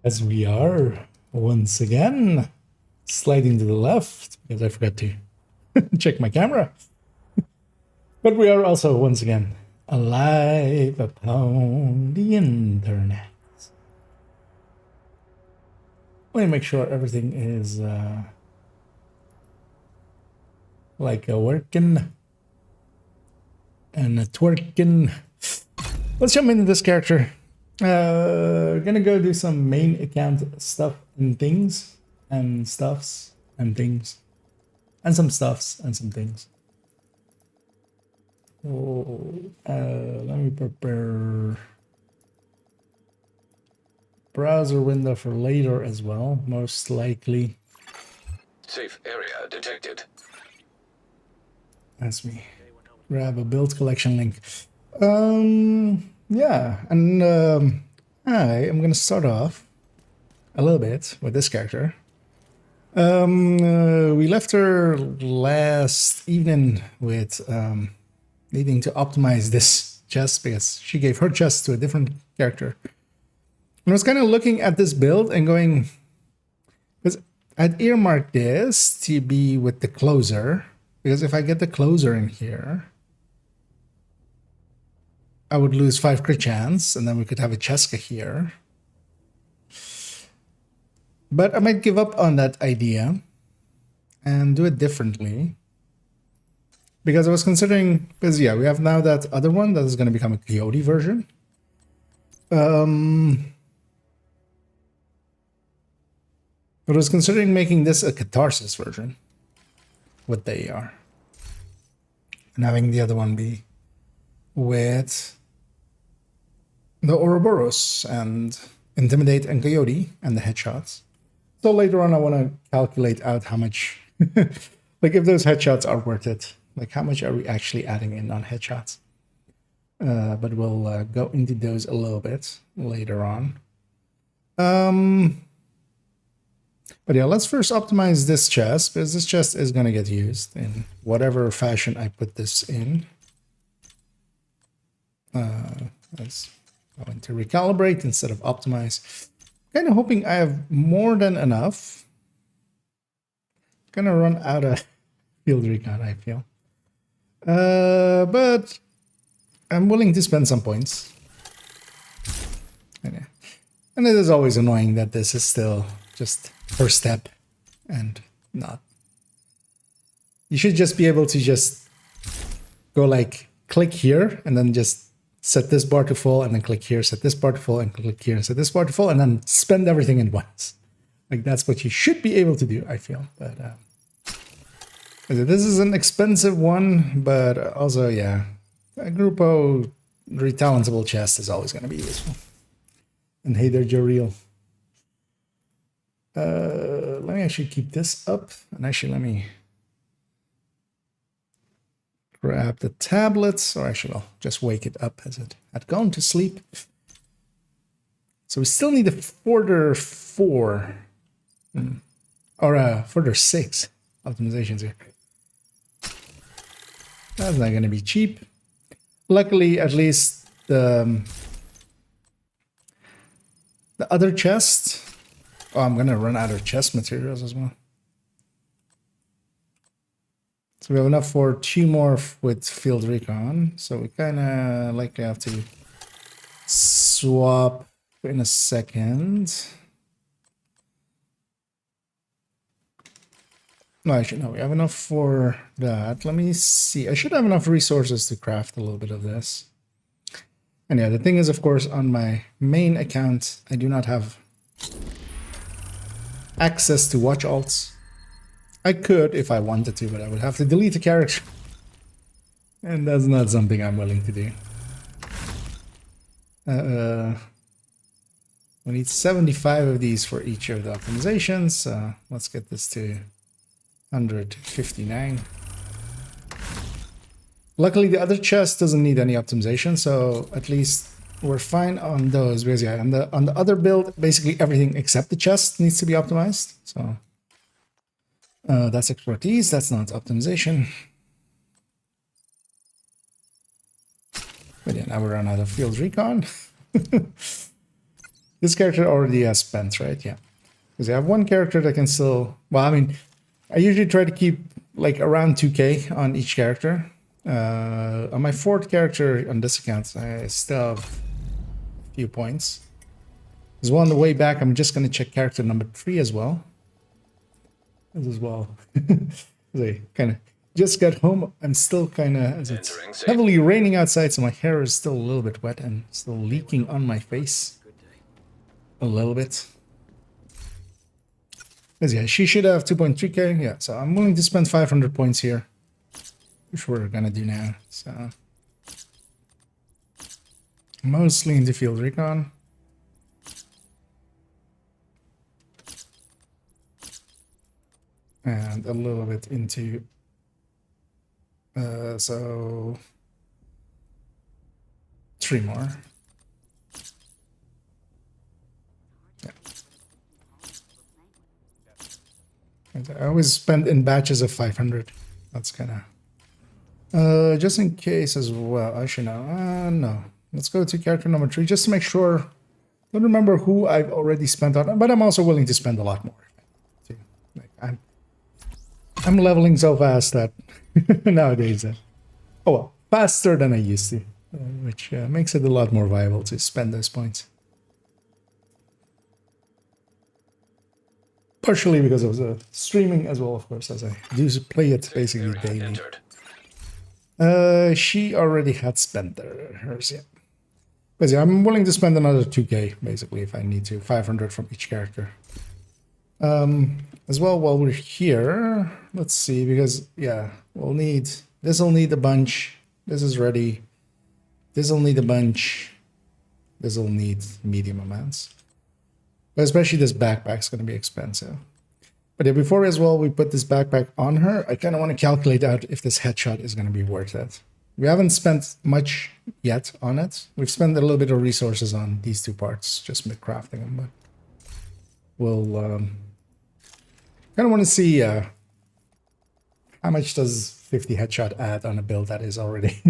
As we are once again sliding to the left because I forgot to check my camera. But we are also once again alive upon the internet. Let me make sure everything is like working and twerking. Let's jump into this character. Gonna go do some main account stuff and things and stuffs and things and some stuffs and some things. Oh, let me prepare browser window for later as well, most likely. Safe area detected. That's me. Grab a build collection link. Yeah, and I am gonna start off a little bit with this character. We left her last evening with needing to optimize this chest because she gave her chest to a different character. And I was kind of looking at this build and going, because I'd earmarked this to be with the closer, because if I get the closer in here, I would lose 5 crit chance, and then we could have a Cheska here. But I might give up on that idea and do it differently. Because I was considering, because yeah, we have now that other one that is going to become a Coyote version. But I was considering making this a Catharsis version. What they are. And having the other one be with the Ouroboros and Intimidate and Coyote and the headshots. So later on I want to calculate out how much, like if those headshots are worth it, like how much are we actually adding in on headshots. But we'll go into those a little bit later on. But yeah, let's first optimize this chest, because this chest is going to get used in whatever fashion I put this in. Let's go into recalibrate instead of optimize. Kind of hoping I have more than enough. Gonna run out of field recon, I feel. But I'm willing to spend some points. And it is always annoying that this is still just first step and not. You should just be able to just go like click here and then just set this bar to full and then click here, set this bar to full and click here and set this bar to full and then spend everything at once. Like that's what you should be able to do, I feel. But this is an expensive one, but also, yeah, a Grupo retalentable chest is always going to be useful. And hey there, Joreel. Let me actually keep this up and actually let me grab the tablets, or actually I'll just wake it up as it had gone to sleep. So we still need a further 4 or further 6 optimizations here. That's not going to be cheap. Luckily, at least the other chest. Oh, I'm going to run out of chest materials as well. So we have enough for 2 more with field recon. So we kind of likely have to swap in a second. No, actually, no, we have enough for that. Let me see. I should have enough resources to craft a little bit of this. And yeah, the thing is, of course, on my main account, I do not have access to watch alts. I could if I wanted to, but I would have to delete the character. And that's not something I'm willing to do. We need 75 of these for each of the optimizations. Let's get this to 159. Luckily, the other chest doesn't need any optimization, so at least we're fine on those. Because yeah, on the other build, basically everything except the chest needs to be optimized. So that's expertise. That's not optimization. But yeah, now we're on out of field recon. This character already has spent, right? Yeah. Because I have one character that can still... Well, I mean, I usually try to keep like around 2k on each character. On my fourth character on this account, I still have a few points. There's one on the way back. I'm just going to check character number 3 as well. As well. I kind of just got home. I'm still kind of... It's heavily raining outside, so my hair is still a little bit wet and still leaking on my face. A little bit. Because yeah, she should have 2.3k. Yeah, so I'm willing to spend 500 points here. Which we're gonna do now. So mostly into field recon. And a little bit into so 3 more. Yeah. I always spend in batches of 500. That's kind of just in case as well. I should know. No. Let's go to character number 3 just to make sure. Don't remember who I've already spent on, but I'm also willing to spend a lot more. Like I'm leveling so fast that nowadays, oh well, faster than I used to, which makes it a lot more viable to spend those points. Partially because of the streaming as well, of course, as I do play it basically daily. She already had spent hers, yeah. But yeah, I'm willing to spend another 2k, basically, if I need to. 500 from each character. As well, while we're here, let's see, because, yeah, we'll need... This'll need a bunch. This is ready. This'll need a bunch. This'll need medium amounts. But especially this backpack's going to be expensive. But yeah, before as well we put this backpack on her, I kind of want to calculate out if this headshot is going to be worth it. We haven't spent much yet on it. We've spent a little bit of resources on these 2 parts, just with crafting them. But we'll kind of want to see how much does 50 headshot add on a build that is already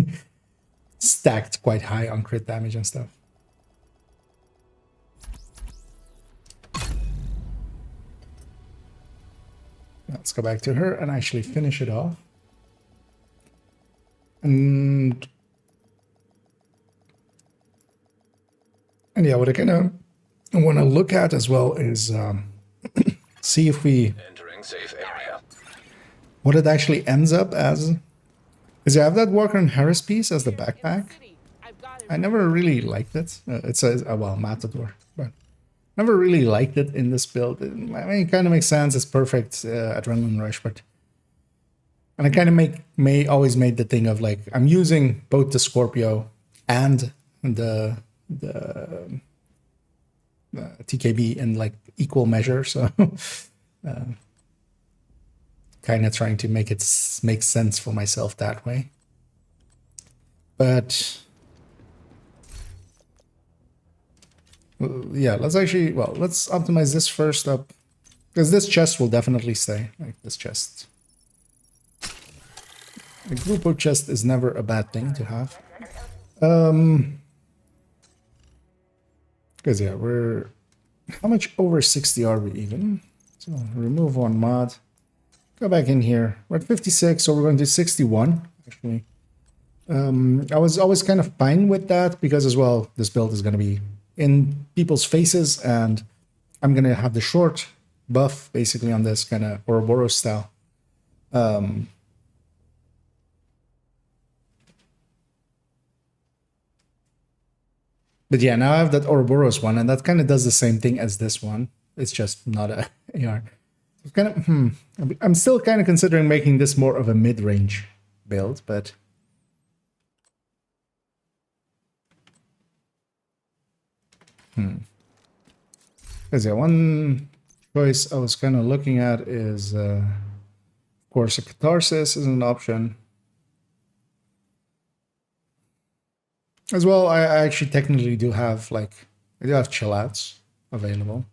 stacked quite high on crit damage and stuff. Let's go back to her and actually finish it off. And yeah, what I kind of want to look at as well is see if we... Entering safe area. What it actually ends up as. Is you have that Walker and Harris piece as the backpack. I never really liked it. It says, well, Matador, but never really liked it in this build. I mean, it kind of makes sense. It's perfect adrenaline rush, but... And I kind of always made the thing of like, I'm using both the Scorpio and the TKB in like equal measure. So kind of trying to make it make sense for myself that way. But yeah, let's optimize this first up, because this chest will definitely stay, like this chest. A Grupo chest is never a bad thing to have. Because yeah, we're... How much over 60 are we even? So remove 1 mod. Go back in here. We're at 56, so we're going to 61, actually. I was always kind of fine with that, because as well, this build is going to be in people's faces, and I'm going to have the short buff, basically, on this kind of Ouroboros style. But yeah, now I have that Ouroboros one, and that kind of does the same thing as this one. It's just not a AR. It's kind of, I'm still kind of considering making this more of a mid-range build, but... Because yeah, one choice I was kind of looking at is, of course, a Catharsis is an option. As well, I actually technically do have, like, I do have chill outs available.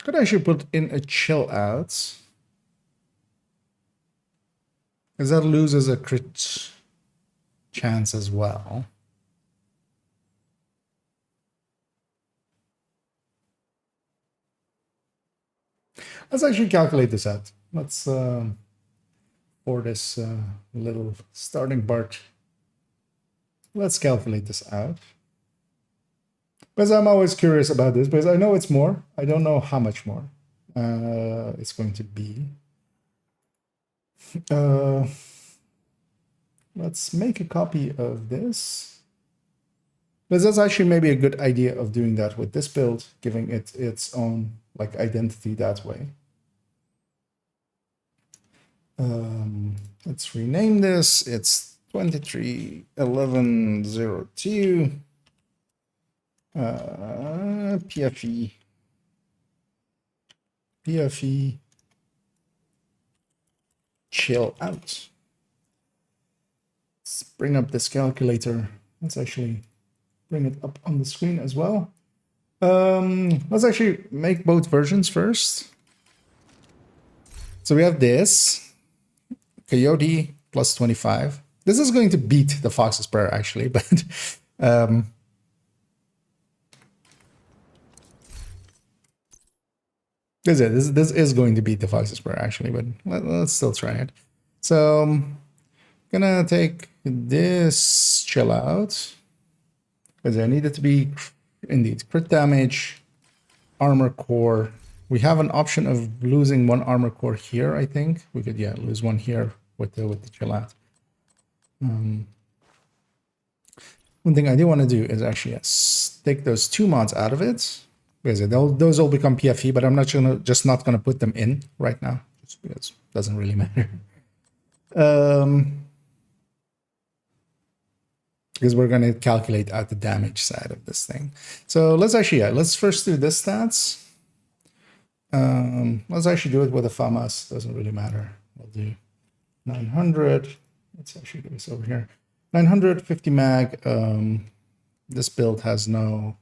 Could actually put in a chill out, because that loses a crit. chance as well. Let's actually calculate this out. Let's for this little starting part. Let's calculate this out. Because I'm always curious about this, because I know it's more. I don't know how much more it's going to be. Let's make a copy of this. Because that's actually maybe a good idea of doing that with this build, giving it its own like identity that way. Let's rename this. It's 23M11D02 PFE chill out. Let's bring up this calculator. Let's actually bring it up on the screen as well. Let's actually make both versions first. So we have this Coyote plus 25. This is going to beat the Fox's Prayer actually, but this is going to beat the Fox's Prayer actually, but let's still try it. So I'm gonna take this chill out because I need it to be indeed crit damage, armor core. We have an option of losing one armor core here. I think we could lose one here with the chill out. One thing I do want to do is actually take those two mods out of it, because those will become PFE, but I'm not not gonna put them in right now, just because it doesn't really matter. Because we're gonna calculate out the damage side of this thing. So let's actually let's first do this stats. Let's actually do it with a FAMAS. Doesn't really matter. We'll do 900. Let's actually do this over here. 950 mag. This build has no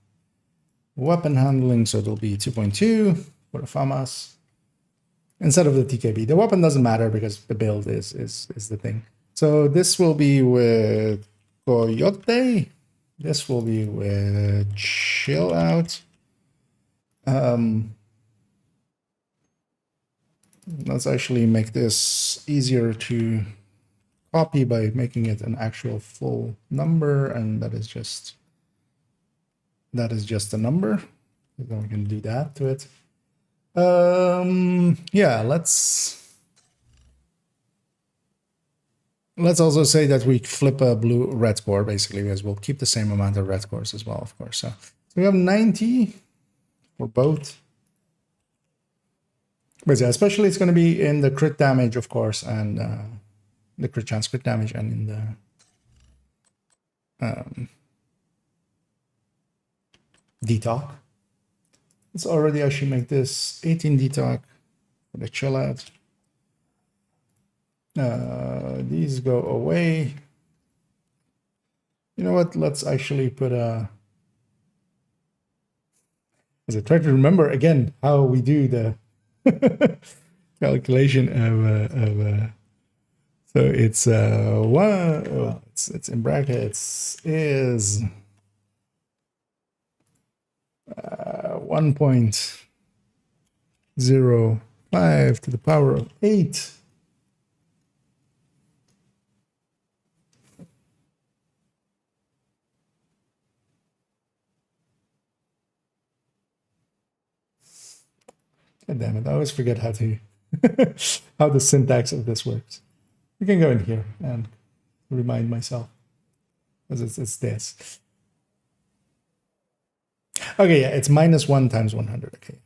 weapon handling, so it'll be 2.2 for the FAMAS instead of the TKB. The weapon doesn't matter because the build is the thing. So this will be with Coyote. This will be with Chill Out. Let's actually make this easier to copy by making it an actual full number, and that is just a number. Then we can do that to it. Yeah, let's also say that we flip a blue-red core basically, because we'll keep the same amount of red cores as well, of course. So we have 90 for both. But yeah, especially it's going to be in the crit damage, of course, and the crit chance, crit damage, and in the detox. Let's already actually make this 18 detox for the chill out. These go away. You know what? Let's actually put a. As I try to remember again how we do the calculation of so it's it's in brackets is 1.05 to the power of 8. God damn it, I always forget how to how the syntax of this works. We can go in here and remind myself, because it's this. Okay, yeah, it's -1 times 100. Okay,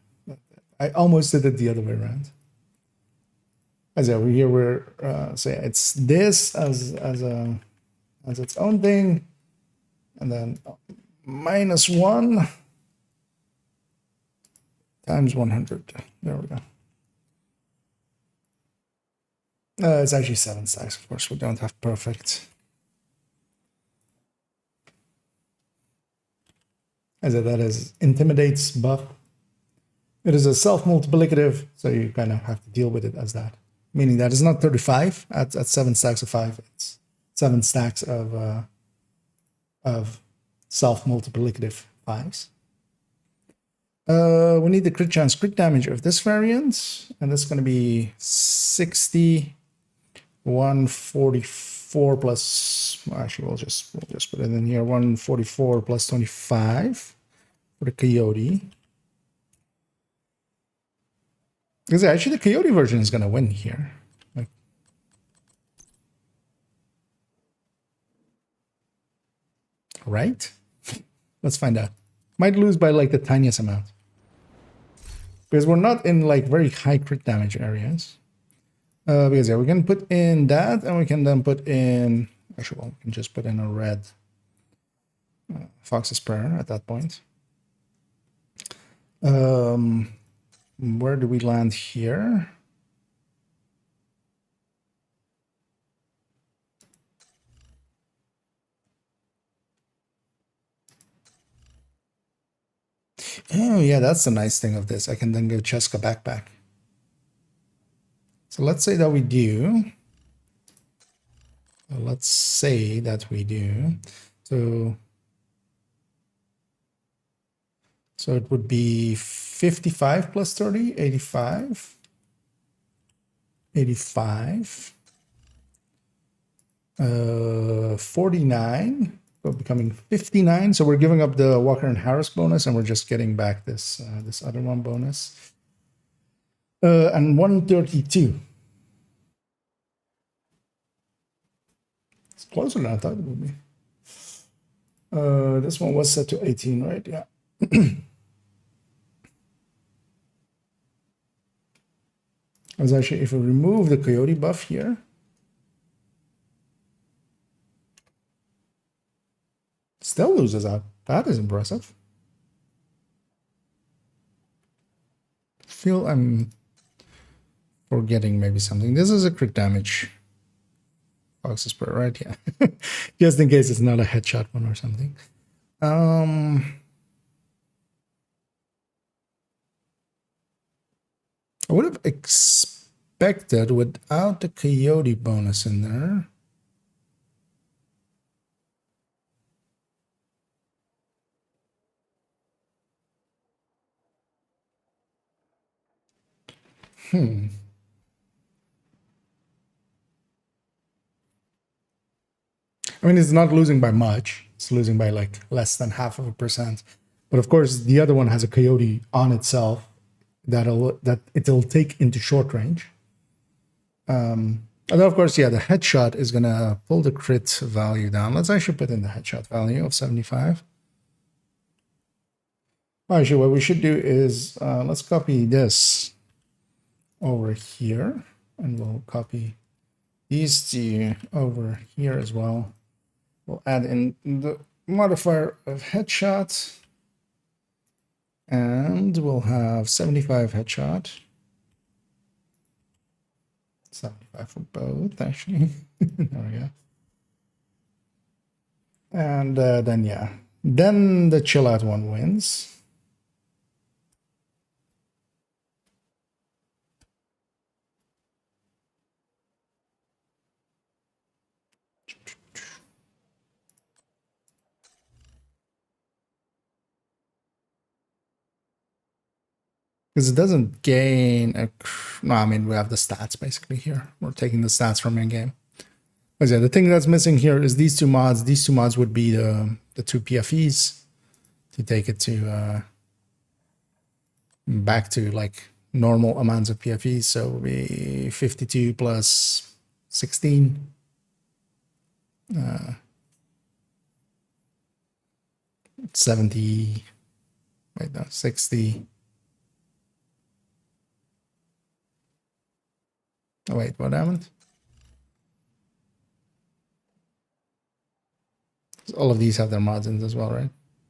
I almost did it the other way around. As over here, we're say it's this as its own thing, and then -1 times 100. There we go. It's actually 7 stacks, of course. We don't have perfect. As that is intimidates buff. It is a self-multiplicative, so you kind of have to deal with it as that. Meaning that it's not 35 at 7 stacks of 5. It's 7 stacks of self-multiplicative 5s. We need the crit chance, crit damage of this variant, and that's going to be 60, 144 plus. Actually, we'll just put it in here. 144 plus 25 for the Coyote. Because actually, the Coyote version is going to win here. Like, right? Let's find out. Might lose by like the tiniest amount. Because we're not in like very high crit damage areas. Because yeah, we can put in that, and we can then put in. Actually, well, we can just put in a red Fox's Prayer at that point. Where do we land here? Oh yeah, that's the nice thing of this. I can then give Cheska backpack. So let's say that we do. Let's say that we do. So it would be 55 plus 30, 85. 85. 49. Becoming 59. So we're giving up the Walker and Harris bonus, and we're just getting back this this other one bonus. And 132. It's closer than I thought it would be. This one was set to 18, right? Yeah. As actually, if we remove the Coyote buff here, still loses out. That is impressive. Feel I'm forgetting maybe something. This is a crit damage. Fox's Prayer, right? Yeah. Just in case it's not a headshot one or something. I would have expected without the Coyote bonus in there. I mean, it's not losing by much. It's losing by like less than 0.5%. But of course, the other one has a Coyote on itself that it'll take into short range. And of course, yeah, the headshot is gonna pull the crit value down. Let's actually put in the headshot value of 75. Actually, what we should do is let's copy this over here, and we'll copy these two over here as well. We'll add in the modifier of headshot, and we'll have 75 headshot. 75 for both, actually. There we go. And then, yeah. Then the chill out one wins. Because it doesn't gain a... No, I mean, we have the stats basically here. We're taking the stats from in-game. But yeah, the thing that's missing here is these two mods. These two mods would be the two PFEs to take it to back to like normal amounts of PFEs. So it would be 52 plus 16. 70. Wait, no, 60. Oh, wait, what happened? All of these have their mods in as well, right?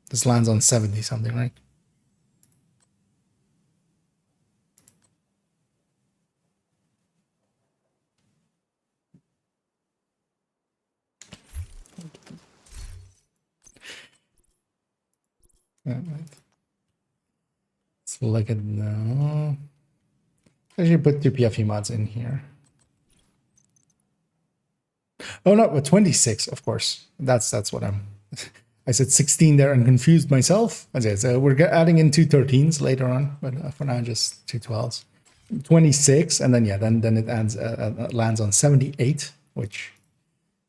This lands on 70 something, right? Yeah, right. Let's look at now. I should put two PFE mods in here. Oh no, but 26, of course. That's what I'm. I said 16 there and confused myself. Okay, so we're adding in two 13s later on, but for now just two 12s. 26, and then yeah, then it lands on 78, which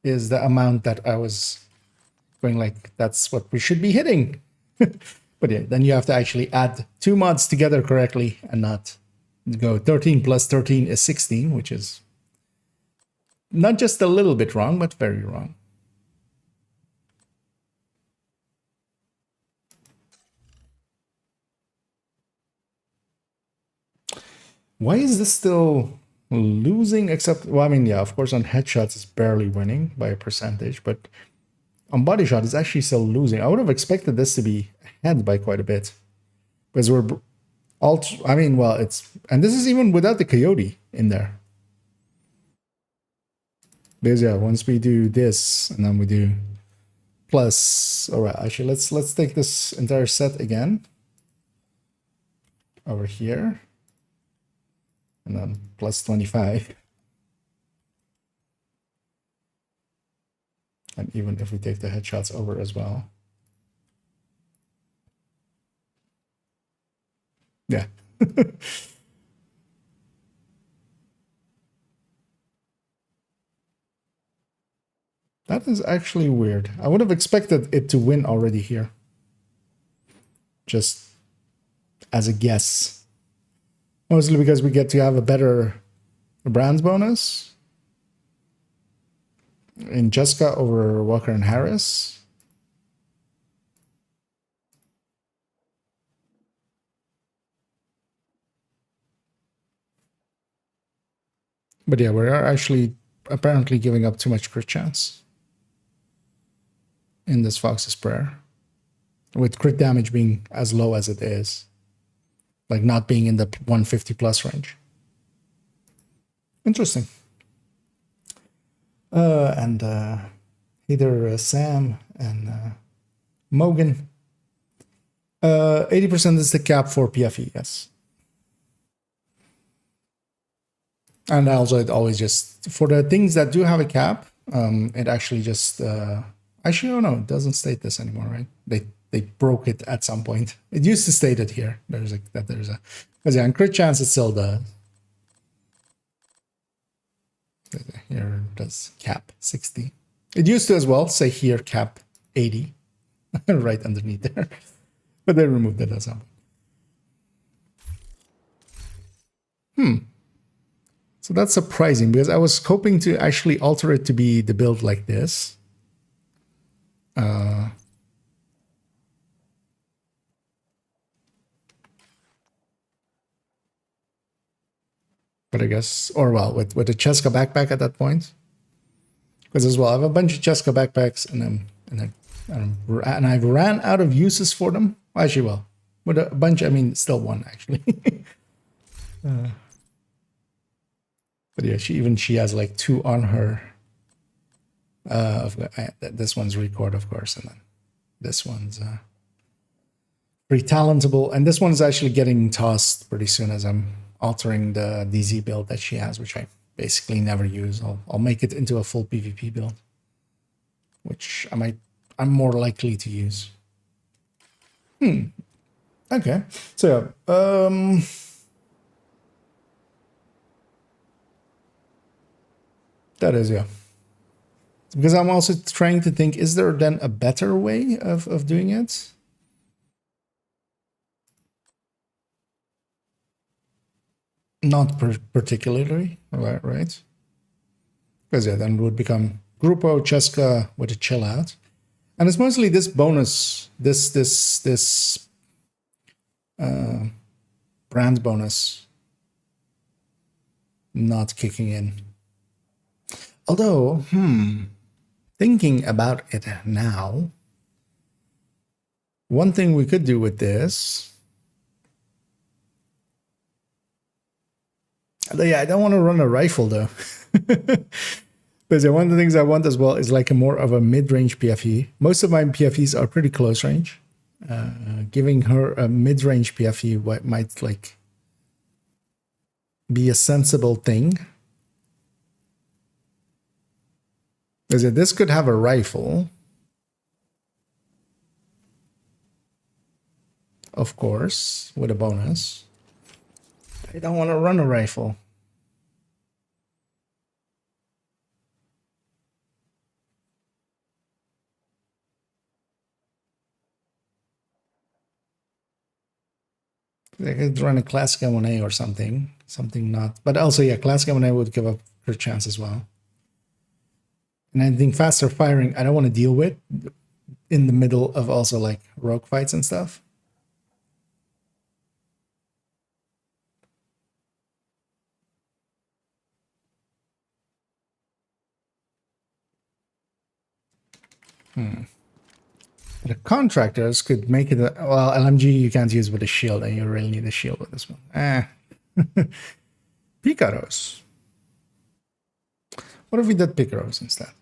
is the amount that I was going like that's what we should be hitting. But yeah, then you have to actually add two mods together correctly and not go 13 plus 13 is 16, which is not just a little bit wrong, but very wrong. Why is this still losing? Except, well, I mean, yeah, of course, on headshots, it's barely winning by a percentage, but on body shot, it's actually still losing. I would have expected this to be ahead by quite a bit because we're all. I mean, well, it's, and this is even without the coyote in there. Because yeah, once we do this and then we do plus, all right, actually, let's take this entire set again over here. And then plus 25. And even if we take the headshots over as well. Yeah. That is actually weird. I would have expected it to win already here. Just as a guess. Mostly because we get to have a better brands bonus in Jessica over Walker and Harris. But yeah, we are actually apparently giving up too much crit chance in this Fox's Prayer, with crit damage being as low as it is. Like not being in the 150 plus range. Interesting. And either Sam and Mogan. 80% is the cap for PFE, yes. And also it always just, for the things that do have a cap, it actually just, actually, oh no, it doesn't state this anymore, right? They broke it at some point. It used to state it here. There's a, because yeah, on crit chance it still does. Here it does cap 60. It used to as well say here cap 80, right underneath there. But they removed it at some point. So that's surprising because I was hoping to actually alter it to be the build like this. But I guess, or well, with the Cheska backpack at that point, because as well, I have a bunch of Cheska backpacks, and I've ran out of uses for them. Actually, well, with a bunch, I mean, still one actually. But yeah, she has like two on her. This one's record, of course, and then this one's pretty talentable, and this one's actually getting tossed pretty soon as I'm altering the DZ build that she has, which I basically never use. I'll make it into a full PvP build, which I'm more likely to use. Okay, so that is, yeah. Because I'm also trying to think, is there then a better way of doing it? Not particularly, right? Because yeah, then it would become Grupo Cheska with a chill out. And it's mostly this bonus, this brand bonus not kicking in. Although, thinking about it now, one thing we could do with this, yeah, I don't want to run a rifle though. Because one of the things I want as well is like a more of a mid-range PFE. Most of my PFEs are pretty close range. Giving her a mid-range PFE might like be a sensible thing. Because this could have a rifle. Of course, with a bonus. I don't want to run a rifle. I could run a classic M1A or something. Something not. But also, yeah, classic M1A would give up her chance as well. And anything faster firing, I don't want to deal with in the middle of also like rogue fights and stuff. The contractors could make it. Well, LMG you can't use with a shield, and you really need a shield with this one. Picaros. What if we did Picaros instead?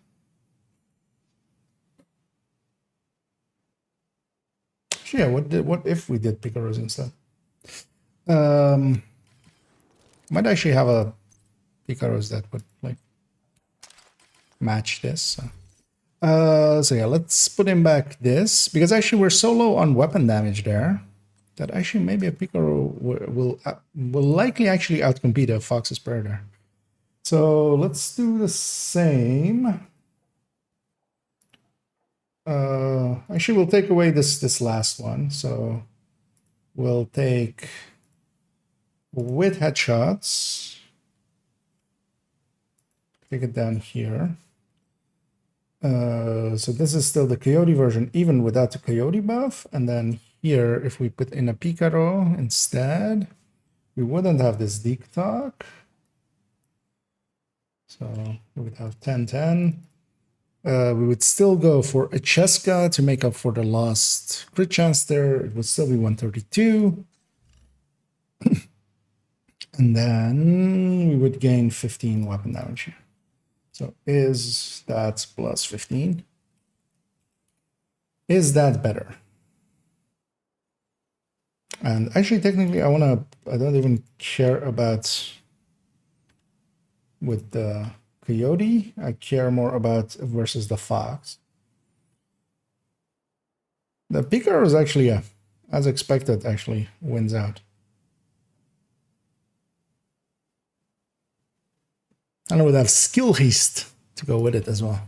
Yeah, what if we did Picaros instead? Might actually have a Picaros that would like match this. So yeah, let's put him back this, because actually we're so low on weapon damage there that actually maybe a Picaro will likely actually outcompete a Fox's Predator. So let's do the same. Actually, we'll take away this last one. So we'll take with headshots. Take it down here. So this is still the Coyote version, even without the Coyote buff. And then here, if we put in a Picaro instead, we wouldn't have this Deke Talk. So we would have 10-10. We would still go for a Cheska to make up for the lost crit chance there. It would still be 132. And then we would gain 15 weapon damage here. So is that plus 15? Is that better? And actually, technically, I don't even care about with the Coyote. I care more about versus the Fox. The Picaro is actually, as expected, actually wins out. And I would have skill haste to go with it as well,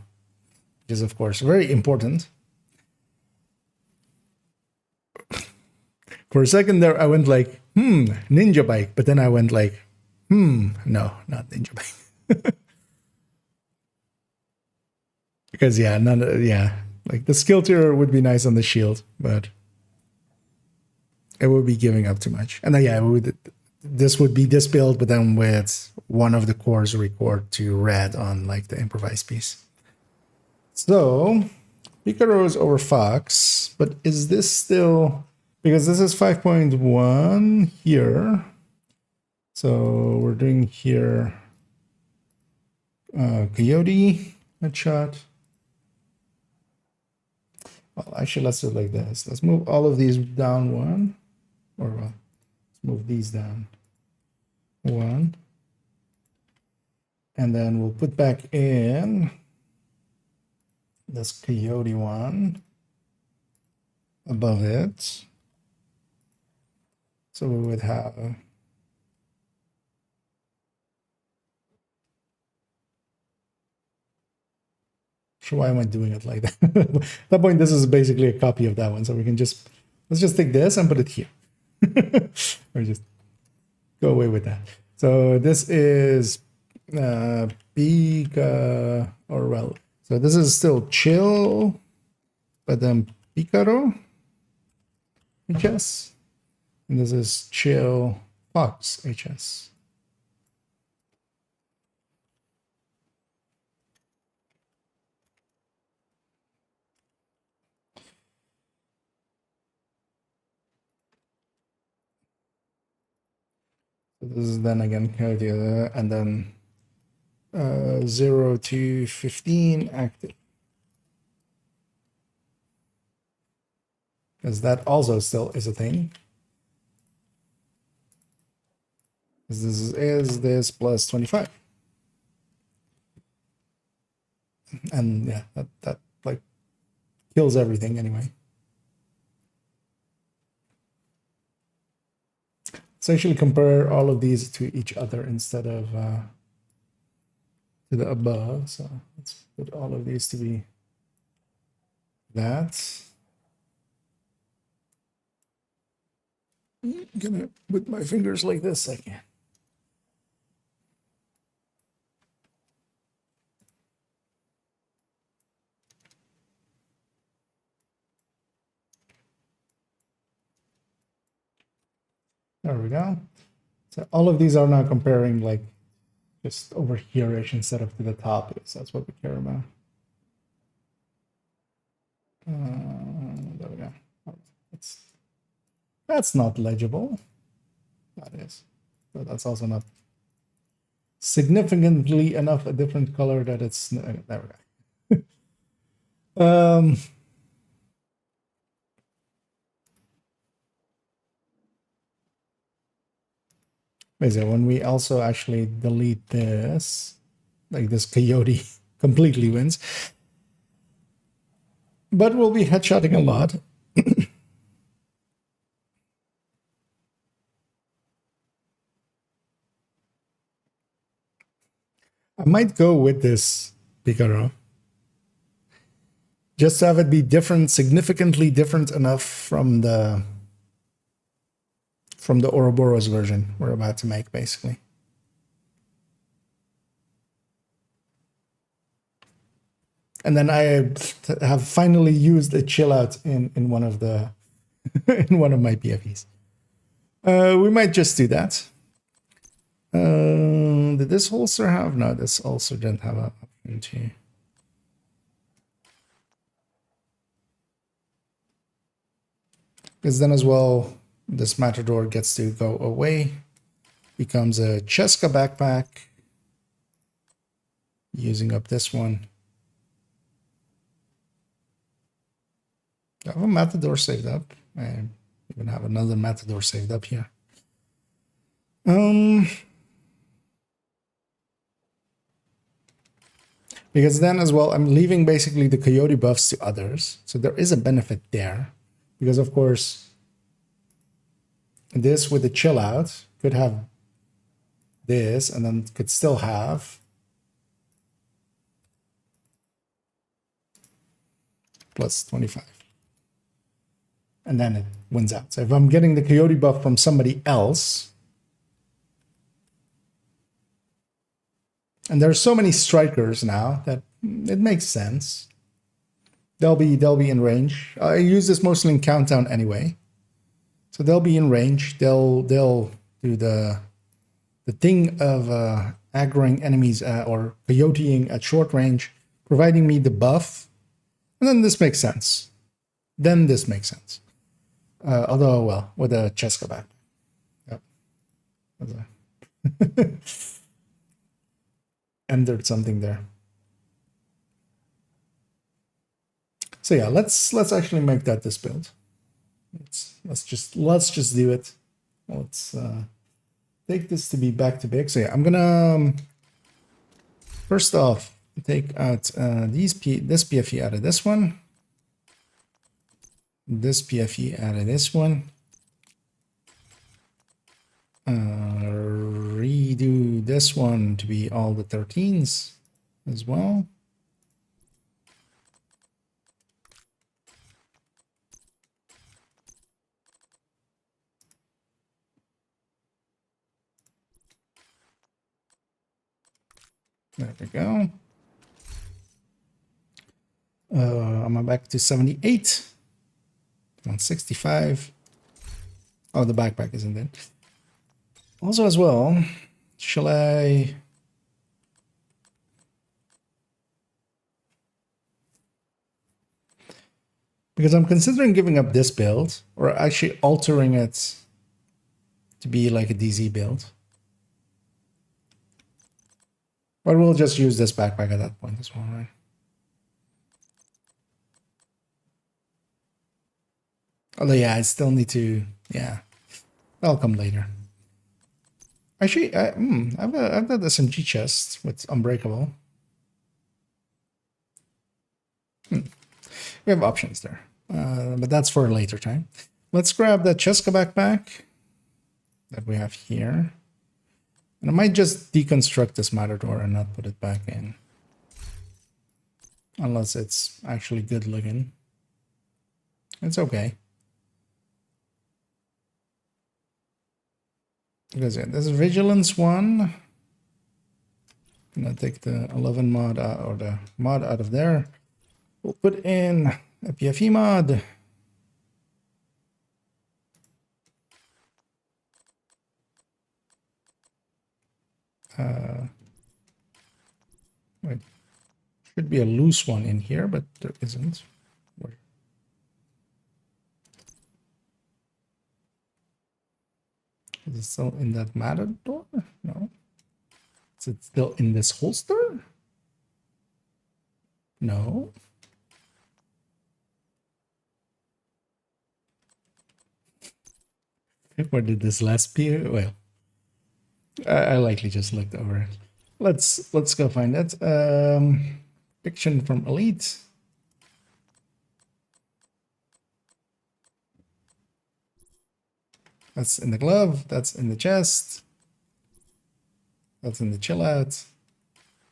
which is, of course, very important. For a second there, I went like, ninja bike. But then I went like, no, not ninja bike. Because, yeah, like the skill tier would be nice on the shield, but it would be giving up too much. And then, yeah, this would be this build, but then with one of the cores record to red on like the improvised piece. So Picaros over Fox, but is this still, because this is 5.1 here. So we're doing here Coyote headshot. Well, actually, let's do it like this. Let's move all of these down one, or well, let's move these down one. And then we'll put back in this Coyote one above it. So we would have sure, why am I doing it like that? At that point, this is basically a copy of that one. So we can let's just take this and put it here. Or just go away with that. So this is Pika, or well, so this is still chill, but then Picaro HS, and this is chill Fox HS. So this is then again Coyote, and then 0 to 15 active. Because that also still is a thing. This is this plus 25. And yeah, that like kills everything anyway. Let's actually compare all of these to each other instead of to the above. So let's put all of these to be that. I'm gonna put my fingers like this. I can. There we go. So all of these are now comparing like just over here-ish instead of to the top. So that's what we care about. There we go. That's not legible. That is. So that's also not significantly enough a different color that it's there we go. Basically, when we also actually delete this, like this coyote completely wins. But we'll be headshotting a lot. I might go with this Picaro. Just to have it be different, significantly different enough from the Ouroboros version we're about to make, basically. And then I have finally used a chill out in one of the in one of my PFEs. We might just do that. Did this holster have? No, this holster didn't have an option to. Because then as well, this Matador gets to go away, becomes a Cheska backpack, using up this one. I have a Matador saved up. I even have another Matador saved up here. Because then as well, I'm leaving basically the coyote buffs to others. So there is a benefit there. Because of course, this with the chill out could have this and then could still have plus 25. And then it wins out. So if I'm getting the coyote buff from somebody else, and there's so many strikers now that it makes sense. They'll be in range. I use this mostly in countdown anyway. So they'll be in range. They'll do the thing of aggroing enemies or coyoteing at short range, providing me the buff. And then this makes sense. Although, well, with a Cheska back. Yep. Entered something there. So yeah, let's actually make that this build. Let's just do it. Let's take this to be back to big. So yeah, I'm gonna first off take out this PFE out of this one, this PFE out of this one, redo this one to be all the 13s as well. There we go. I'm back to 78. 165. Oh, the backpack isn't in. Also as well, shall I... Because I'm considering giving up this build, or actually altering it to be like a DZ build. But we'll just use this backpack at that point as well, right? Although, yeah, I still need to... Yeah, that'll come later. Actually, I've got the SMG chest with Unbreakable. we have options there, but that's for a later time. Let's grab the Cheska backpack that we have here. And I might just deconstruct this Matador and not put it back in. Unless it's actually good looking. It's okay. Because yeah, this Vigilance one. I'm gonna take the 11 mod out, or the mod out of there. We'll put in a PFE mod. Wait, should be a loose one in here, but there isn't. Where? Is it still in that Matador? No. Is it still in this holster? No. Where did this last be? Well, I likely just looked over it. Let's go find it. Fiction from Elite. That's in the glove. That's in the chest. That's in the chill out.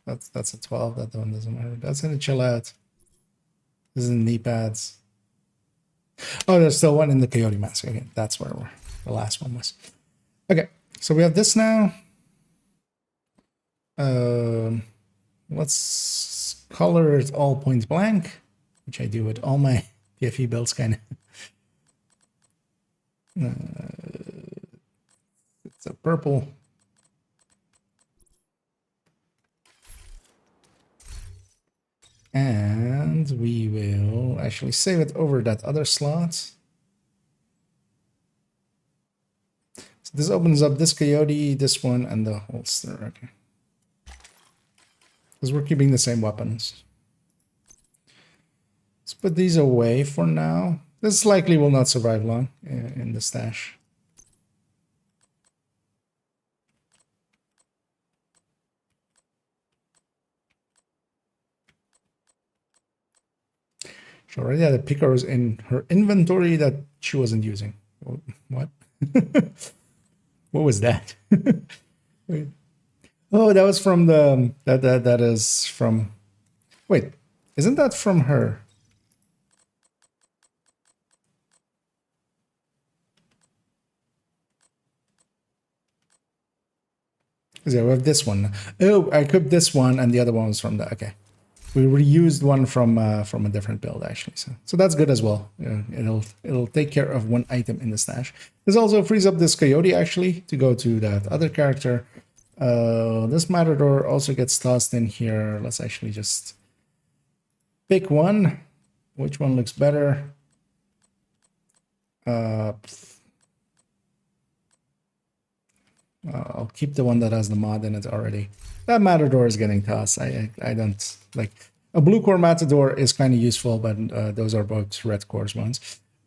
That's a 12. That one doesn't matter. That's in the chill out. This is in knee pads. Oh, there's still one in the coyote mask. Okay, that's where the last one was. Okay, so we have this now. Let's color it all point blank, which I do with all my PFE builds, kind of. It's a purple. And we will actually save it over that other slot. So this opens up this coyote, this one, and the holster. Okay. Because we're keeping the same weapons. Let's put these away for now. This likely will not survive long in the stash. She already had a Picaros in her inventory that she wasn't using. What? What was that? Wait. Oh, that was from the that is from. Wait, isn't that from her? Yeah, we have this one. Oh, I equipped this one, and the other one was from the. Okay. We reused one from a different build actually, so that's good as well. It'll take care of one item in the stash. This also frees up this coyote actually to go to that other character. This Matador also gets tossed in here. Let's actually just pick one. Which one looks better? I'll keep the one that has the mod in it already. That Matador is getting tossed. I don't like a blue core Matador is kind of useful, but those are both red cores ones.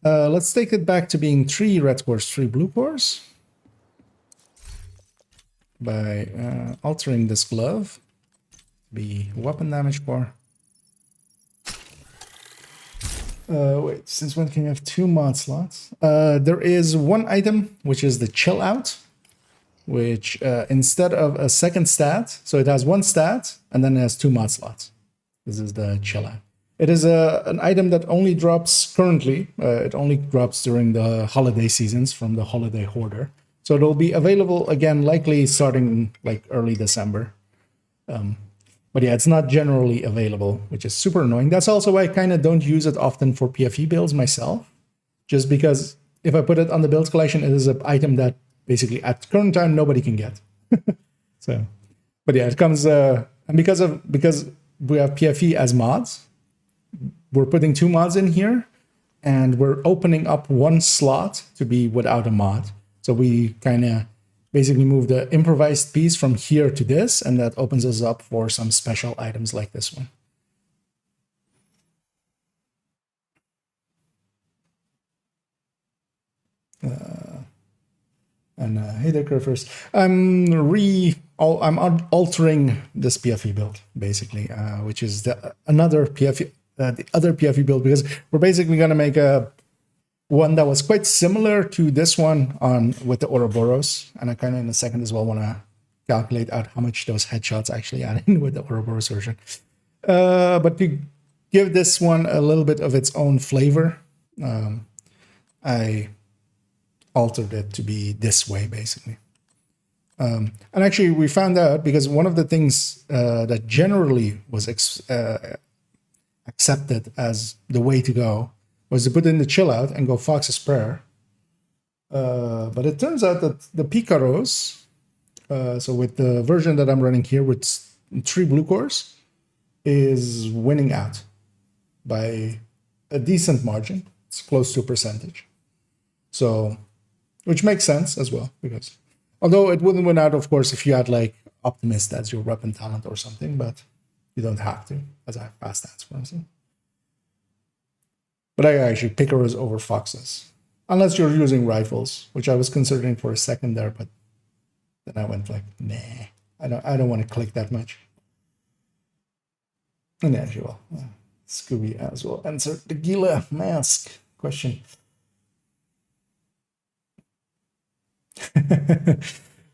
Let's take it back to being 3 red cores, 3 blue cores by altering this glove to be weapon damage core. Wait, since when can you have 2 mod slots? There is one item which is the chill out, which instead of a second stat, so it has 1 stat and then it has 2 mod slots. This is the chill out. It is an item that only drops currently. It only drops during the holiday seasons from the holiday hoarder. So it'll be available again, likely starting like early December. But yeah, it's not generally available, which is super annoying. That's also why I kind of don't use it often for PFE builds myself, just because if I put it on the build collection, it is an item that basically at current time nobody can get. So, but yeah, it comes and because we have PFE as mods, we're putting 2 mods in here, and we're opening up 1 slot to be without a mod. So we kind of basically move the improvised piece from here to this, and that opens us up for some special items like this one. Hey there, Curfers. I'm altering this PFE build basically, which is another PFE. the other PFE build, because we're basically going to make a one that was quite similar to this one on with the Ouroboros, and I kind of in a second as well want to calculate out how much those headshots actually add in with the Ouroboros version. But to give this one a little bit of its own flavor, I altered it to be this way basically. And actually, we found out because one of the things that generally was accepted as the way to go was to put in the chill out and go Fox's Prayer. But it turns out that the Picaros, so with the version that I'm running here with 3 blue cores, is winning out by a decent margin. It's close to a percentage. So, which makes sense as well, because although it wouldn't win out, of course, if you had like Optimist as your weapon talent or something, but you don't have to, as I have fast stats, for instance. But I actually Picaros over Foxes, unless you're using rifles, which I was considering for a second there, but then I went like, nah, I don't want to click that much. And actually, well, Scooby as well answer the Gila mask question.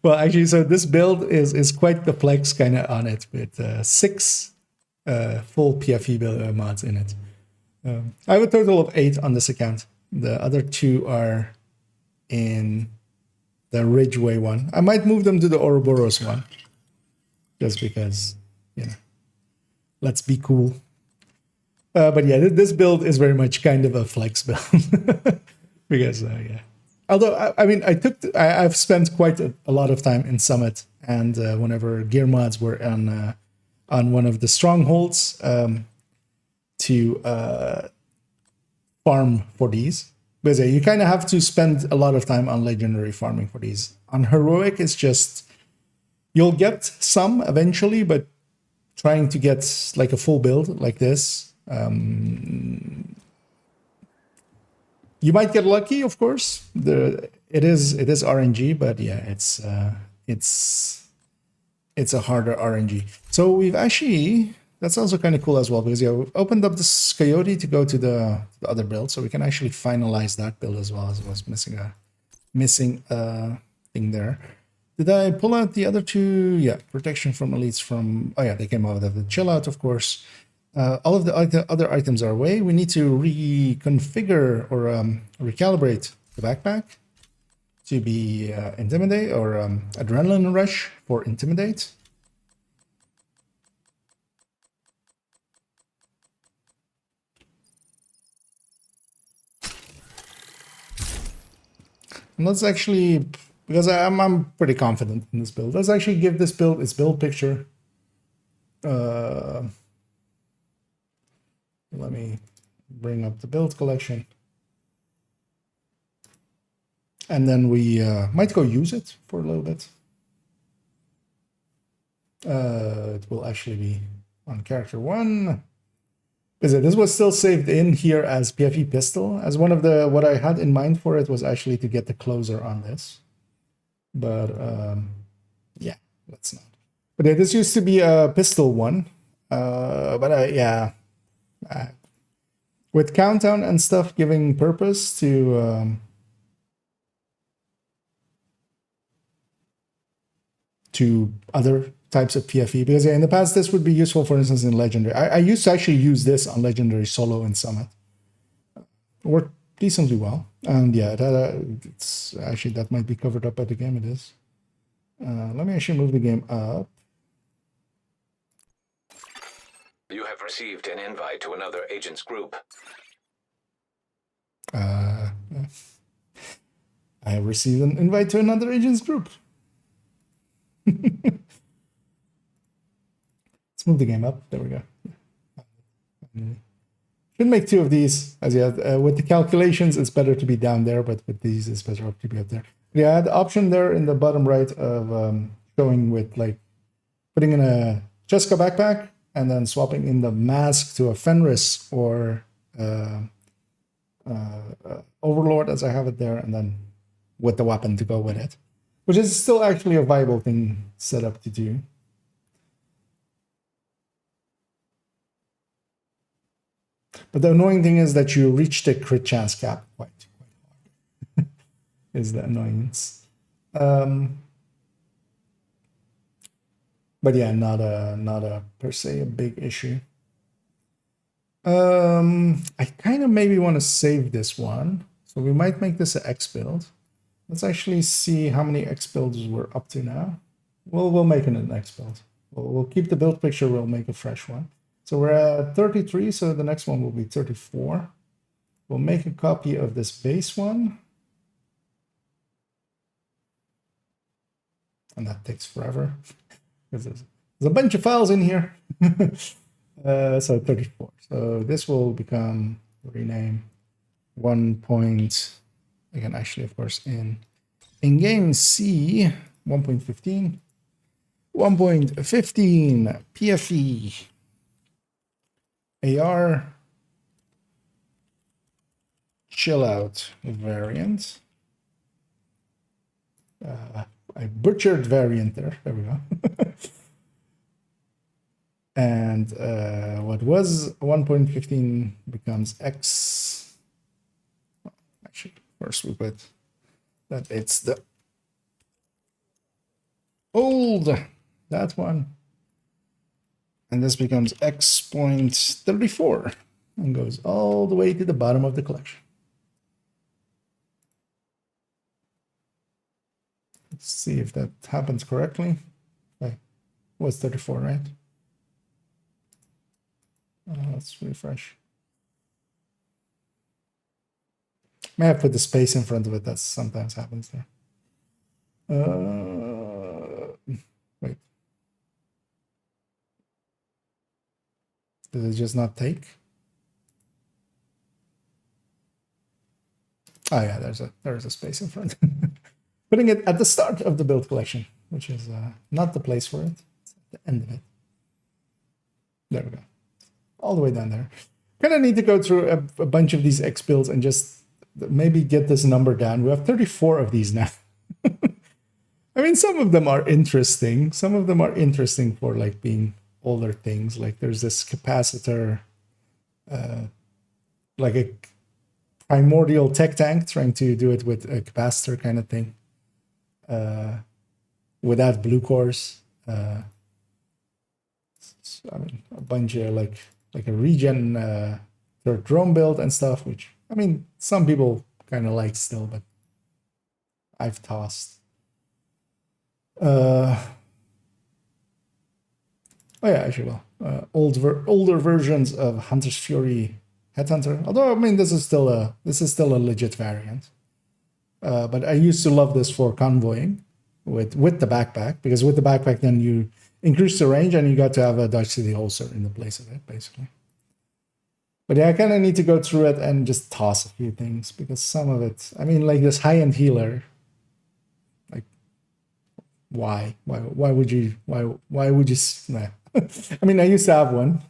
Well, actually, so this build is quite the flex kind of on it with 6 full PFE mods in it. I have a total of 8 on this account. The other 2 are in the Ridgeway one. I might move them to the Ouroboros one, just because, you know, let's be cool. But yeah, this build is very much kind of a flex build because yeah. Although I mean, I've spent quite a lot of time in Summit, and whenever gear mods were on one of the strongholds to farm for these, because you kind of have to spend a lot of time on legendary farming for these. On heroic, it's just you'll get some eventually, but trying to get like a full build like this. You might get lucky, of course. It is RNG, but yeah, it's a harder RNG. So we've actually, that's also kind of cool as well, because yeah, we've opened up this Coyote to go to the other build, so we can actually finalize that build as well, as I was missing a thing there. Did I pull out the other 2? Yeah, protection from elites from, oh yeah, they came out of the chill out, of course. All of the other items are away. We need to reconfigure or recalibrate the backpack to be Intimidate or Adrenaline Rush for Intimidate. And let's actually, because I'm pretty confident in this build, let's actually give this build its build picture. Let me bring up the build collection. And then we might go use it for a little bit. It will actually be on character 1. This was still saved in here as PFE pistol. As one of the, what I had in mind for it was actually to get the closer on this. But yeah, let's not. But yeah, this used to be a pistol 1. But yeah. With countdown and stuff giving purpose to other types of PFE, because yeah, in the past this would be useful, for instance, in Legendary. I used to actually use this on Legendary solo and Summit. Worked decently well, and yeah, it's actually, that might be covered up by the game. It is. Let me actually move the game up. You have received an invite to another agent's group. I have received an invite to another agent's group. Let's move the game up. There we go. Should make 2 of these. As yeah, with the calculations, it's better to be down there, but with these, it's better to be up there. Yeah, I had the option there in the bottom right of showing with like putting in a Cheska backpack and then swapping in the mask to a Fenris or Overlord, as I have it there, and then with the weapon to go with it, which is still actually a viable thing set up to do. But the annoying thing is that you reach the crit chance cap quite hard, is the annoyance. But yeah, not a per se a big issue. I kind of maybe want to save this one. So we might make this an X build. Let's actually see how many X builds we're up to now. We'll make it an X build. We'll keep the build picture, we'll make a fresh one. So we're at 33, so the next one will be 34. We'll make a copy of this base one. And that takes forever. Because there's a bunch of files in here. So 34. So this will become, rename 1 point, again, actually, of course, in game C 1.15. 1.15 PFE AR chill out variant. I butchered variant there. There we go. And what was 1.15 becomes X. Actually, first we put that it's the old, that one. And this becomes X.34 and goes all the way to the bottom of the collection. Let's see if that happens correctly. Okay. Was 34, right? Let's refresh. May have put the space in front of it. That sometimes happens there. Wait. Did it just not take? Oh yeah, there's a space in front. Putting it at the start of the build collection, which is not the place for it. It's at the end of it. There we go. All the way down there. Kind of need to go through a bunch of these X builds and just maybe get this number down. We have 34 of these now. I mean, some of them are interesting. Some of them are interesting for like being older things. Like there's this capacitor, like a primordial tech tank trying to do it with a capacitor kind of thing. Without blue cores. I mean, a bunch of like a regen third drone build and stuff, which I mean, some people kind of like still, but I've tossed. Oh yeah, actually, well, older versions of Hunter's Fury Headhunter. Although I mean, this is still a legit variant. But I used to love this for convoying with the backpack, because with the backpack then you increase the range and you got to have a Dodge City holster in the place of it, basically. But yeah, I kind of need to go through it and just toss a few things, because some of it, I mean, like this high-end healer, like why would you nah. I mean, I used to have one.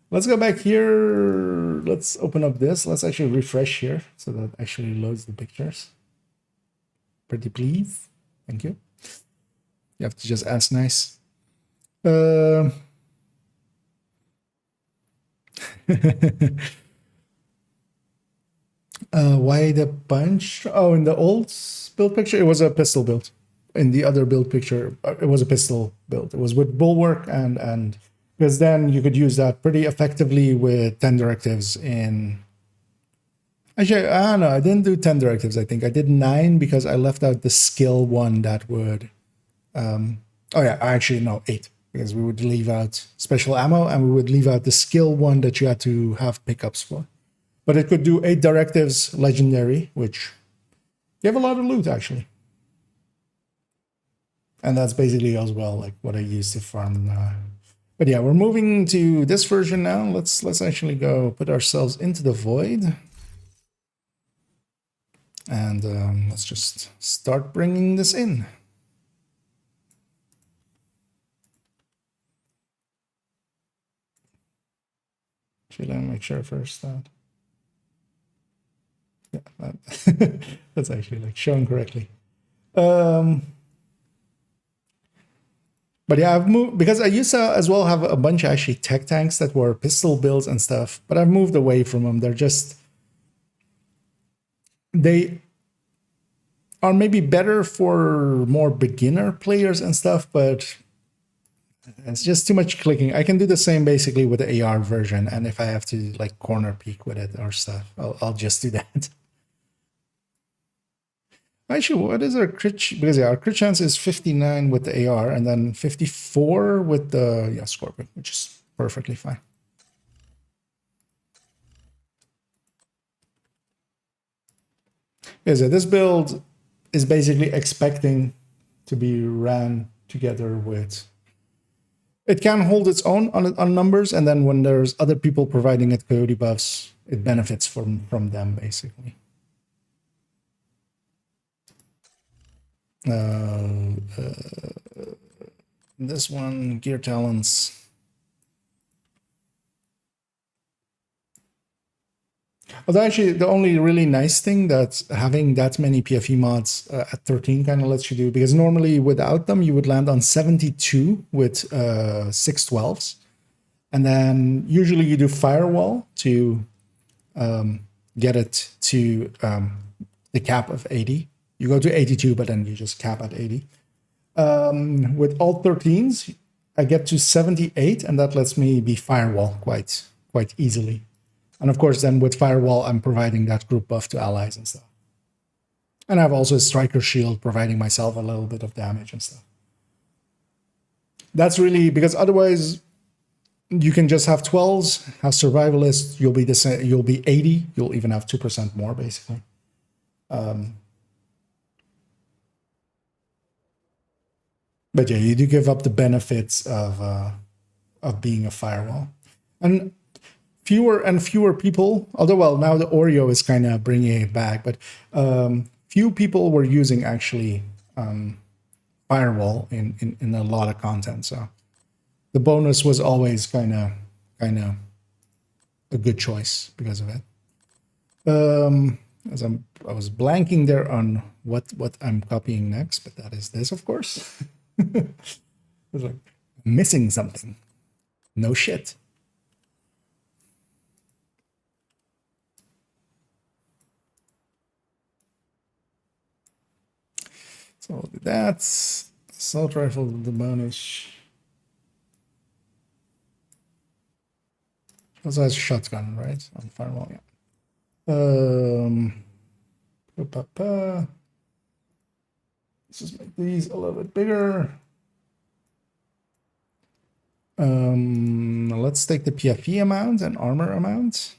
Let's go back here. Let's open up this. Let's actually refresh here so that actually loads the pictures. Pretty please. Thank you. You have to just ask nice. Why the punch? Oh, in the old build picture, it was a pistol build. In the other build picture, it was a pistol build. It was with bulwark and because then you could use that pretty effectively with 10 directives in... Actually, I don't know. I didn't do 10 directives, I think. I did 9 because I left out the skill one that would... oh yeah, actually, no, 8. Because we would leave out special ammo and we would leave out the skill one that you had to have pickups for. But it could do 8 directives legendary, which you have a lot of loot, actually. And that's basically as well like what I used to farm. But yeah, we're moving to this version now. Let's actually go put ourselves into the void. And let's just start bringing this in. Should I make sure first that... Yeah, that's actually like shown correctly. But yeah, I've moved because I used to as well have a bunch of actually tech tanks that were pistol builds and stuff, but I've moved away from them. They are maybe better for more beginner players and stuff, but it's just too much clicking. I can do the same basically with the AR version, and if I have to like corner peek with it or stuff, I'll just do that. Actually, what is our crit? Because yeah, our crit chance is 59 with the AR, and then 54 with the Scorpion, which is perfectly fine. Yeah, so this build is basically expecting to be ran together with. It can hold its own on numbers, and then when there's other people providing it coyote buffs, it benefits from them basically. This one, gear talents. Although actually, the only really nice thing that having that many PFE mods at 13 kind of lets you do, because normally without them, you would land on 72 with 612s. And then usually you do firewall to get it to the cap of 80. You go to 82, but then you just cap at 80. With all 13s, I get to 78, and that lets me be firewall quite easily. And of course, then with firewall, I'm providing that group buff to allies and stuff. And I have also a striker shield providing myself a little bit of damage and stuff. That's really because otherwise you can just have 12s, have survivalist, you'll be the same, you'll be 80, you'll even have 2% more basically. But yeah, you do give up the benefits of being a firewall. And fewer and fewer people, although, well, now the Oreo is kind of bringing it back, but few people were using actually firewall in a lot of content. So the bonus was always kind of a good choice because of it. As I was blanking there on what I'm copying next, but that is this, of course. I was like missing something. No shit. So that's assault rifle, the bonus. Also has shotgun, right? On firewall, yeah. Let's just make these a little bit bigger. Let's take the PFE amount and armor amount.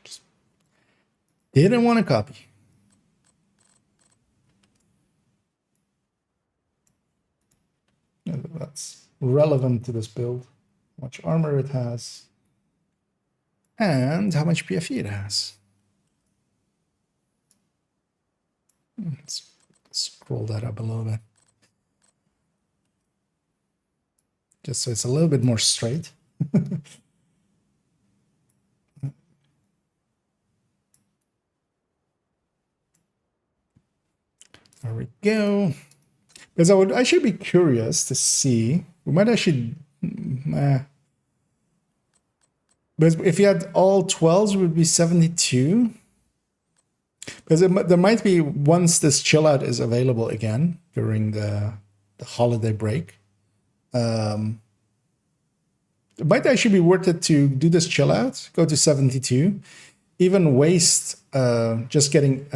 Just didn't want to copy. That's relevant to this build. How much armor it has. And how much PFE it has. Let's scroll that up a little bit. Just so it's a little bit more straight. There we go. Because I would actually be curious to see. We might actually. Because if you had all 12s, it would be 72. Because there might be, once this chill out is available again during the holiday break, it might actually be worth it to do this chill out, go to 72, even waste just getting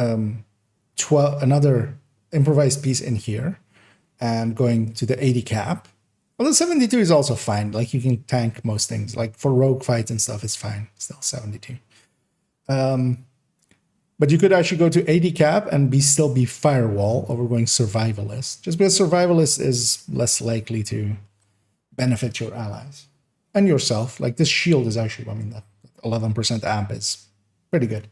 12 another improvised piece in here and going to the 80 cap. Although 72 is also fine. Like you can tank most things. Like for rogue fights and stuff, it's fine. Still 72. But you could actually go to 80 cap and still be firewall over going survivalist. Just because survivalist is less likely to benefit your allies and yourself. Like this shield is actually, I mean, that 11% amp is pretty good.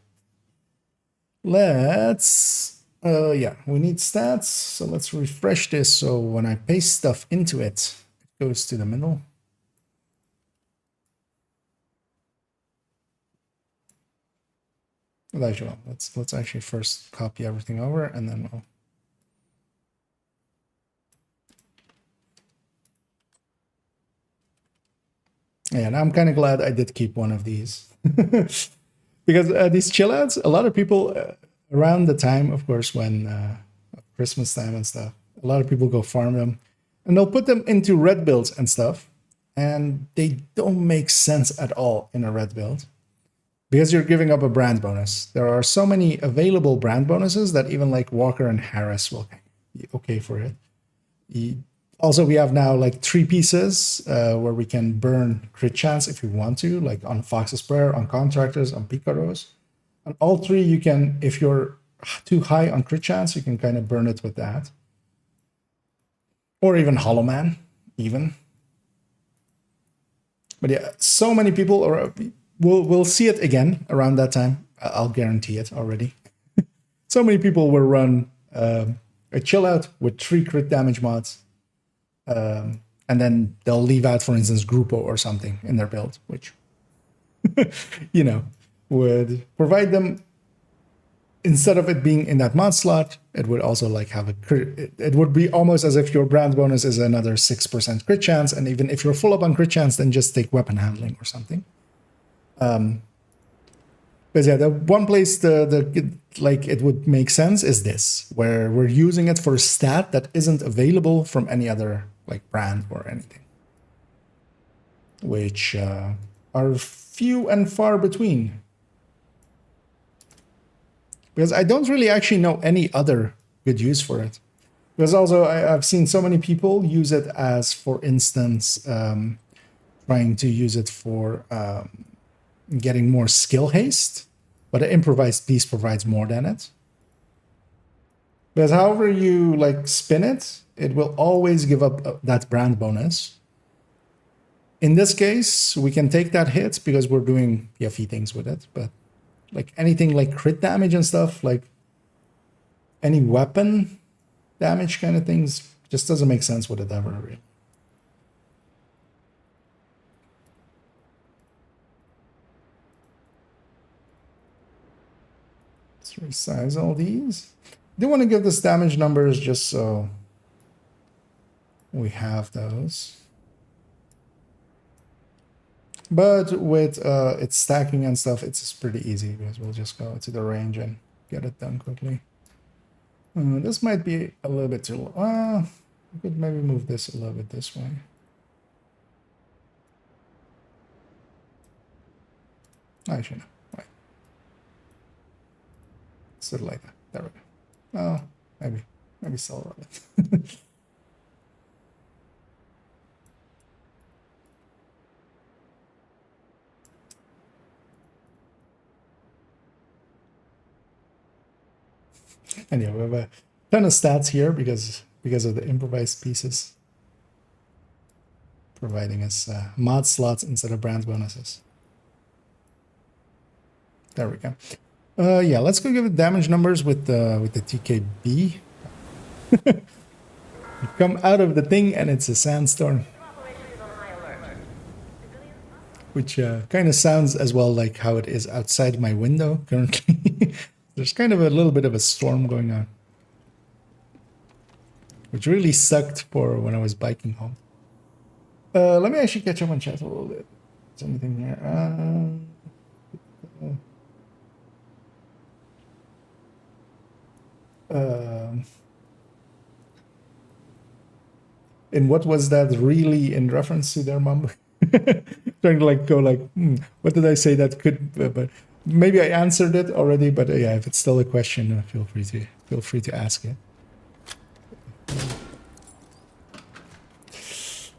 Let's, yeah, we need stats. So let's refresh this. So when I paste stuff into it, it goes to the middle. Well, actually, let's actually first copy everything over, and then we'll. Yeah, and I'm kind of glad I did keep one of these because these chill outs, a lot of people around the time, of course, when Christmas time and stuff, a lot of people go farm them, and they'll put them into red builds and stuff, and they don't make sense at all in a red build. Because you're giving up a brand bonus. There are so many available brand bonuses that even like Walker and Harris will be okay for it. Also, we have now like 3 pieces where we can burn crit chance if we want to, like on Fox's Prayer, on Contractors, on Picaros. On all 3, you can, if you're too high on crit chance, you can kind of burn it with that. Or even Hollow Man, even. But yeah, so many people are. We'll see it again around that time. I'll guarantee it already. So many people will run a chill out with 3 crit damage mods. And then they'll leave out, for instance, Grupo or something in their build, which, you know, would provide them, instead of it being in that mod slot, it would also like have a crit. It would be almost as if your brand bonus is another 6% crit chance. And even if you're full up on crit chance, then just take weapon handling or something. But yeah, the one place the like it would make sense is this, where we're using it for a stat that isn't available from any other like brand or anything, which are few and far between. Because I don't really actually know any other good use for it. Because also I've seen so many people use it as, for instance, trying to use it for getting more skill haste, but an improvised piece provides more than it. Because however you like spin it, it will always give up that brand bonus. In this case, we can take that hit because we're doing PFE things with it, but like anything like crit damage and stuff, like any weapon damage kind of things, just doesn't make sense with it ever, really. Let's resize all these. I do want to give this damage numbers just so we have those. But with its stacking and stuff, it's pretty easy because we'll just go to the range and get it done quickly. This might be a little bit too low. We could maybe move this a little bit this way. Actually, no. Wait. Sort of like that. There we go. Oh, maybe still it. Anyway, we have a ton of stats here because of the improvised pieces, providing us mod slots instead of brand bonuses. There we go. Yeah, let's go give it damage numbers with the TKB. You come out of the thing and it's a sandstorm, which kind of sounds as well like how it is outside my window currently. There's kind of a little bit of a storm going on, which really sucked for when I was biking home. Let me actually catch up on chat a little bit. Is anything here? And what was that really in reference to their mom? Trying to like go like, what did I say that could? But maybe I answered it already. But yeah, if it's still a question, feel free to ask it.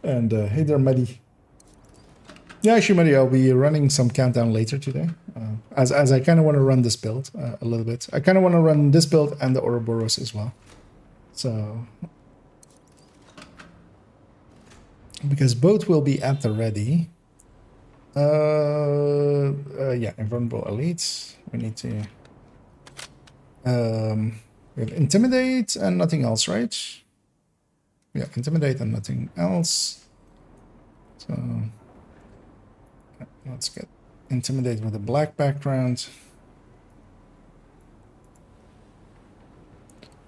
And hey there, Muddy. Yeah, actually, Muddy, I'll be running some countdown later today, as I kind of want to run this build a little bit. I kind of want to run this build and the Ouroboros as well. So, because both will be at the ready. Yeah, invulnerable elites. We need to. We have intimidate and nothing else, right? Yeah, intimidate and nothing else. So let's get intimidate with a black background.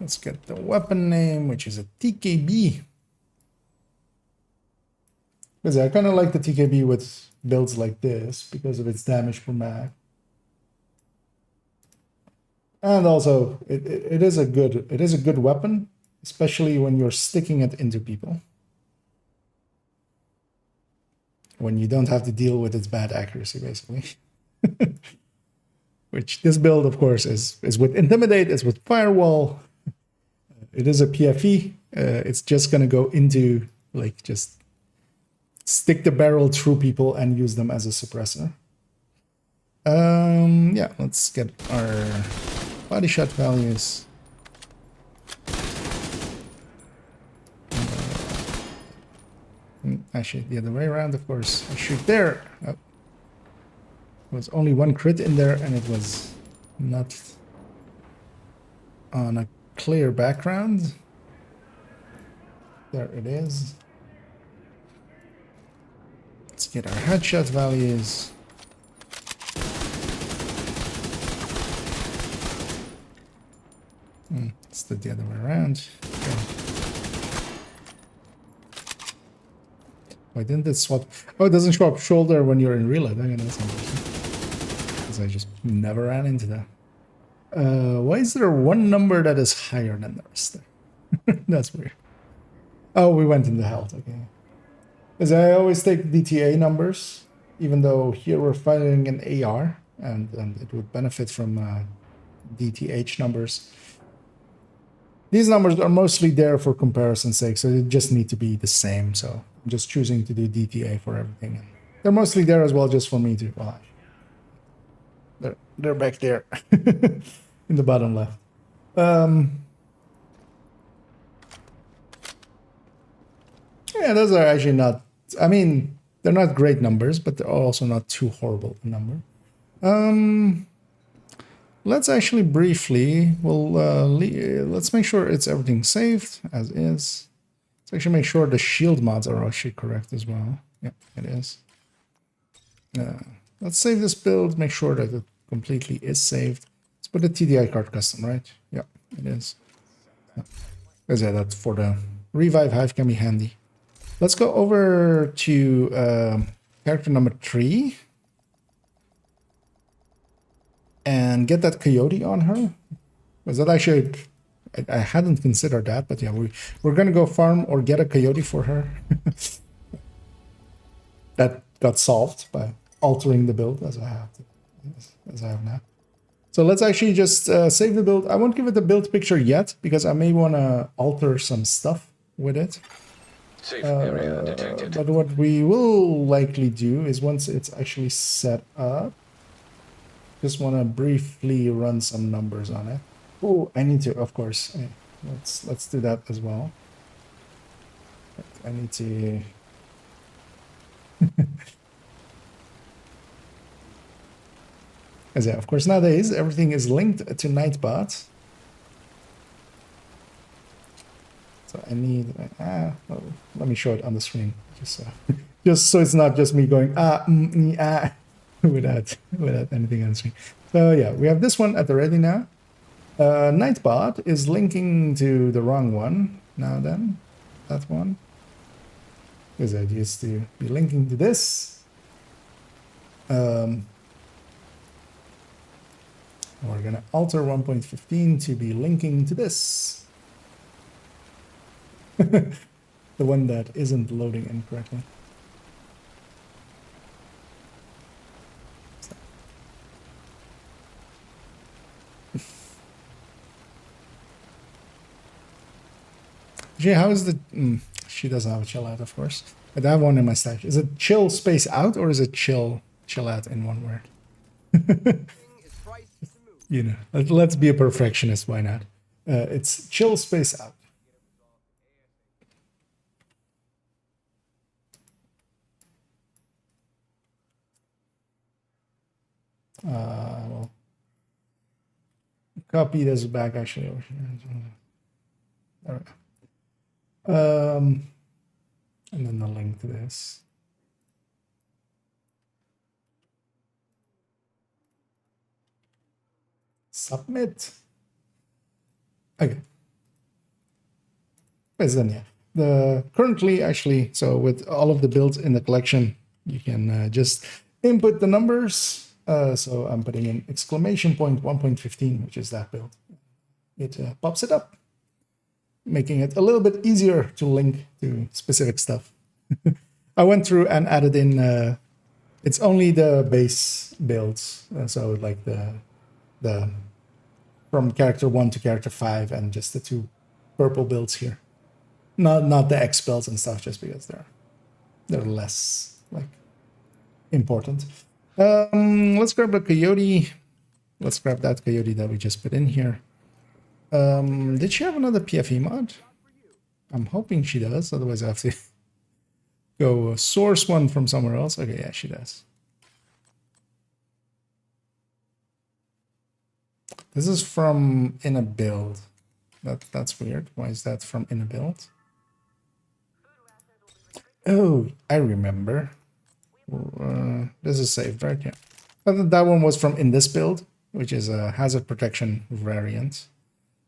Let's get the weapon name, which is a TKB. Because I kind of like the TKB with builds like this because of its damage per mag. And also, it is a good weapon, especially when you're sticking it into people. When you don't have to deal with its bad accuracy, basically. Which this build, of course, is with Intimidate, is with Firewall. It is a PFE. It's just going to go into, like, just stick the barrel through people and use them as a suppressor. Yeah, let's get our body shot values. Actually, the other way around, of course. I shoot there. Oh. There was only one crit in there, and it was not on a clear background. There it is. Let's get our headshot values. Let's do the other way around. Okay. Why didn't it swap? Oh, it doesn't show up shoulder when you're in reload. Okay, that's interesting. Because I just never ran into that. Why is there one number that is higher than the rest there? That's weird. Oh, we went in the health. Okay. Because I always take DTA numbers, even though here we're fighting an AR, and it would benefit from DTH numbers. These numbers are mostly there for comparison's sake, so they just need to be the same. So I'm just choosing to do DTA for everything. And they're mostly there as well, just for me to. Well, they're back there in the bottom left. Yeah, those are actually not. I mean, they're not great numbers, but they're also not too horrible a number. Let's actually briefly, let's make sure it's everything saved as is. Let's actually make sure the shield mods are actually correct as well. Yeah, it is. Let's save this build, make sure that it completely is saved. Let's put the TDI card custom, right? Yeah, it is. Because yeah, that for the revive hive can be handy. Let's go over to character number 3. And get that coyote on her. Was that actually... I hadn't considered that, but yeah, we're going to go farm or get a coyote for her. That got solved by altering the build as I have now. So let's actually just save the build. I won't give it the build picture yet, because I may want to alter some stuff with it. Safe area detected. But what we will likely do is once it's actually set up, just want to briefly run some numbers on it. Oh, I need to, of course. Let's do that as well. I need to. As yeah, of course, nowadays everything is linked to Nightbot. So I need. Well, let me show it on the screen, just so it's not just me going without anything on the screen. So yeah, we have this one at the ready now. Nightbot is linking to the wrong one. Now then, that one. Because I used to be linking to this. We're gonna alter 1.15 to be linking to this. The one that isn't loading incorrectly. Jay, how is the... she doesn't have a chill out, of course. But I have one in my stash. Is it chill space out or is it chill out in one word? You know, let's be a perfectionist, why not? It's chill space out. Well, copy this back actually. All right. And then the link to this. Submit. Okay. Yes, then yeah. Currently actually, so with all of the builds in the collection, you can just input the numbers. So I'm putting in exclamation point 1.15, which is that build. It pops it up, making it a little bit easier to link to specific stuff. I went through and added in. It's only the base builds, so like the from character 1 to character 5, and just the 2 purple builds here. Not the X builds and stuff, just because they're less like important. Let's grab a coyote. Let's grab that coyote that we just put in here. Did she have another PFE mod? I'm hoping she does, otherwise I have to go source one from somewhere else. Okay, yeah, she does. This is from in a build. That's weird. Why is that from in a build? Oh, I remember. This is saved, right? Yeah. That one was from in this build, which is a hazard protection variant.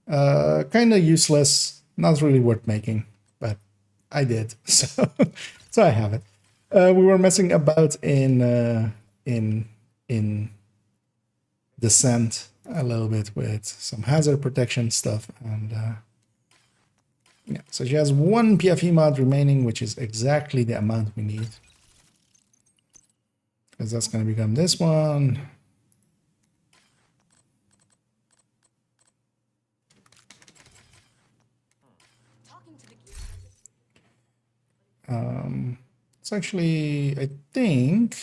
Kind of useless, not really worth making, but I did, so so I have it. We were messing about in Descent a little bit with some hazard protection stuff, and yeah, so she has 1 PFE mod remaining, which is exactly the amount we need, because that's going to become this one. It's actually, I think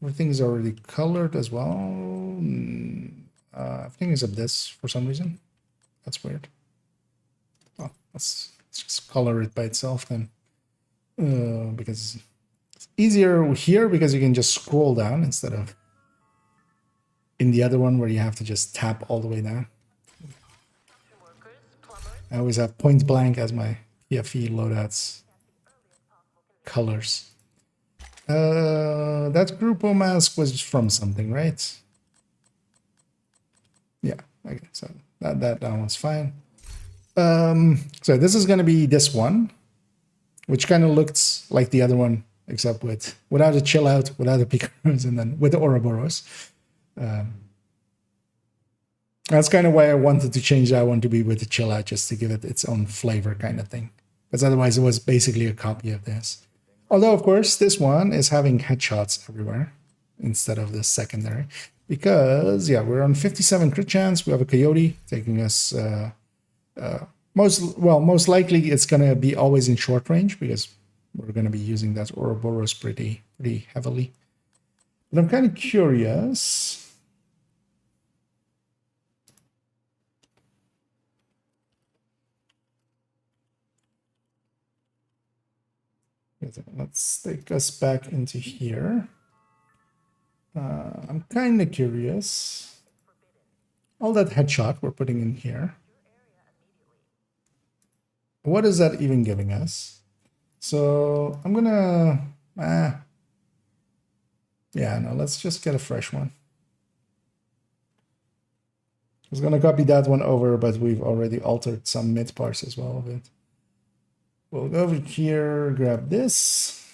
everything is already colored as well. Everything is of this for some reason. That's weird. Well, let's just color it by itself then, because it's easier here, because you can just scroll down instead of in the other one where you have to just tap all the way down. I always have point blank as my PFE loadouts colors. That Grupo mask was from something, right? Yeah, okay, so that one's fine. So this is gonna be this one, which kind of looks like the other one, except without a chill out, without the Picaros, and then with the Ouroboros. That's kind of why I wanted to change that one to be with the chill out, just to give it its own flavor kind of thing. Because otherwise it was basically a copy of this. Although, of course, this one is having headshots everywhere instead of the secondary. Because, yeah, we're on 57 crit chance. We have a coyote taking us... most likely it's going to be always in short range, because we're going to be using that Ouroboros pretty heavily. But I'm kind of curious... Let's take us back into here. I'm kind of curious. All that headshot we're putting in here. What is that even giving us? So I'm gonna... yeah, no, let's just get a fresh one. I was gonna copy that one over, but we've already altered some mid parts as well of it. We'll go over here, grab this,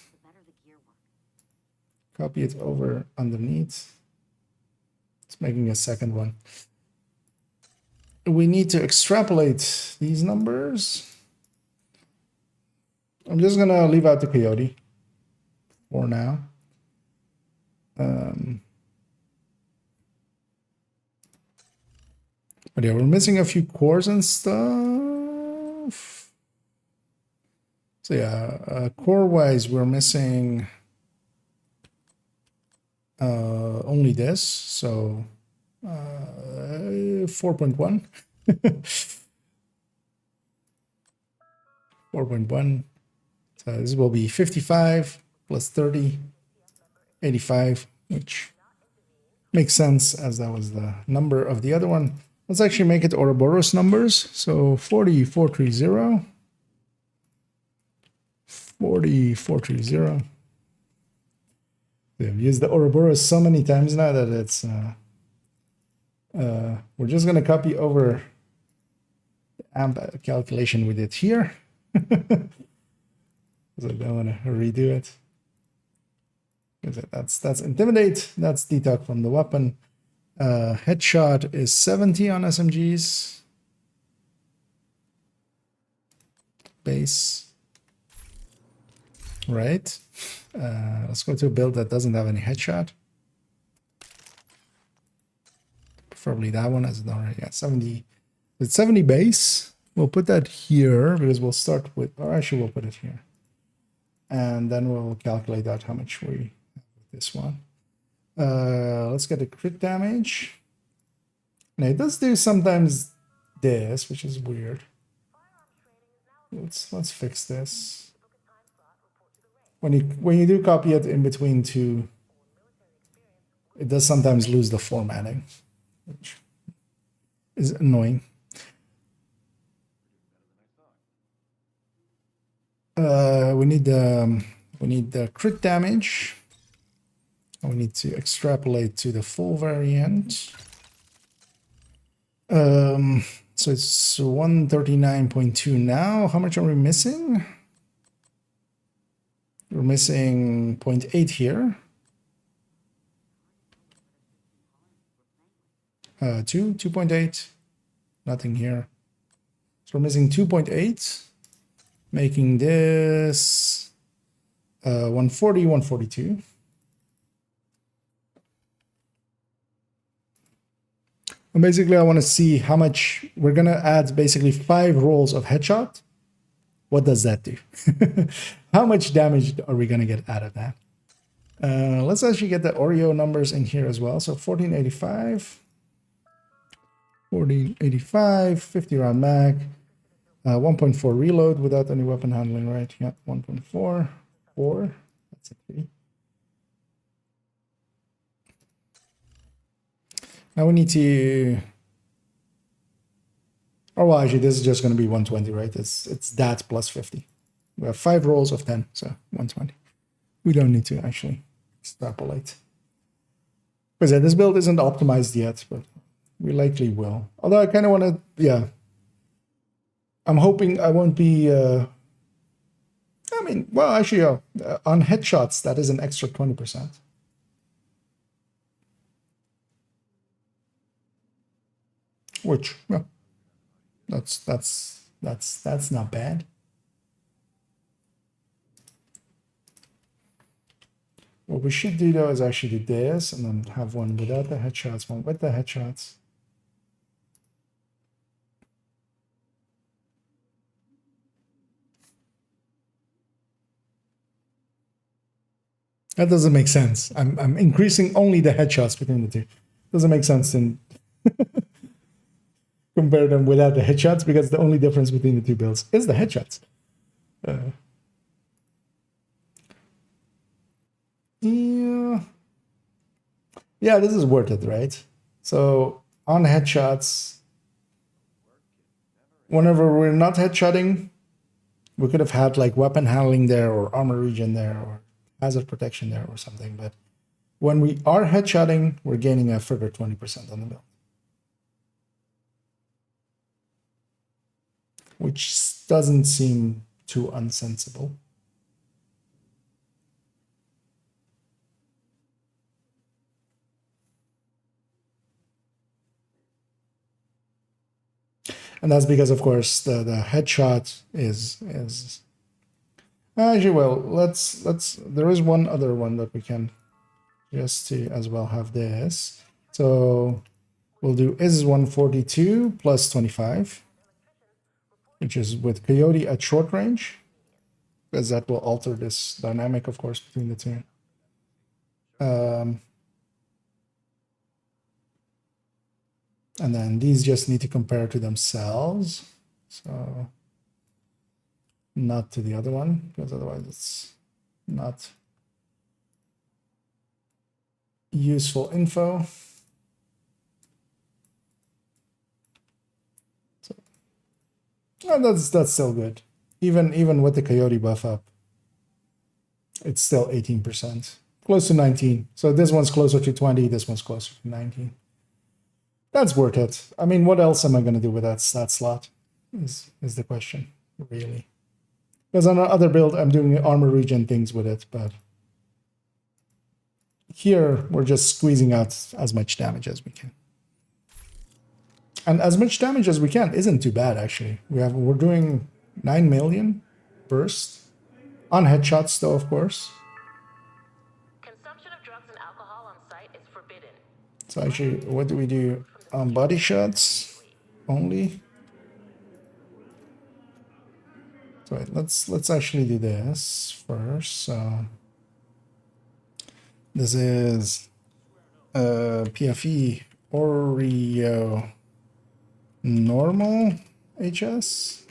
copy it over underneath. It's making a second one. We need to extrapolate these numbers. I'm just gonna leave out the coyote for now. But yeah, we're missing a few cores and stuff. So yeah, core-wise, we're missing only this, so 4.1. 4.1. So this will be 55 plus 30, 85, which makes sense as that was the number of the other one. Let's actually make it Ouroboros numbers. So 40430. 40430. We've used the Ouroboros so many times now that it's we're just gonna copy over the amp calculation we did here. Because I don't want to redo it. That's intimidate. That's detox from the weapon. Headshot is 70 on SMGs. Base. Right. Let's go to a build that doesn't have any headshot. Preferably that one, as it already got 70. It's 70 base. We'll put that here because we'll start with, or actually we'll put it here. And then we'll calculate out how much we have with this one. Let's get a crit damage. Now it does do sometimes this, which is weird. Let's fix this. When you do copy it in between two, it does sometimes lose the formatting, which is annoying. We need the crit damage. We need to extrapolate to the full variant. So it's 139.2 now. How much are we missing? We're missing 0.8 here. 2.8. Nothing here. So we're missing 2.8, making this 140, 142. And basically, I want to see how much we're going to add. Basically 5 rolls of headshot. What does that do? How much damage are we going to get out of that? Let's actually get the Oreo numbers in here as well. So 1485, 50 round mag, 1.4 reload without any weapon handling, right? Yeah, 1.4, 4. That's a 3. Now we need to, oh well, actually this is just going to be 120, right? It's that plus 50. We have 5 rolls of 10, so 120. We don't need to actually extrapolate. Because yeah, this build isn't optimized yet, but we likely will. Although I kind of want to, yeah. I'm hoping I won't be, I mean, well, actually, on headshots, that is an extra 20%. Which, well, that's not bad. What we should do though is actually do this and then have one without the headshots, one with the headshots. That doesn't make sense. I'm increasing only the headshots between the two. Doesn't make sense to compare them without the headshots because the only difference between the two builds is the headshots. Yeah, this is worth it, right? So on headshots, whenever we're not headshotting, we could have had like weapon handling there or armor regen there or hazard protection there or something. But when we are headshotting, we're gaining a further 20% on the build. Which doesn't seem too unsensible. And that's because, of course, the headshot is actually, well, let's there is one other one that we can just to as well have this. So we'll do is 142 plus 25, which is with Coyote at short range, because that will alter this dynamic, of course, between the two. And then these just need to compare to themselves. So not to the other one, because otherwise it's not useful info. So that's still good. Even with the Coyote buff up, it's still 18%. Close to 19. So this one's closer to 20, this one's closer to 19. That's worth it. I mean, what else am I going to do with that stat slot? is the question, really. Because on the other build, I'm doing armor regen things with it, but here we're just squeezing out as much damage as we can. And as much damage as we can isn't too bad, actually. We're doing 9 million burst on headshots, though, of course. Consumption of drugs and alcohol on site is forbidden. So actually, what do we do on body shots only? So wait, let's actually do this first. So this is PFE Oreo normal HS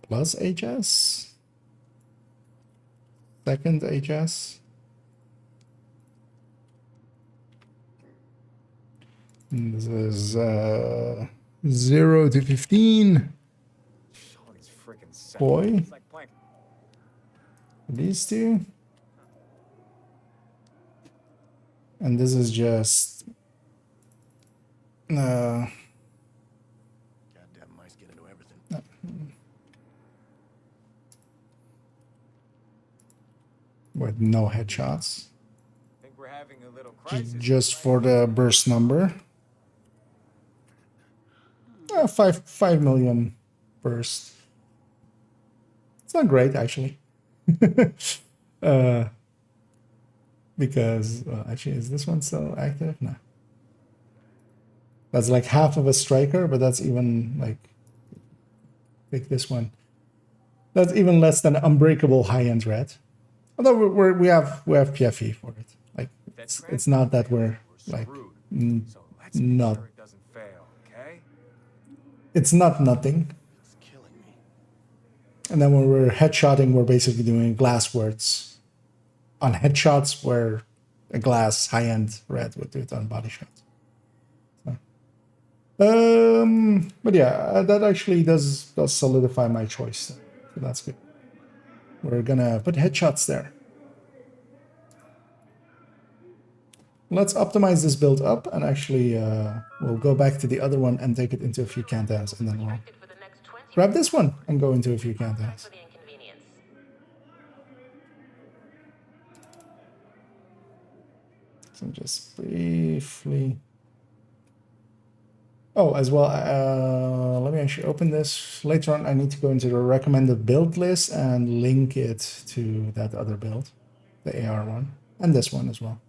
plus HS second HS. And this is 0 to 15 boy. These two. And this is just Goddamn mice get into everything. with no headshots. Think we're having a little crisis. Just for the burst number. 5 million burst. It's not great, actually. Because actually, is this one still active? No. That's like half of a striker, but that's even like pick this one. That's even less than unbreakable high-end red. Although we have PFE for it. Like it's not that we're like not. It doesn't fail, okay? It's not nothing. It's killing me. And then when we're headshotting, we're basically doing glass words. On headshots, where a glass high-end red would do it on body shots. So, but yeah, that actually does solidify my choice. So that's good. We're gonna put headshots there. Let's optimize this build up, and actually we'll go back to the other one and take it into a few countdowns, and then we'll grab this one and go into a few countdowns. So just briefly. Oh, as well, let me actually open this. Later on, I need to go into the recommended build list and link it to that other build, the AR one, and this one as well.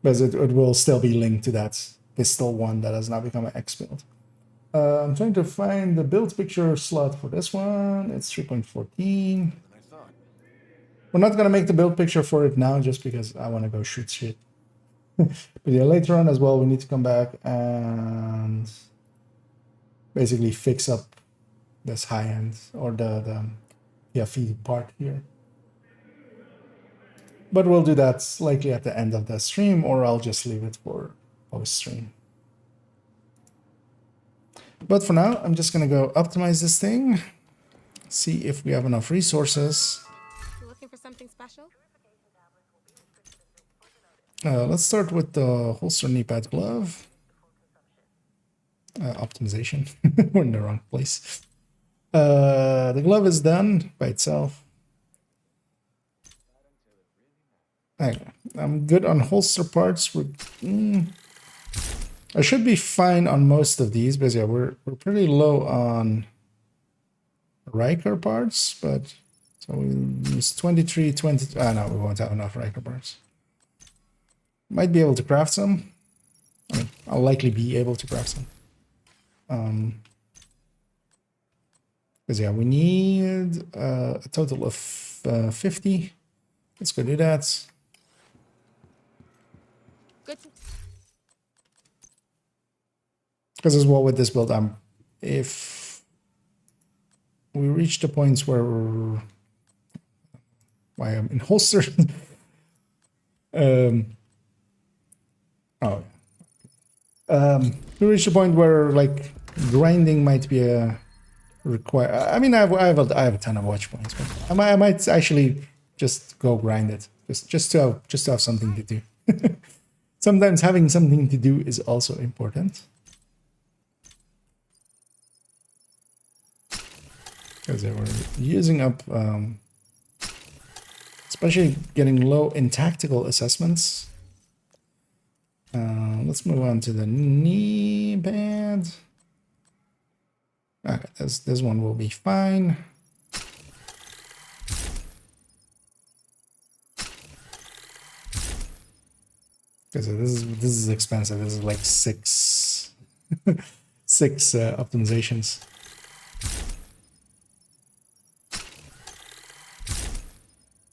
Because it will still be linked to that pistol one that has now become an X build. I'm trying to find the build picture slot for this one. It's 3.14. We're not going to make the build picture for it now just because I want to go shoot shit. But yeah, later on as well, we need to come back and basically fix up this high end or the PFE part here. But we'll do that likely at the end of the stream, or I'll just leave it for post-stream. But for now, I'm just going to go optimize this thing, see if we have enough resources. Looking for something special? Let's start with the holster knee pad glove. Optimization. We're in the wrong place. The glove is done by itself. Okay. I'm good on holster parts. I should be fine on most of these, but yeah, we're pretty low on Riker parts, but so we use 23, 20. No, we won't have enough Riker parts. Might be able to craft some. I mean, I'll likely be able to craft some. Because yeah, we need a total of 50. Let's go do that. Good. Because as well with this build, if we reach the points where why I'm in holster. We reach the point where like grinding might be a require. I mean, I have a ton of watch points, but I might actually just go grind it, just to have something to do. Sometimes having something to do is also important. Because they were using up, especially getting low in tactical assessments. Let's move on to the knee pad. Okay, this one will be fine. Because this is expensive. This is like six optimizations.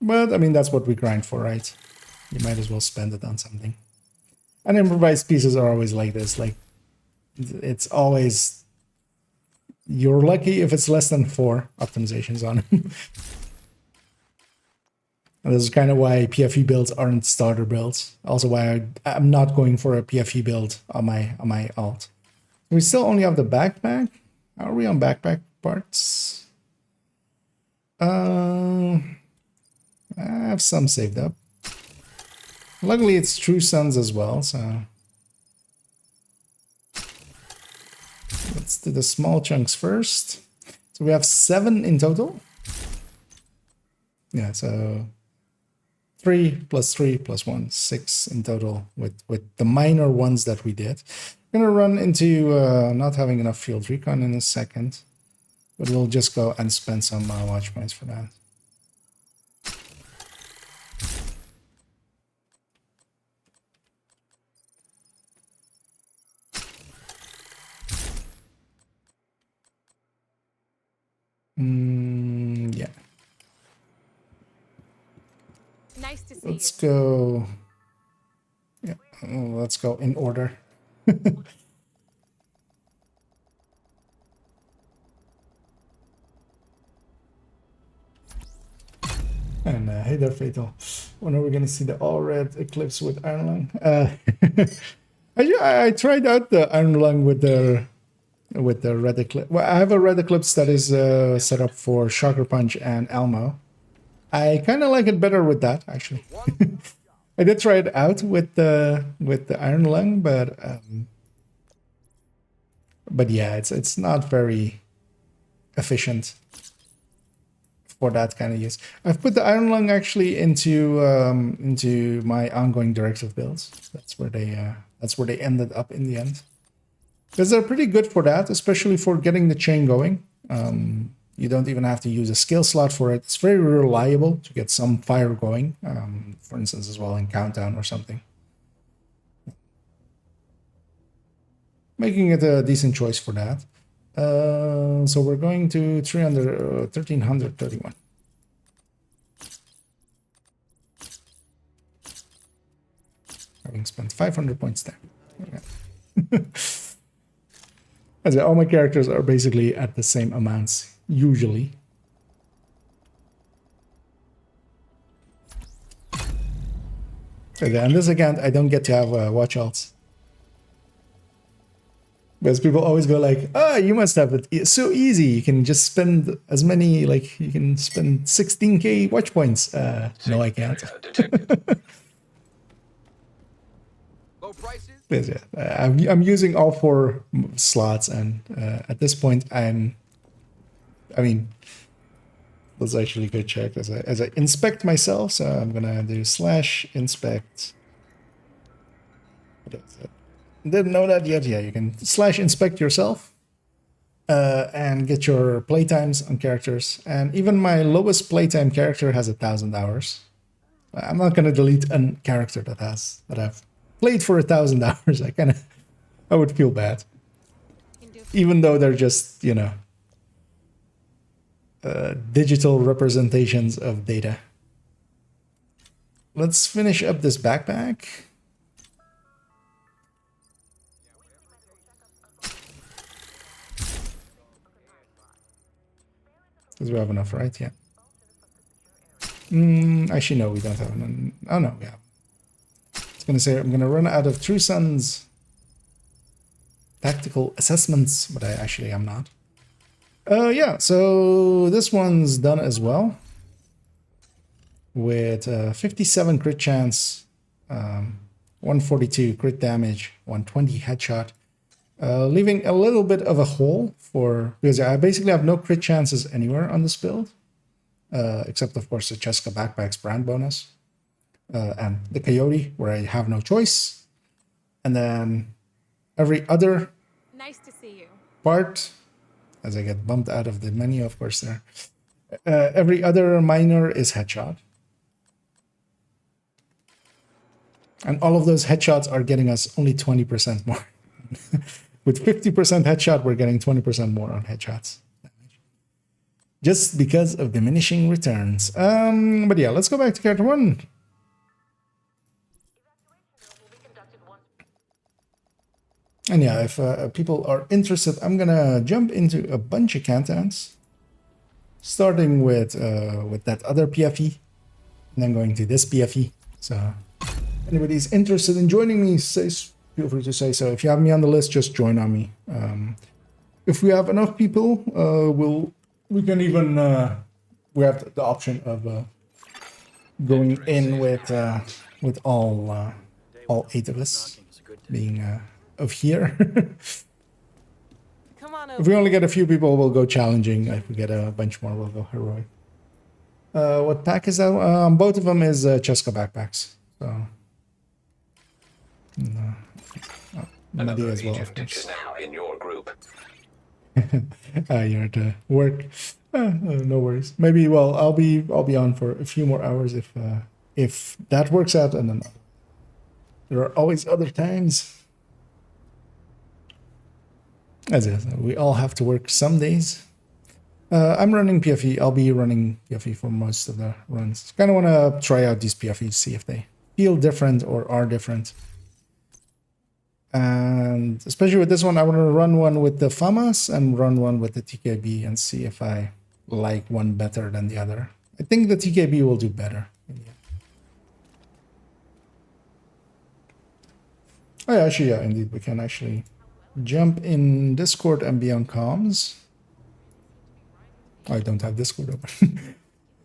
But I mean, that's what we grind for, right? You might as well spend it on something. And improvised pieces are always like this. Like, it's always, you're lucky if it's less than 4 optimizations on them. And this is kind of why PFE builds aren't starter builds. Also why I'm not going for a PFE build on my alt. We still only have the backpack. How are we on backpack parts? I have some saved up. Luckily, it's True Suns as well, so let's do the small chunks first. So we have 7 in total. Yeah, so 3 plus 3 plus 1, 6 in total with the minor ones that we did. I'm gonna run into not having enough field recon in a second, but we'll just go and spend some watch points for that. Yeah. Nice to see Let's you. go. Yeah, let's go in order. And hey there, Fatal. When are we gonna see the all red eclipse with Iron Lung? I tried out the Iron Lung with the red eclipse. Well, I have a red eclipse that is set up for Shocker Punch and Elmo. I kind of like it better with that, actually. I did try it out with the Iron Lung, but yeah, it's not very efficient for that kind of use. I've put the Iron Lung actually into my ongoing directive builds. That's where they ended up in the end. Because they're pretty good for that, especially for getting the chain going. You don't even have to use a skill slot for it. It's very reliable to get some fire going, for instance, as well in Countdown or something. Making it a decent choice for that. So we're going to 1331. Having spent 500 points there. Yeah. As all my characters are basically at the same amounts, usually. Okay, on this account, I don't get to have watch alts. Because people always go like, oh, you must have it. It's so easy. You can just spend as many, like, you can spend 16k watch points. No, I can't. Low prices? Yes, yeah. I'm using all 4 slots, and at this point, I mean, let's actually go check as I inspect myself. So I'm gonna do /inspect. What is it? Didn't know that yet. Yeah, you can /inspect yourself and get your playtimes on characters. And even my lowest playtime character has 1,000 hours. I'm not gonna delete a character that I've played for 1,000 hours. I would feel bad, even though they're just, you know, digital representations of data. Let's finish up this backpack. Because we have enough, right? Yeah. Actually, no, we don't have enough. Oh, no, we have. I was going to say, I'm going to run out of True Sun's tactical assessments, but I actually am not. Yeah, so this one's done as well. With 57 crit chance 142 crit damage, 120 headshot, leaving a little bit of a hole for, because I basically have no crit chances anywhere on this build, except of course the Cheska Backpack's brand bonus, and the Coyote, where I have no choice. And then every other Nice to see you. part, as I get bumped out of the menu, of course, there. Every other minor is headshot. And all of those headshots are getting us only 20% more. With 50% headshot, we're getting 20% more on headshots. Just because of diminishing returns. But yeah, let's go back to character 1. Will be conducted once. And yeah, if people are interested, I'm gonna jump into a bunch of cantons, starting with that other PFE, and then going to this PFE. So, anybody's interested in joining me, feel free to say so. If you have me on the list, just join on me. If we have enough people, we can even we have the option of going in with all 8 of us being of here. Come on If over. we only get a few people, we'll go challenging. If we get a bunch more, we'll go heroic. What pack is that? Both of them is Cheska backpacks. So, no. Oh, Muddy Another as well, of agent is course. now in your group. You're at work. No worries. Maybe. Well, I'll be on for a few more hours if that works out, and then there are always other times. As is, we all have to work some days. I'm running PFE. I'll be running PFE for most of the runs. Kind of want to try out these PFEs, see if they feel different or are different. And especially with this one, I want to run one with the FAMAS and run one with the TKB and see if I like one better than the other. I think the TKB will do better. Oh yeah, actually, yeah, indeed, we can actually jump in Discord and be on comms. I don't have Discord open.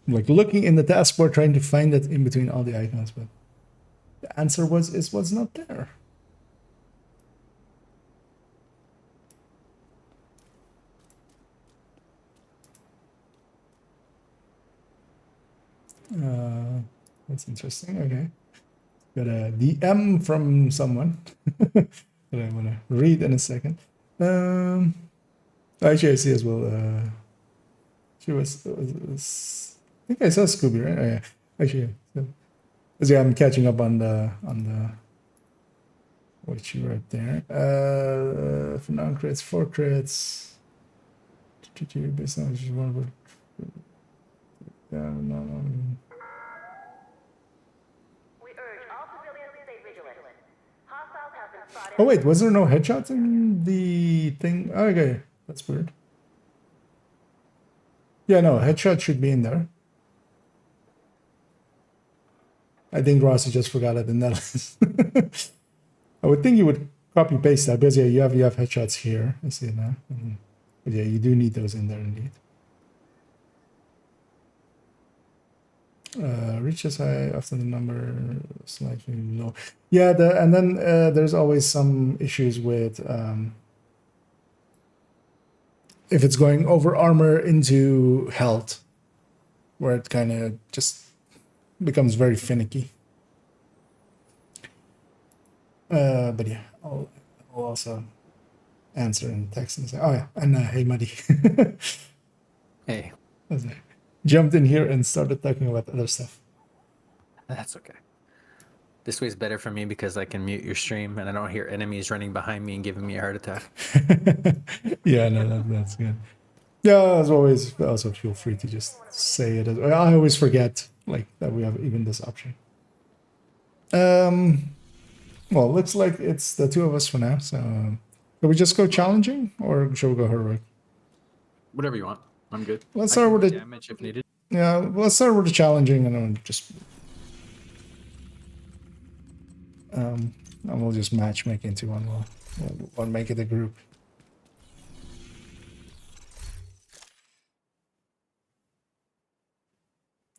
I'm like looking in the taskbar, trying to find it in between all the icons, but the answer was not there. That's interesting. Okay, got a DM from someone that I want to read in a second. Actually, I see as well. She was I think I saw Scooby, right? Oh, yeah. Actually, yeah, I'm catching up on the what she wrote there. For non-crits, 4 crits. Based on just one word. No. We urge all civilians to stay vigilant. Hostiles have been spotted. Oh wait, was there no headshots in the thing? Oh, okay, that's weird. Yeah, no, headshot should be in there. I think Rossi just forgot it in that list. I would think you would copy paste that because yeah, you have headshots here. I see it now. But yeah, you do need those in there indeed. Reaches high after the number slightly low. Yeah, and then there's always some issues with if it's going over armor into health, where it kind of just becomes very finicky. But yeah, I'll also answer in text and say, oh yeah, and hey, Muddy. Hey, Jumped in here and started talking about other stuff. that's okay. This way's better for me because I can mute your stream and I don't hear enemies running behind me and giving me a heart attack. Yeah, no, that's good. Yeah, as always, also feel free to just say it. I always forget like that we have even this option. Well, looks like it's the 2 of us for now. So, can we just go challenging, or should we go heroic? Whatever you want. I'm good. Let's I start can with do the damage if needed. yeah. Let's start with the challenging, and then just and we'll just matchmake into one. We'll make it a group.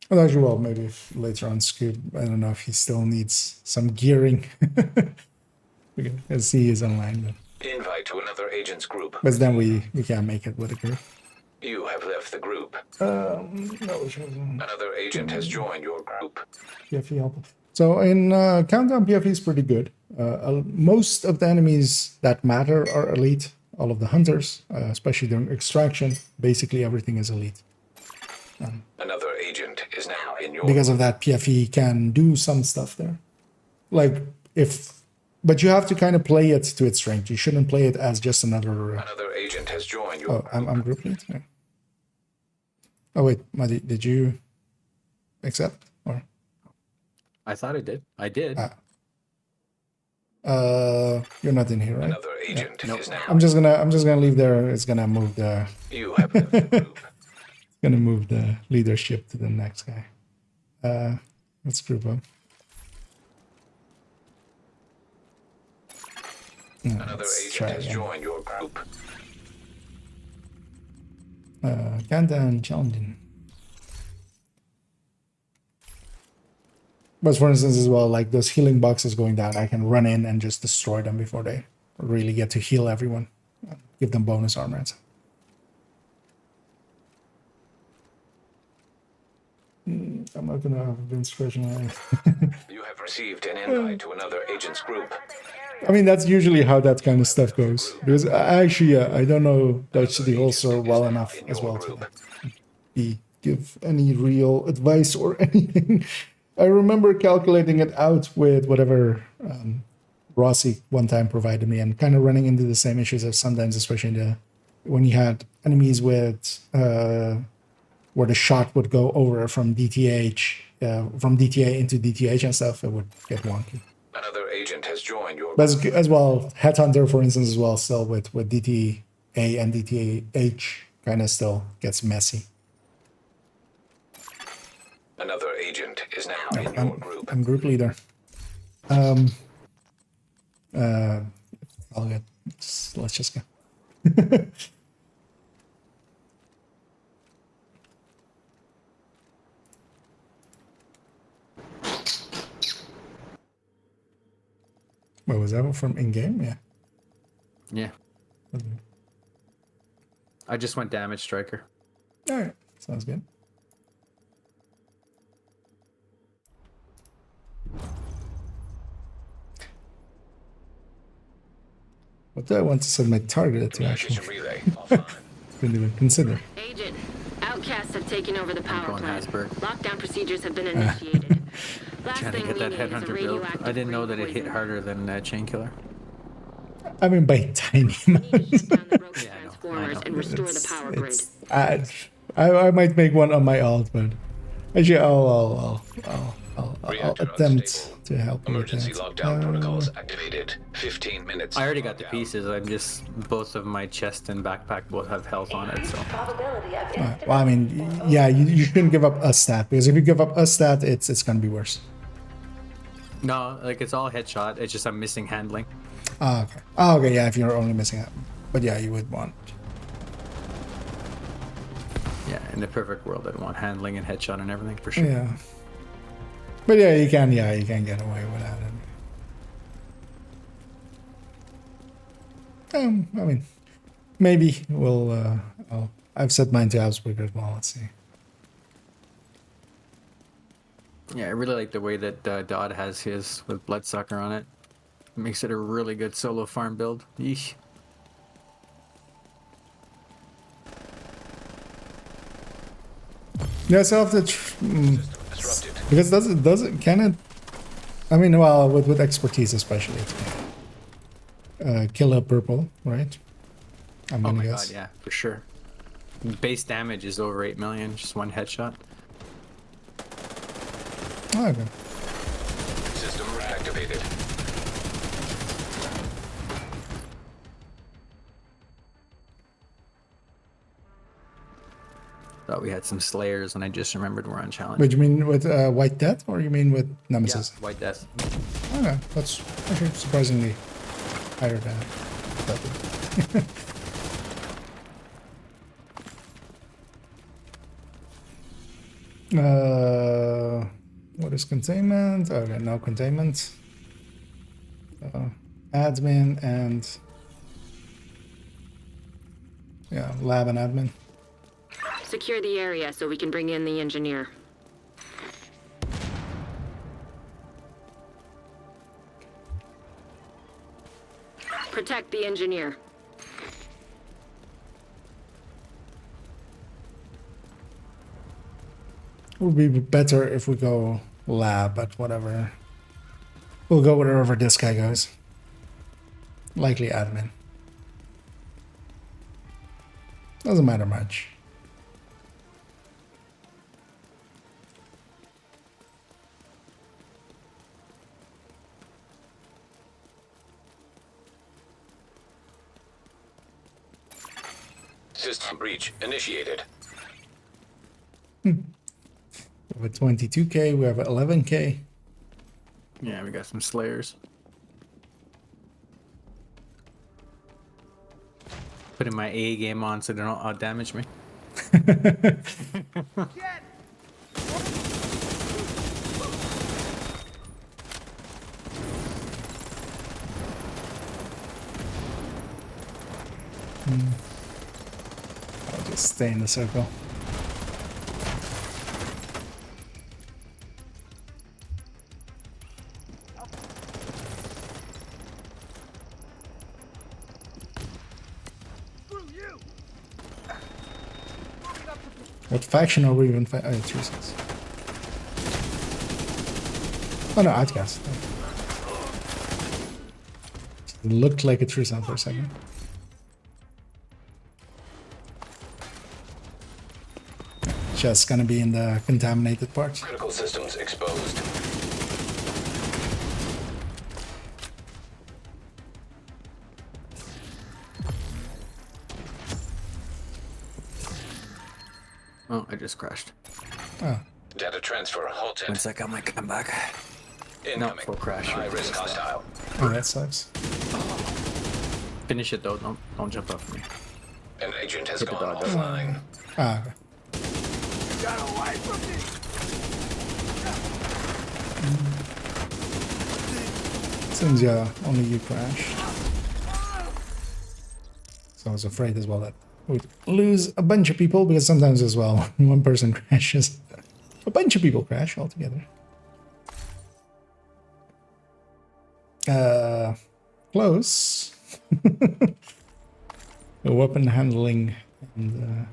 Well, actually, well, maybe if later on Scoop, I don't know if he still needs some gearing. Because he is online, Invite to another agent's group. but then we can't make it with a group. You have left the group. No, which was Another agent has joined your group. PFE help. So in Countdown, PFE is pretty good. Most of the enemies that matter are elite. All of the hunters, especially during extraction, basically everything is elite. Another agent is now in your Because of that, PFE can do some stuff there. Like but you have to kind of play it to its strength. You shouldn't play it as just another. Another agent has joined your Oh, group. I'm group lead. Yeah. Oh wait, Muddy, did you accept or? I thought I did. I did. You're not in here, right? Another agent is now. I'm just gonna leave there. It's gonna move the You have left the group. leadership to the next guy. Let's group up. Another Let's agent try has again. joined your group. Countdown challenging. But for instance, as well, like those healing boxes going down, I can run in and just destroy them before they really get to heal everyone. Give them bonus armor. And stuff. I'm not gonna have Vince Fresh. You have received an invite to another agent's group. I mean, that's usually how that kind of stuff goes. Because I don't know Dutch the Ulcer well enough as well to give any real advice or anything. I remember calculating it out with whatever Rossi one time provided me and kind of running into the same issues as sometimes, especially when you had enemies with where the shot would go over from DTH, from DTA into DTH and stuff, it would get wonky. Another agent has joined your But as well, Headhunter, for instance, as well, still with DTA and DTH kind of still gets messy. Another agent is now in your group. I'm group leader. All good. Let's just go. What was that from in-game? Yeah. Yeah. Okay. I just went damage striker. All right. Sounds good. What do I want to set my target to actually? Communication relay offline. Didn't even consider. Agent, outcasts have taken over the power going plant. Hasberg. Lockdown procedures have been initiated. Last Trying to thing get we that need is a headhunter build. radioactive I didn't know that brain it hit poison. harder than Chainkiller. I mean, by tiny We need to shut down the broken Yeah, I know. transformers I know. and restore the power grid. I might make one on my alt, but actually, I'll Reactor attempt unstable. to help you with Emergency that. lockdown protocols activated. 15 minutes. I already got the lockdown. pieces. I'm just both of my chest and backpack both have health on it, so Well, I mean, yeah, you shouldn't give up a stat because if you give up a stat, it's gonna be worse. no, like it's all headshot. It's just I'm missing handling. Oh, okay. Oh, okay. Yeah, if you're only missing it, but yeah, you would want. Yeah, in the perfect world, I'd want handling and headshot and everything for sure. Yeah. But yeah, you can get away without it. I mean, maybe we'll. I've set mine to Habsburg as well. Let's see. Yeah, I really like the way that Dodd has his with Bloodsucker on it. Makes it a really good solo farm build. Yeesh. Yeah, so have to Disrupted. because doesn't can it? I mean, well, with expertise especially, kill a purple, right? I'm Oh gonna my guess. god, yeah, for sure. Base damage is over 8 million, just one headshot. Oh, okay. System reactivated. Thought we had some Slayers, and I just remembered we're on challenge. But you mean with White Death, or you mean with yeah, Nemesis? White Death. Okay, that's actually surprisingly higher than I thought. What is containment? Okay, no containment. Admin and yeah, lab and admin. Secure the area so we can bring in the engineer. Protect the engineer. Would be better if we go lab, but whatever. We'll go wherever this guy goes. Likely admin. Doesn't matter much. System breach initiated. We have a 22k, we have a 11k. Yeah, we got some slayers. Putting my A game on so they don't outdamage me. I'll just stay in the circle. What faction are we even fighting? Oh, True Sense. Oh no, Outcast. It looked like a True Sense for a second. Just gonna be in the contaminated part. Critical systems exposed. Oh, I just crashed. Oh, Data transfer halted. 1 sec, I might come back. Incoming. full crash. High risk hostile. oh, that sucks. Finish it though, don't jump up for me. An agent has Hit the gone dog. offline. Ah, okay. Seems yeah, only you crashed. So I was afraid as well that we'd lose a bunch of people because sometimes as well, one person crashes, a bunch of people crash altogether. Close. The weapon handling and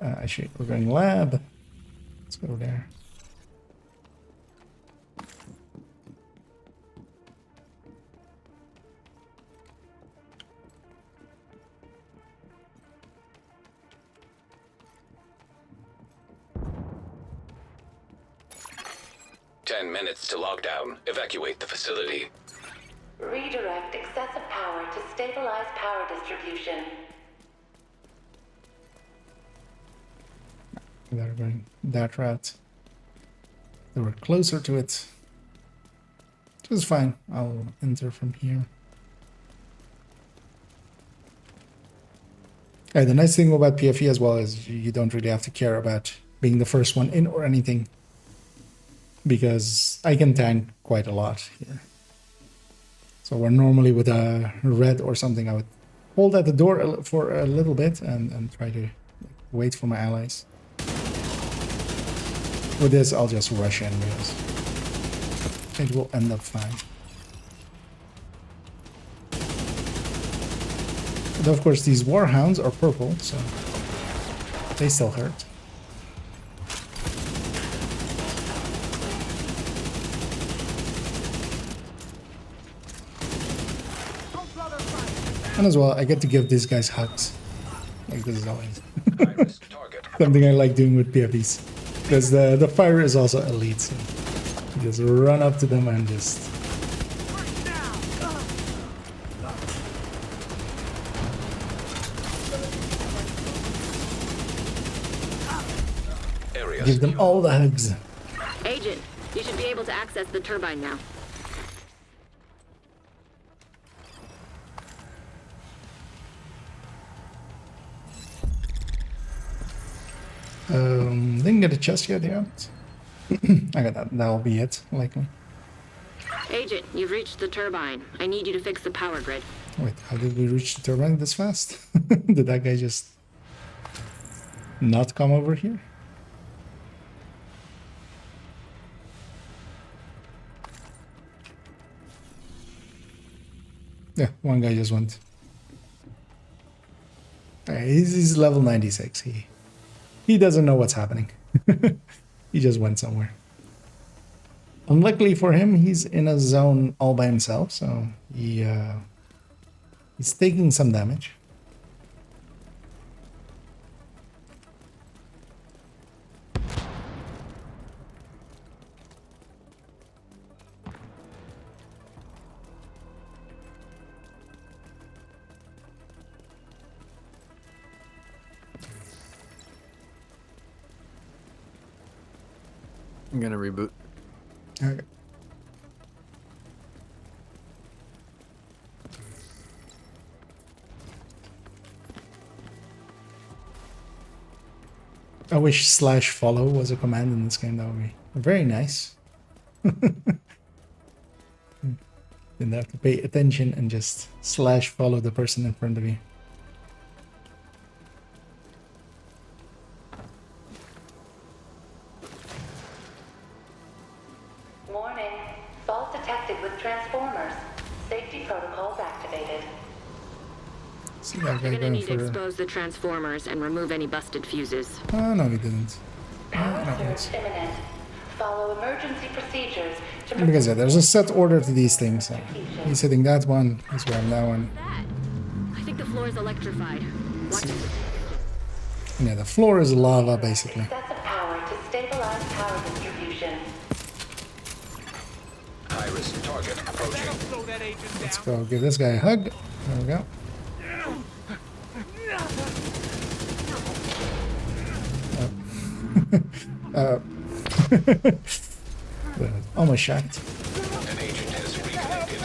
actually we're going lab. Let's go there. Ten minutes to lockdown. Evacuate the facility. Redirect excessive power to stabilize power distribution. They're going that route. They were closer to it. Which is fine. I'll enter from here. Yeah, the nice thing about PFE as well is you don't really have to care about being the first one in or anything. Because I can tank quite a lot here. So where normally with a red or something, I would hold at the door for a little bit and try to wait for my allies. With this, I'll just rush in because it will end up fine. But of course, these warhounds are purple, so they still hurt. And as well, I get to give these guys hugs. Like this is always High risk target. something I like doing with PFEs. Because the fire is also elite, so you just run up to them and just... Area give them all the hugs. Agent, you should be able to access the turbine now. Didn't get a chest yet. I got that. That'll be it, likely. Agent, you've reached the turbine. I need you to fix the power grid. Wait, how did we reach the turbine this fast? Did that guy just not come over here? Yeah, one guy just went. He's level 96. He doesn't know what's happening. He just went somewhere. Unluckily for him, he's in a zone all by himself, so he's taking some damage. I'm gonna reboot. Okay. I wish /follow was a command in this game. That would be very nice. Didn't have to pay attention and just /follow the person in front of you. Warning. Fault detected with transformers. Safety protocols activated. See that You're guy gonna going need to for... expose the transformers and remove any busted fuses. Oh, no, he didn't. Power no, surge imminent. Follow emergency procedures to Because yeah, there's a set order to these things. So he's hitting that one, he's grabbing that one. I think the floor is electrified. Watch it. Yeah, the floor is lava, basically. excessive power to stabilize power distribution. High-risk target approaching. Let's go give this guy a hug. There we go. Almost shot. An agent has reconnected.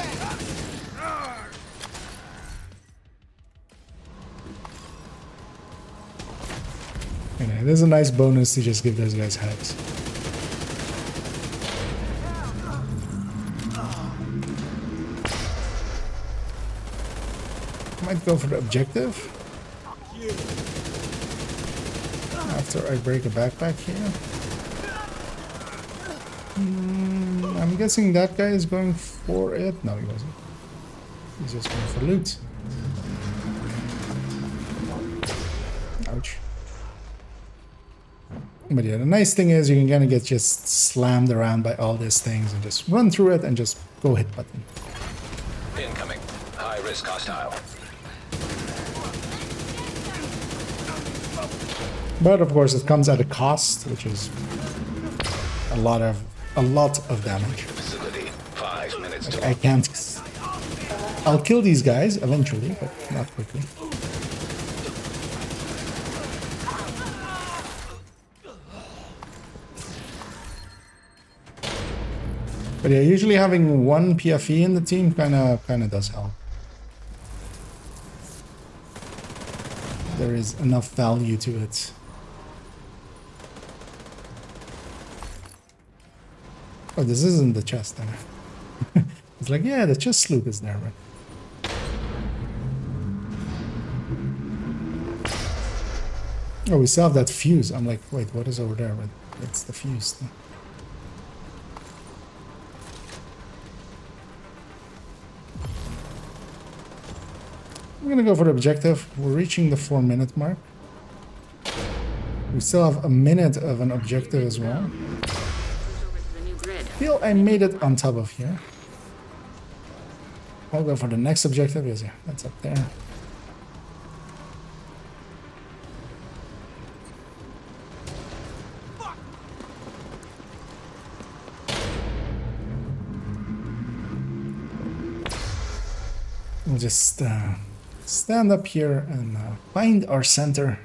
Okay, there's a nice bonus to just give those guys hugs. Might go for the objective. After I break a backpack here. I'm guessing that guy is going for it. No, he wasn't. He's just going for loot. Ouch. But yeah, the nice thing is you can kind of get just slammed around by all these things and just run through it and just go hit button. Incoming. High-risk hostile. But of course it comes at a cost, which is a lot of damage. Facility. 5 minutes to I can't. I'll kill these guys eventually, but not quickly. But yeah, usually having one PFE in the team kind of does help. There is enough value to it. Oh, this isn't the chest there. It's like, yeah, the chest loot is there, but... Oh, we still have that fuse. I'm like, wait, what is over there? But it's the fuse thing. I'm gonna go for the objective. We're reaching the 4-minute mark. We still have a minute of an objective as well. Feel I made it on top of here. I'll go for the next objective. Yes, yeah, that's up there. We'll just stand up here and find our center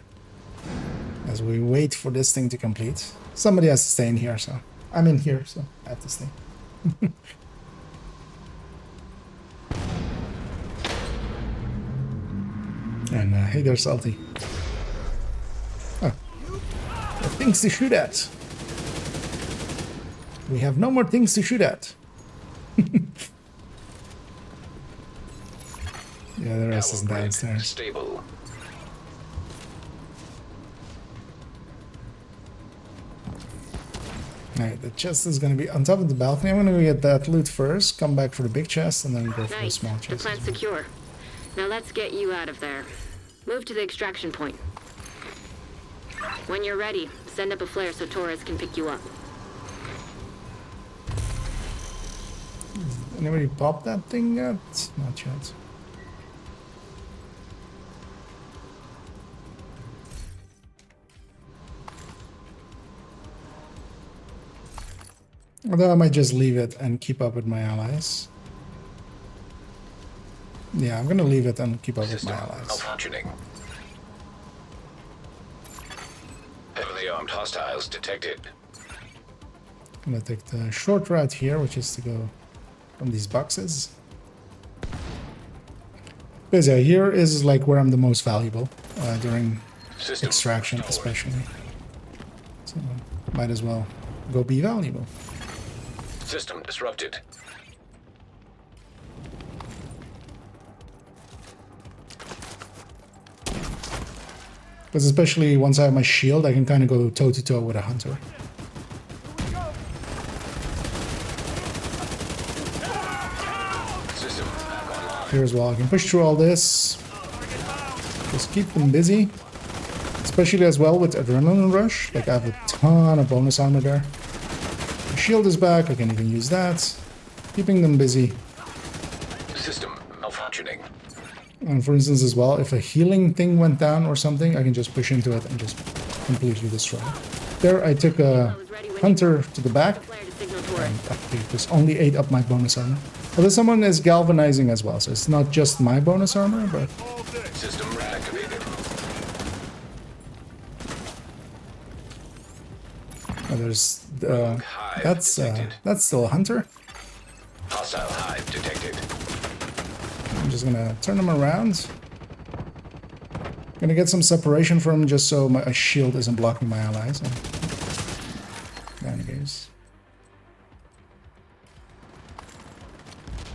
as we wait for this thing to complete. Somebody has to stay in here, so I'm in here, so I have to stay. And hey there, Salty. Oh. things to shoot at. We have no more things to shoot at. Yeah, the rest is Our grid downstairs. stable. Alright, the chest is gonna be on top of the balcony. I'm gonna go get that loot first, come back for the big chest, and then go for the Nice. small The chest. plant's secure. Now let's get you out of there. Move to the extraction point. When you're ready, send up a flare so Torres can pick you up. Anybody pop that thing yet? Not yet. Although I might just leave it and keep up with my allies. Yeah, I'm gonna leave it and keep up with System my allies. malfunctioning. Heavily armed hostiles detected. I'm gonna take the short route here, which is to go from these boxes. Because yeah, here is like where I'm the most valuable during System extraction, restored. especially. So might as well go be valuable. System disrupted. Because especially once I have my shield, I can kind of go toe to toe with a hunter. System back online. Here as well, I can push through all this. Just keep them busy. Especially as well with Adrenaline Rush. Like I have a ton of bonus armor there. My shield is back, I can even use that. Keeping them busy. System malfunctioning. And for instance as well, if a healing thing went down or something, I can just push into it and just completely destroy it. There I took a hunter to the back. Flare to signal Torres. And that just only ate up my bonus armor. Although someone is galvanizing as well, so it's not just my bonus armor, but System reactivated. there's Hive detected. that's still a hunter. Hostile hive detected. I'm just gonna turn them around. Gonna get some separation from him just so my shield isn't blocking my allies. And there he goes.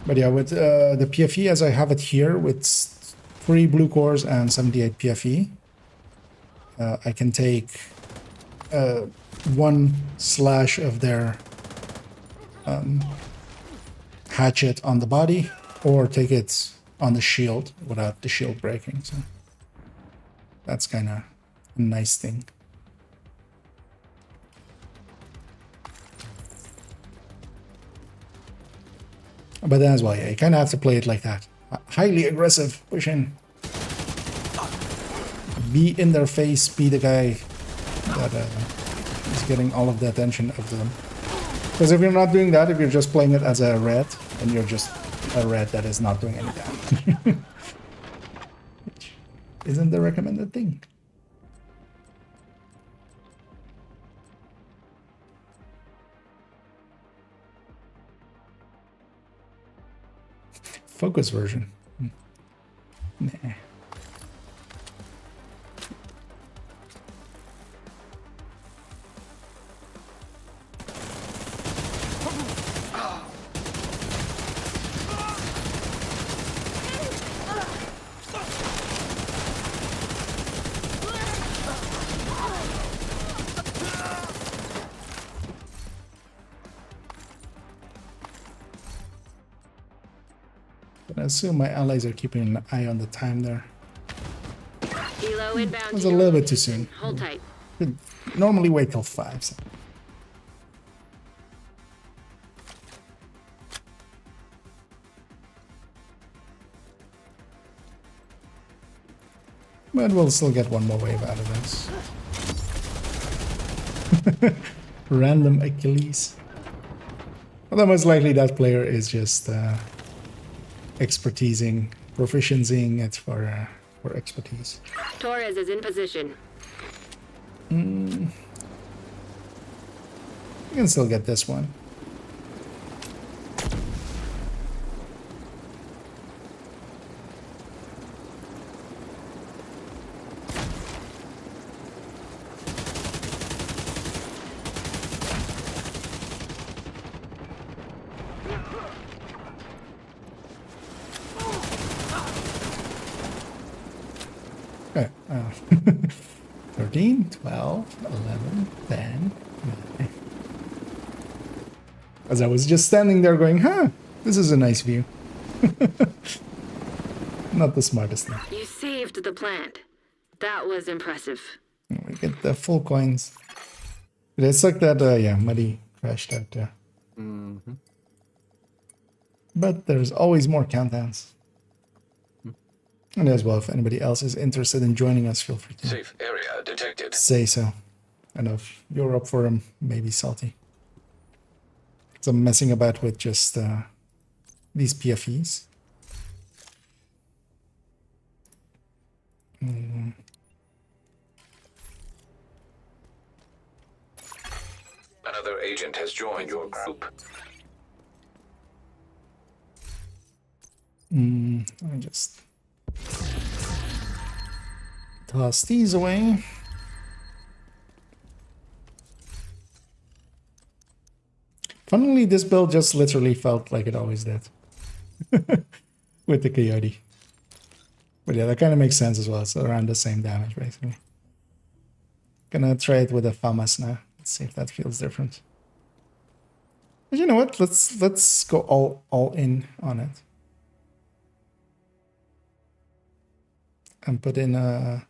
But yeah, with the PFE as I have it here, with 3 blue cores and 78 PFE, I can take 1 slash of their hatchet on the body, or take it on the shield without the shield breaking. So that's kind of a nice thing. But then as well, yeah, you kind of have to play it like that. Highly aggressive, push in. Be in their face, be the guy that is getting all of the attention of them. Because if you're not doing that, if you're just playing it as a red, then you're just a red that is not doing any damage. Which isn't the recommended thing. Focus version. Nah. I assume my allies are keeping an eye on the time there. Helo inbound. It was a little bit too soon. Hold tight. Could normally wait till 5. So. But we'll still get one more wave out of this. Random Achilles. Although most likely that player is just expertising, proficiencying it for expertise. Torres is in position. You can still get this one. Okay. 13, 12, 11, 10, 9. As I was just standing there going, huh, this is a nice view. Not the smartest thing. You saved the plant. That was impressive. We get the full coins. It's like that, yeah, Muddy crashed out there. But there's always more countdowns. And as well, if anybody else is interested in joining us, feel free to Safe area detected. say so. And if you're up for them, maybe salty. So I'm messing about with just these PFEs. Another agent has joined your group. Let me just toss these away. Funnily, this build just literally felt like it always did. With the Coyote. But yeah, that kind of makes sense as well. It's around the same damage, basically. Gonna try it with a FAMAS now. Let's see if that feels different. But you know what? Let's go all in on it. And put in a...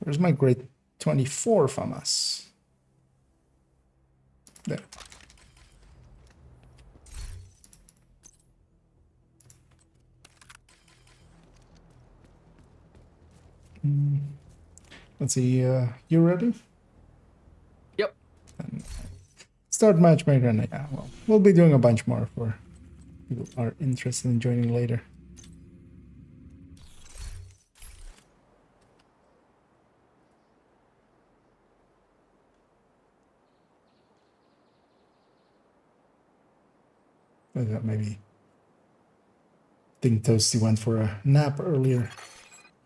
Where's my grade 24 FAMAS? There. Let's see, you ready? Yep. Start matchmaker, and yeah, well, we'll be doing a bunch more for people who are interested in joining later. Maybe think Toasty went for a nap earlier.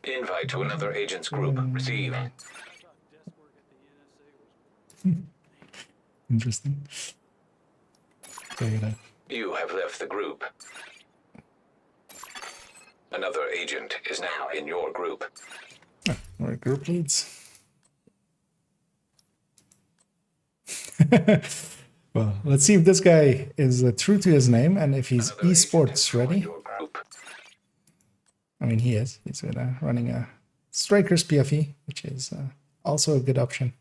Invite to another agent's group. Receive. Interesting. Check it out. You have left the group. Another agent is now in your group. Oh, we're group leads. Well, let's see if this guy is true to his name and if he's Another agent has esports joined ready. your group. I mean, he is. He's running a Strikers PFE, which is also a good option.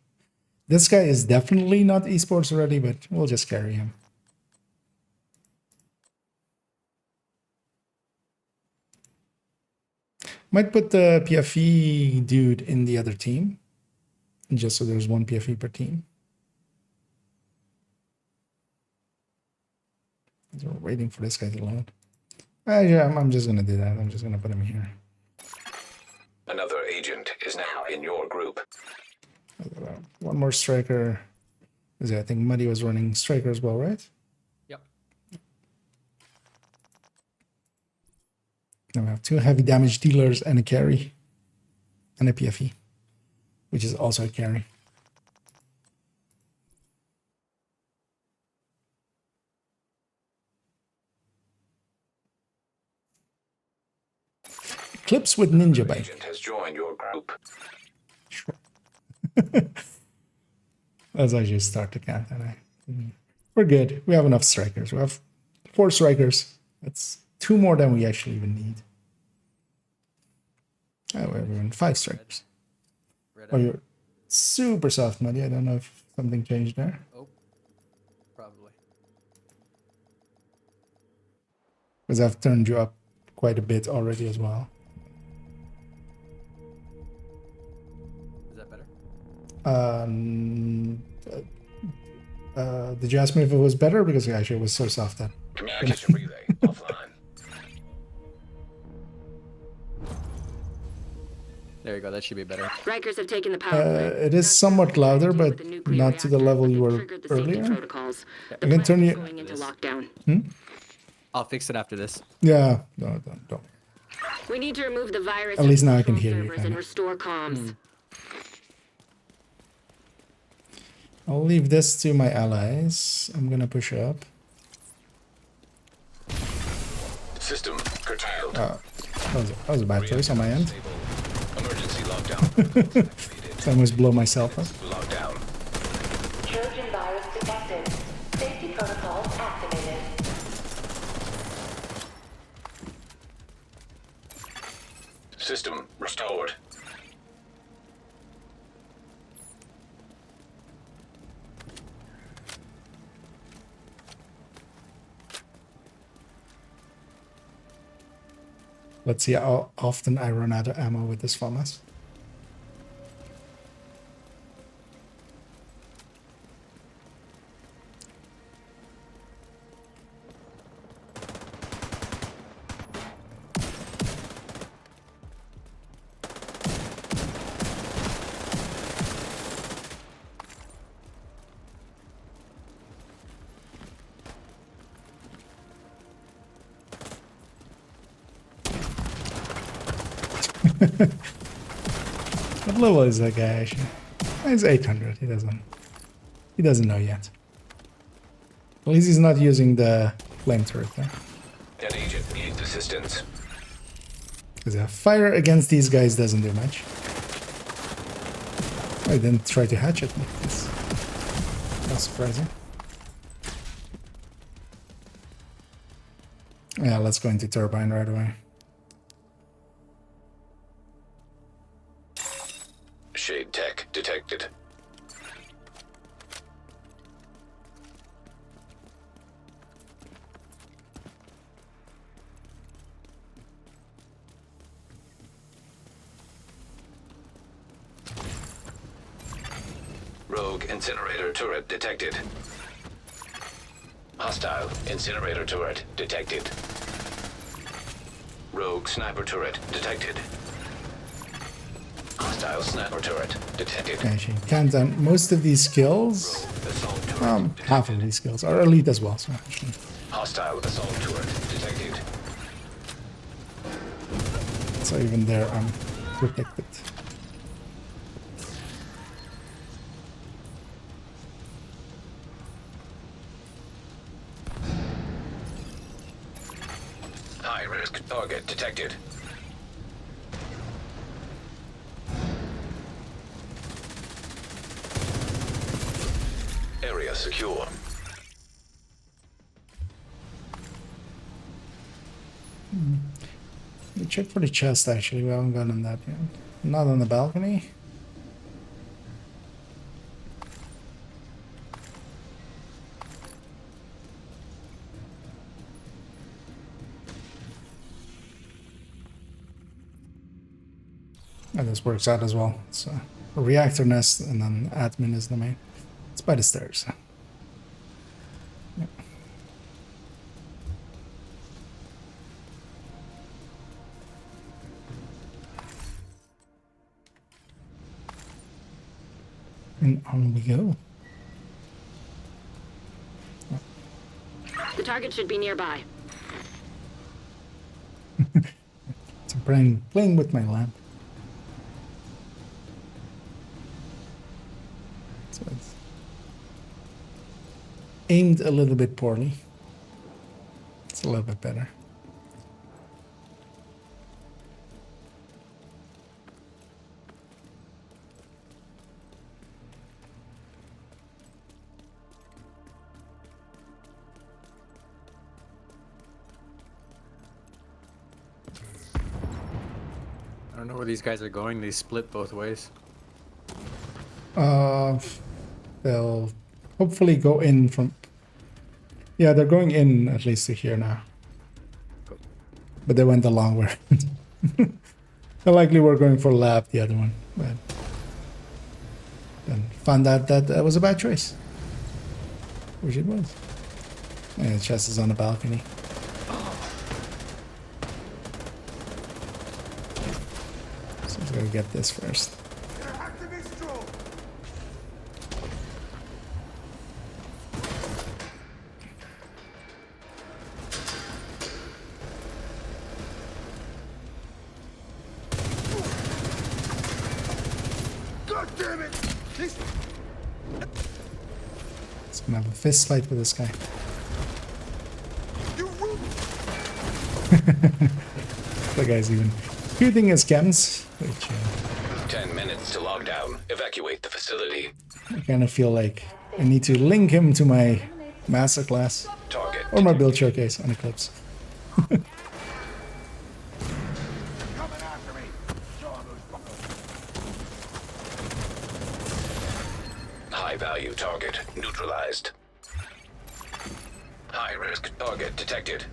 This guy is definitely not esports ready, but we'll just carry him. Might put the PFE dude in the other team, just so there's one PFE per team. So we're waiting for this guy to load. Yeah, I'm just gonna do that. I'm just gonna put him here. Another agent is now in your group. One more striker. I think Muddy was running striker as well, right? Yep. Now we have 2 heavy damage dealers and a carry. And a PFE, which is also a carry. Clips with Ninja Bike. Agent has joined your group. Sure. Let's actually start the count. We're good. We have enough strikers. We have 4 strikers. That's 2 more than we actually even need. Oh, we're even 5 strikers. Oh, you're super soft, Muddy. I don't know if something changed there. Oh, probably. Because I've turned you up quite a bit already as well. Is that better? Did you ask me if it was better? Because actually it was so soft then. Communication relay offline. There you go. That should be better. Rikers have taken the power plant. It is somewhat louder, but not to the level you were earlier. I can turn you. Going into lockdown. I'll fix it after this. Yeah, no, don't. We need to remove the virus. At least now I can control hear you, servers kinda. and restore comms. I'll leave this to my allies. I'm gonna push up. System curtailed. That was a bad choice on my end. Emergency lockdown. So I almost blow myself up. Lockdown. Trojan virus detected. Safety protocols activated. System restored. Let's see how often I run out of ammo with this FAMAS. What level is that guy actually? He's 800. He doesn't know yet. At least he's not using the flame turret there. An agent needs assistance. Because fire against these guys doesn't do much. I didn't try to hatchet me. That's not surprising. Yeah, let's go into turbine right away. Shade tech detected. Rogue incinerator turret detected. Hostile incinerator turret detected. Rogue sniper turret detected. Hostile sniper turret detected. Actually, can't done most of these skills. Assault turret Half of these skills are elite as well. So actually, Hostile assault turret detected. so even there, I'm protected. High risk target detected. Area secure. We check for the chest actually. We haven't gotten that yet. Not on the balcony. And this works out as well. It's a reactor nest and then admin is the main. It's by the stairs. Yep. And on we go. The target should be nearby. It's playing with my lamp. So it's aimed a little bit poorly. It's a little bit better. I don't know where these guys are going. They split both ways. They'll hopefully go in from... Yeah, they're going in at least to here now. But they went the long way. They likely were going for lab, the other one. But then found out that that was a bad choice. Which it was. Yeah, the chest is on the balcony. So I'm gonna get this first. God damn it! This It's gonna have a fist fight with this guy. you The guy's even shooting his chems, which 10 minutes to lockdown. Evacuate the facility. I kind of feel like I need to link him to my masterclass Target. or my build showcase on Eclipse. Coming after me. Show 'em who's boss. High value target neutralized. High risk target detected.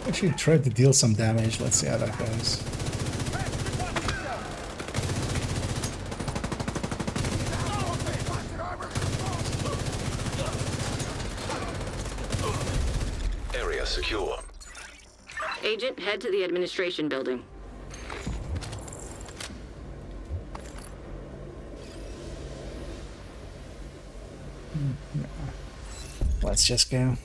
Actually tried to deal some damage. Let's see how that goes. Area secure. Agent, head to the administration building. Let's just go.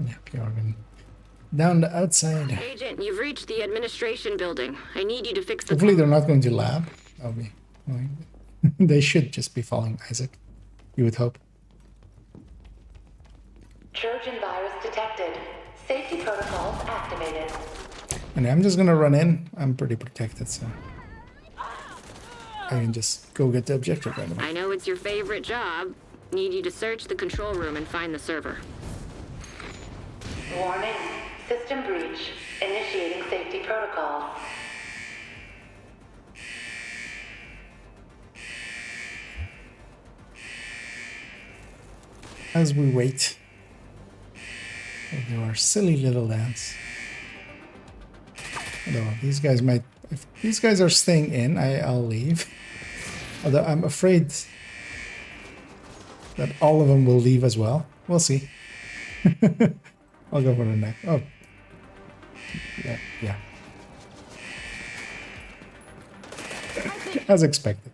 Yep, Jorgen. Down the outside. Agent, you've reached the administration building. I need you to fix the. Hopefully they're not going to lab. That'll be annoying. They should just be following Isaac. You would hope. Trojan virus detected. Safety protocols activated. And I'm just gonna run in. I'm pretty protected, so I can just go get the objective right away. I know it's your favorite job. Need you to search the control room and find the server. Warning. System breach. Initiating safety protocols. As we wait, we'll do our silly little dance. Although these guys might, if these guys are staying in, I'll leave. Although I'm afraid that all of them will leave as well. We'll see. I'll go for the neck. Oh, yeah. As expected.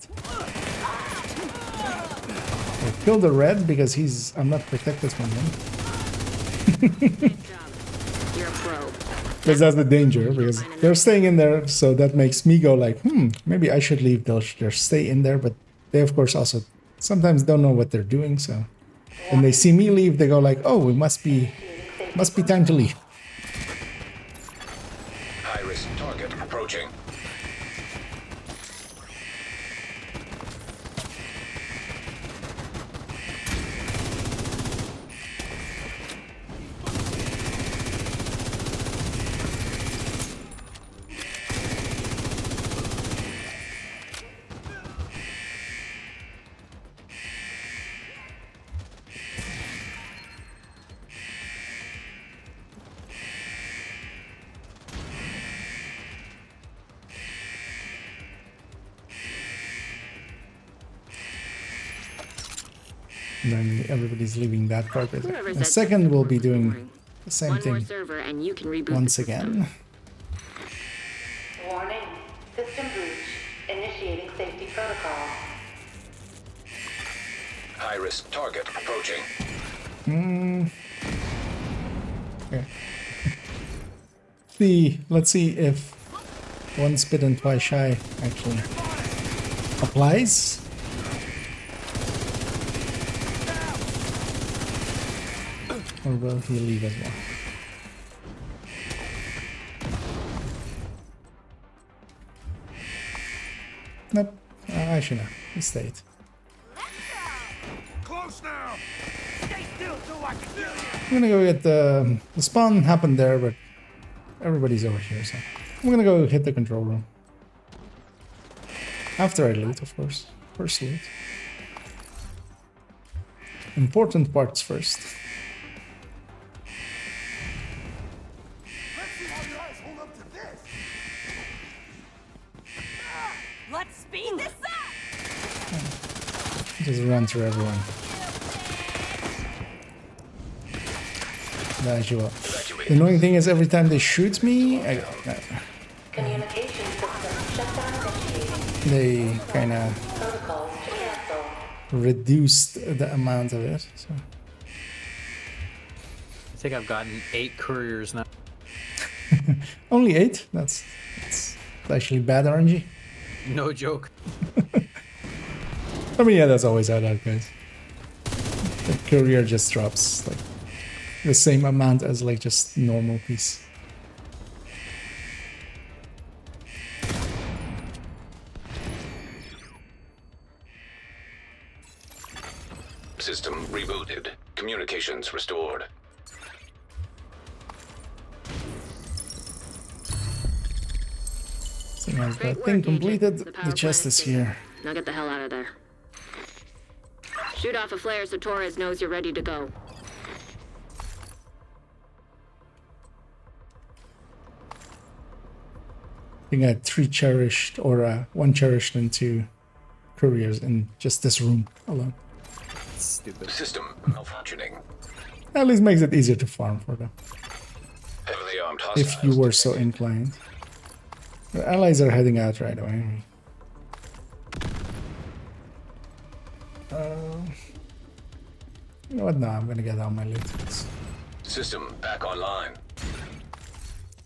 I killed the red because I'm not protected from him. Good job. You're a pro. Because that's the danger, because they're staying in there, so that makes me go like, maybe I should leave. They'll stay in there, but they of course also sometimes don't know what they're doing, so when they see me leave, they go like, oh, it must be time to leave. High risk target approaching. And then everybody's leaving that carpet. Whoever The said second we'll be boring. doing the same One more thing server and you can reboot once the system. again. Warning. System breach. Initiating safety protocols. High risk target approaching. Okay. Let's see if once bitten, twice shy actually applies. Or will he leave as well? Nope. Actually, no. He stayed. Close now. Stay still so I can kill you. I'm gonna go get the spawn happened there, but everybody's over here, so I'm gonna go hit the control room. After I loot, of course. First loot. Important parts first. Let's see how your eyes hold up to this. Let's speed this up! Just run through everyone. No, actually, well, the annoying thing is every time they shoot me, Communication system shutdown initiated. they kind of Protocols to cancel. reduced the amount of it. So. I think I've gotten 8 couriers now. Only 8? That's actually bad RNG. No joke. I mean, yeah, that's always how that goes. The courier just drops like the same amount as like just normal piece. System rebooted. Communications restored. So once Great that thing work, completed, Agent. the power chest plant is here. Now get the hell out of there. Shoot off a flare so Torres knows you're ready to go. I think I had 3 cherished, or 1 cherished and 2 couriers in just this room alone. Stupid. System malfunctioning. At least makes it easier to farm for them, Heavily armed hostiles. if you were so detected. inclined. The allies are heading out right away. You know what? No, I'm gonna get out my loot. System back online.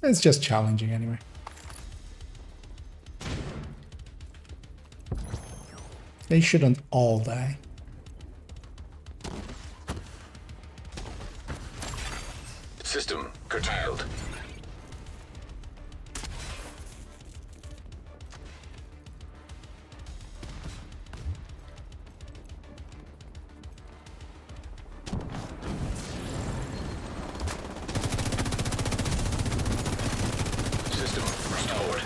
It's just challenging anyway. They shouldn't all die. System curtailed. System restored.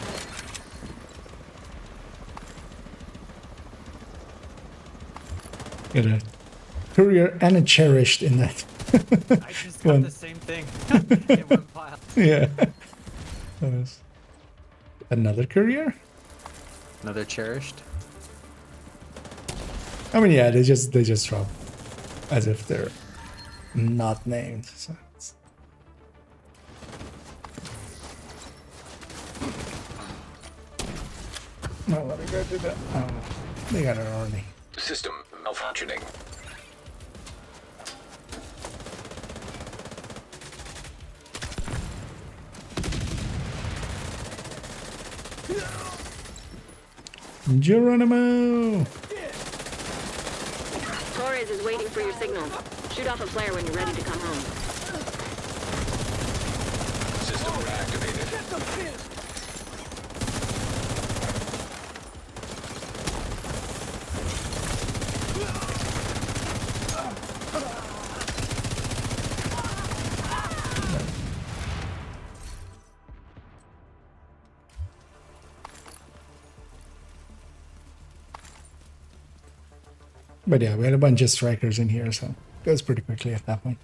Get a courier and a cherished in that. I just got One. the same thing. In one pile. Yeah. Nice. Another courier? Another cherished. I mean, yeah, they just drop as if they're not named. So it's... No, let me go do that. Oh, they got it already. System malfunctioning. Geronimo! Torres is waiting for your signal. Shoot off a flare when you're ready to come home. System reactivated. But yeah, we had a bunch of strikers in here, so it goes pretty quickly at that point.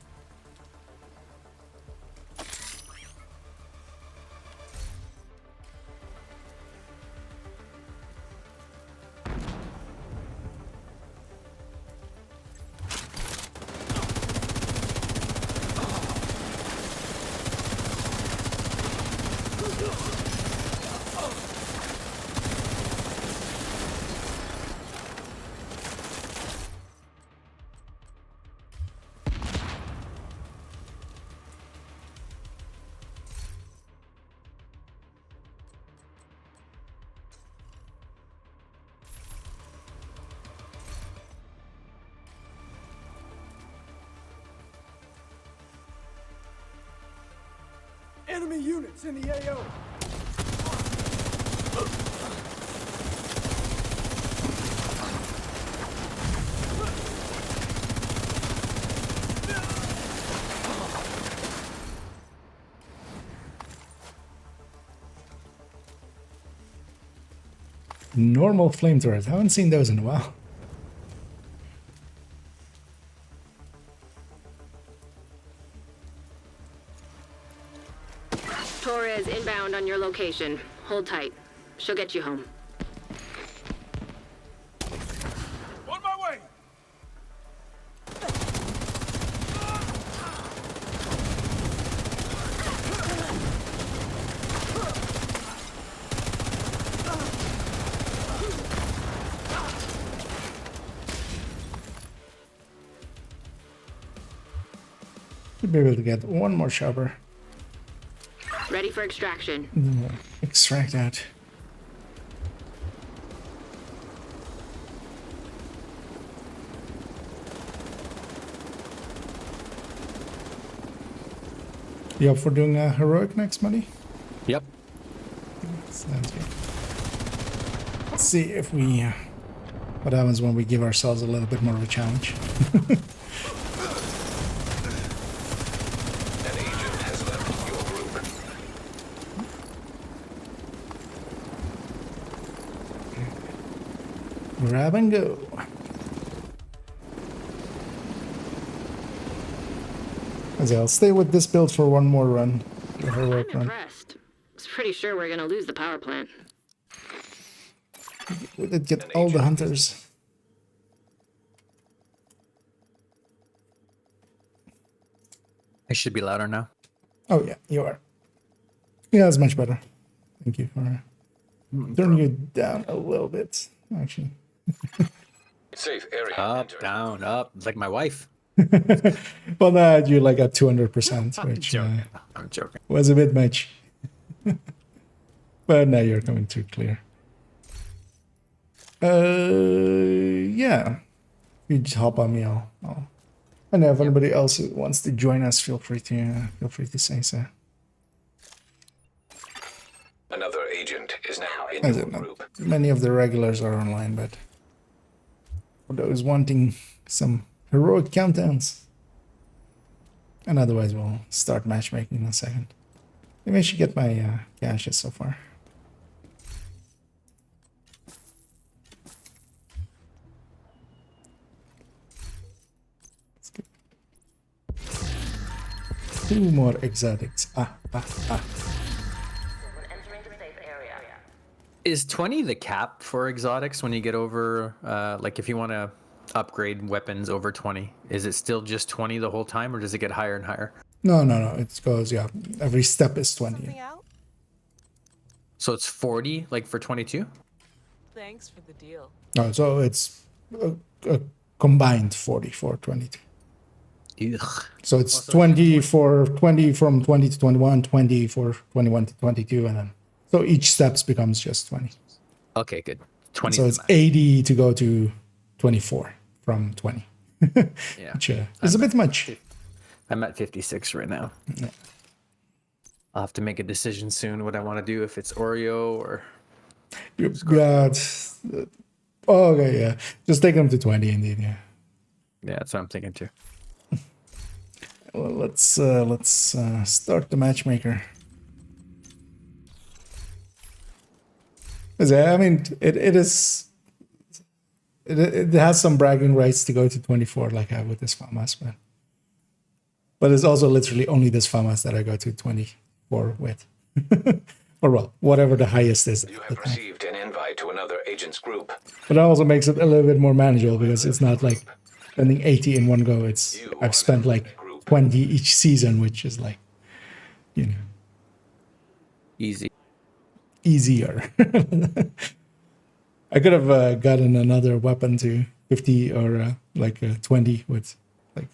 Enemy units in the AO. Normal flamethrowers. Haven't seen those in a while. Torres inbound on your location. Hold tight. She'll get you home. On my way. Should be able to get one more chopper. Ready for extraction. Extract that. You up for doing a heroic next, buddy? Yep. Sounds good. Let's see if we... what happens when we give ourselves a little bit more of a challenge. An agent has left your group. Grab and go. Okay, I'll stay with this build for one more run. The heroic I'm run. impressed. I was pretty sure we're gonna lose the power plant. We did get all the hunters. I should be louder now. Oh yeah, you are. Yeah, that's much better. Thank you for turning you down a little bit, actually. Safe area. Up, entered. down, up. It's like my wife. Well, now you're like at 200%, I'm which joking. I'm joking. was a bit much. But now you're coming through clear. Yeah. You just hop on me. I'll and if anybody else who wants to join us, feel free to say so. Another agent is now in As your in, group. many of the regulars are online, but for those wanting some heroic countdowns, and otherwise we'll start matchmaking in a second. Maybe I should get my caches so far. Let's get 2 more exotics. When entering the safe area. Is 20 the cap for exotics when you get over, like if you want to upgrade weapons over 20? Is it still just 20 the whole time, or does it get higher and higher? No. It goes, yeah. Every step is 20. Out? So it's 40 like for 22? Thanks for the deal. No, so it's a combined 40 for 22. Ugh. So it's 20 for 20 from 20 to 21, 20 for 21 to 22, and then so each steps becomes just 20. Okay, good. 20. So it's 80 to go to 24 from 20. Yeah. Which is a bit much. I'm at 56 right now. Yeah. I'll have to make a decision soon what I want to do, if it's Oreo or... Yeah. Oh, okay, yeah. Just take them to 20 indeed, yeah. Yeah, that's what I'm thinking too. Well, let's start the matchmaker. 'Cause, I mean, it has some bragging rights to go to 24 like I have with this FAMAS, but it's also literally only this FAMAS that I go to 24 with. Or well, whatever the highest is. You at the have time. received an invite to another agent's group. But that also makes it a little bit more manageable because it's not like spending 80 in one go. It's I've spent like 20 each season, which is like, you know, Easy. easier. I could have gotten another weapon to 50 or 20 with like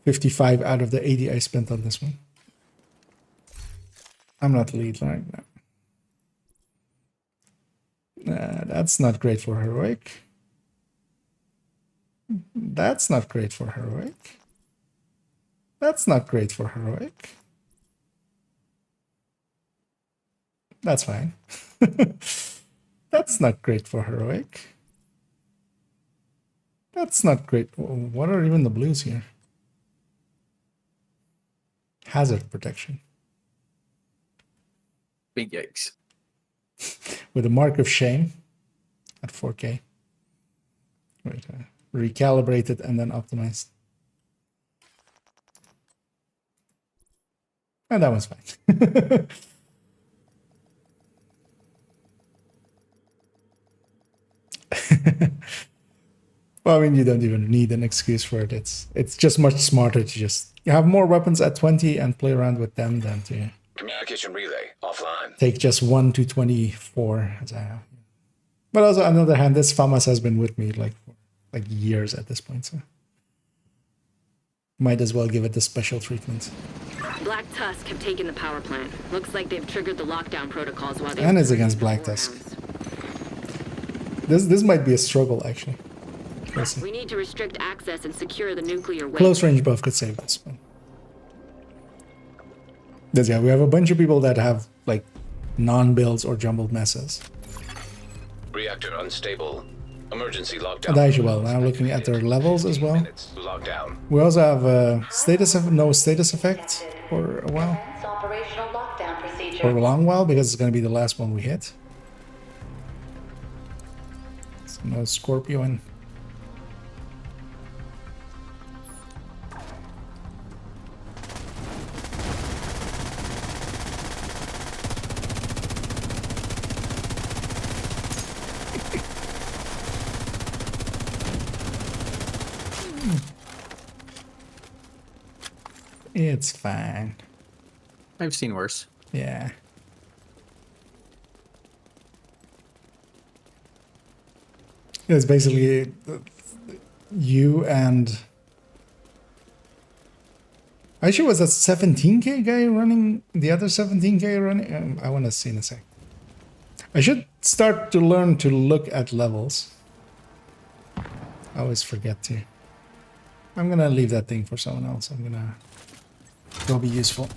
55 out of the 80 I spent on this one. I'm not lead right now. That's not great for heroic. That's not great for heroic. That's not great for heroic. That's fine. That's not great for heroic. That's not great. What are even the blues here? Hazard protection. Big yikes. With a mark of shame at 4K. Wait, recalibrated and then optimized. And that one's fine. Well, I mean, you don't even need an excuse for it. It's just much smarter to just have more weapons at 20 and play around with them than to Communication relay offline. take just 1 to 24 as I have. But also, on the other hand, this FAMAS has been with me for years at this point. So Might as well give it the special treatment. Black Tusk have taken the power plant. Looks like they've triggered the lockdown protocols while they... And it's against Black Tusk. This might be a struggle, actually. We'll see. We need to restrict access and secure the nuclear waste. Close range buff could save this one. Yeah, we have a bunch of people that have like non-builds or jumbled messes. Reactor unstable. Emergency lockdown. Well, now looking at their levels as well. Lockdown. We also have no status effect for a while. Operational lockdown procedure. For a long while, because it's going to be the last one we hit. So no Scorpio in. It's fine. I've seen worse. Yeah. It's basically you and... Actually, was that 17k guy running? The other 17k running? I want to see in a sec. I should start to learn to look at levels. I always forget to. I'm gonna leave that thing for someone else. I'm gonna... It'll be useful.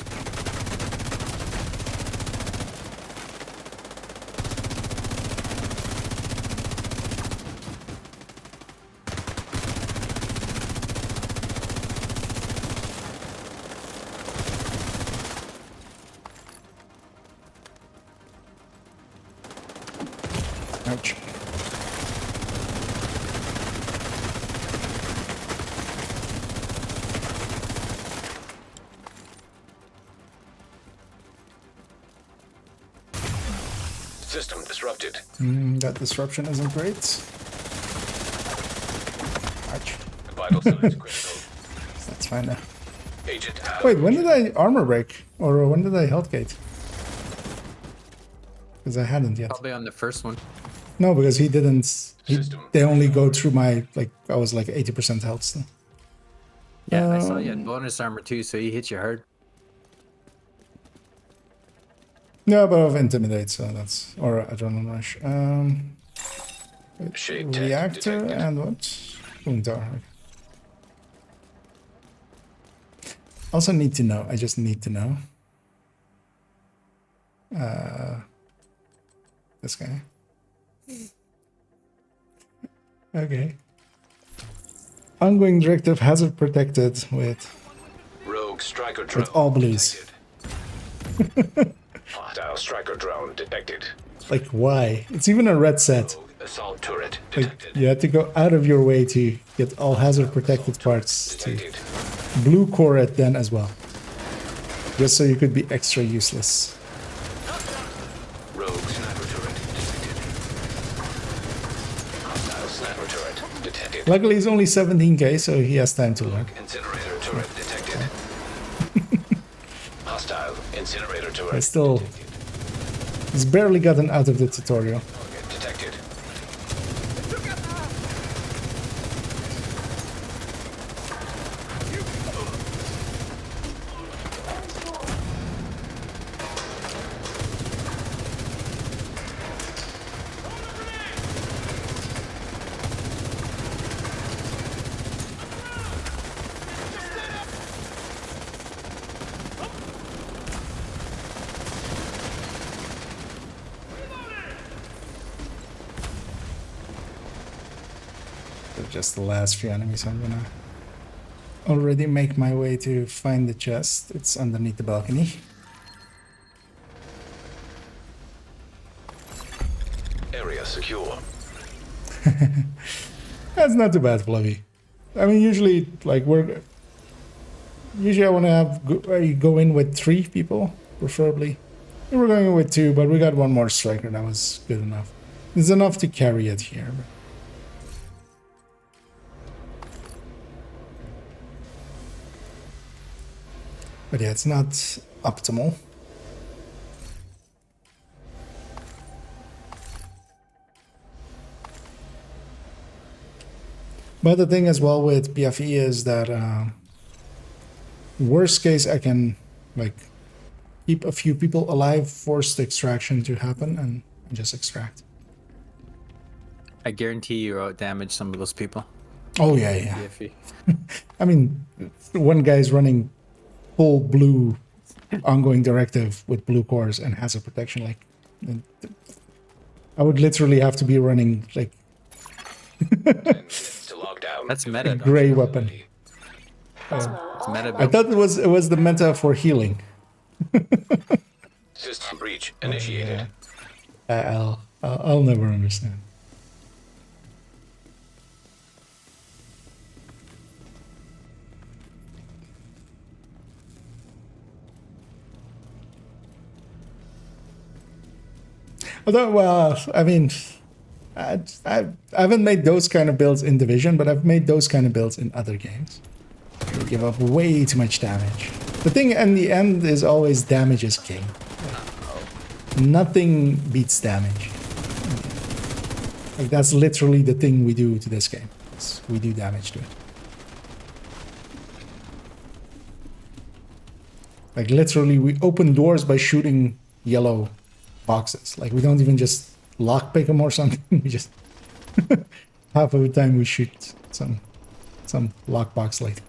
Ouch. System disrupted. That disruption isn't great. Ouch. Vital signs critical. That's fine now. Agent. Wait, when did I armor break? Or when did I health gate? Because I hadn't yet. Probably on the first one. No, because he didn't. They only go through my, like, I was like 80% health still. Yeah, I saw you had bonus armor too, so he hit you hard. No, but of intimidate, so that's... Or adrenaline rush. Shade tech Reactor detected. and what? Wound tower. Okay. Also need to know. I just need to know. This guy. Okay. Ongoing directive hazard protected with Rogue striker drone. all blues. detected. Hostile striker drone detected. Like, why? It's even a red set. Rogue assault turret Like, detected. you had to go out of your way to get all hazard protected parts to Detected. blue core it then as well. Just so you could be extra useless. Rogue sniper turret detected. Hostile sniper turret detected. Luckily, he's only 17k, so he has time to learn. Incinerator turret detected. Hostile incinerator turret I still... He's barely gotten out of the tutorial. detected. They're just the last few enemies. I'm gonna already make my way to find the chest. It's underneath the balcony. Area secure. That's not too bad, Fluffy. I mean, usually, like, usually I want to have go in with 3 people, preferably. And we're going in with 2, but we got one more striker. That was good enough. It's enough to carry it here. But yeah, it's not optimal. But the thing as well with BFE is that Worst case, I can like keep a few people alive, force the extraction to happen, and just extract. I guarantee you out damage some of those people. Oh yeah, yeah. Iffy. I mean, one guy's running full blue ongoing directive with blue cores and has a protection. Like, I would literally have to be running like 10 minutes to log down. That's to meta. a gray weapon. It's meta I build. thought it was the meta for healing. System breach initiated. I'll never understand. Although, well, I mean, I haven't made those kind of builds in Division, but I've made those kind of builds in other games. They give up way too much damage. The thing in the end is always damage is king. Nothing beats damage. Like that's literally the thing we do to this game. We do damage to it. Like literally, we open doors by shooting yellow boxes. Like we don't even just lockpick them or something. We just half of the time we shoot some lockbox light.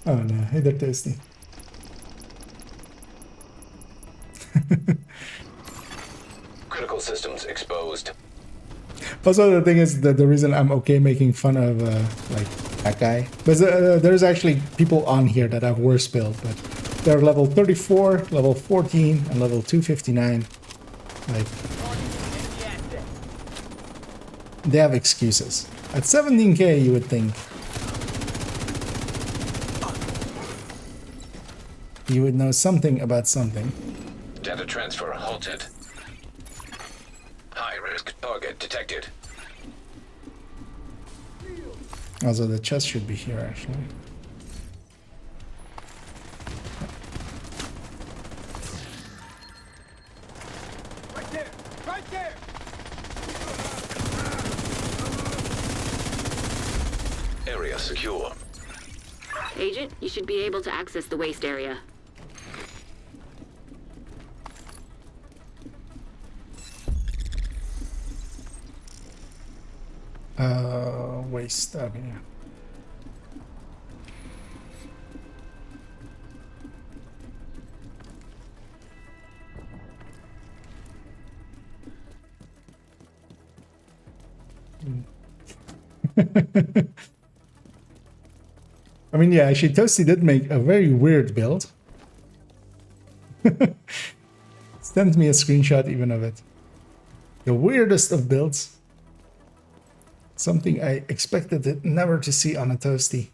Oh no! Hey there, Tasty. Critical systems exposed. Also, the thing is that the reason I'm okay making fun of like that guy, but there's actually people on here that have worse build, but they're level 34, level 14, and level 259. Like they have excuses. At 17k, you would think you would know something about something. Data transfer halted. High risk target detected. Also, the chest should be here actually. Right there! Right there! Area secure. Agent, you should be able to access the waste area. Waste. Okay. I mean, yeah, actually, Toasty did make a very weird build. Sent me a screenshot even of it. The weirdest of builds. Something I expected it never to see on a Toasty.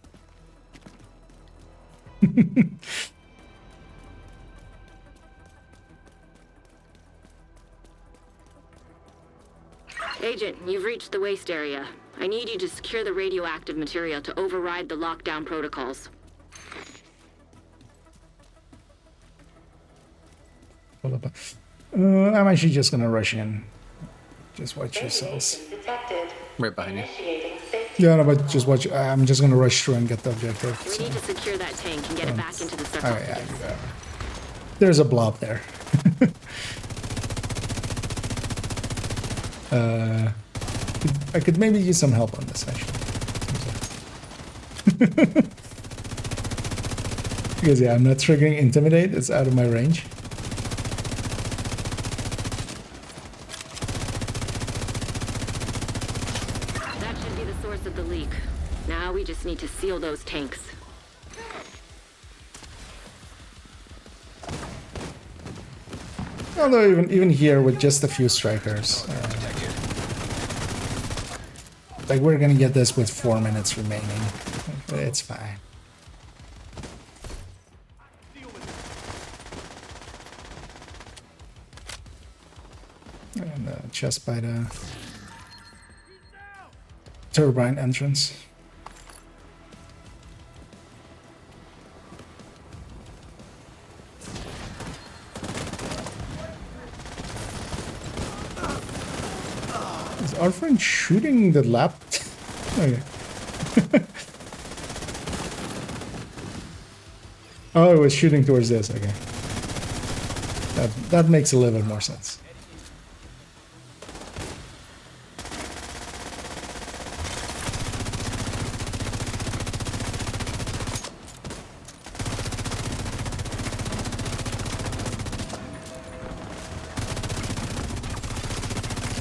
Agent, you've reached the waste area. I need you to secure the radioactive material to override the lockdown protocols. I'm actually just gonna rush in. Just watch yourselves. Detected. Right behind you. Initiating safety. Yeah, no, but just watch. I'm just gonna rush through and get the objective. We So. need to secure that tank and get it back into the circle. Oh yeah, you got it. There's a blob there. I could maybe use some help on this actually. Because yeah, I'm not triggering intimidate. It's out of my range. That should be the source of the leak. Now we just need to seal those tanks. Although even here with just a few strikers, like we're gonna get this with 4 minutes remaining. It's fine. And just by the turbine entrance. Is our friend shooting the lap? Okay. Oh, it was shooting towards this. Okay. That makes a little bit more sense.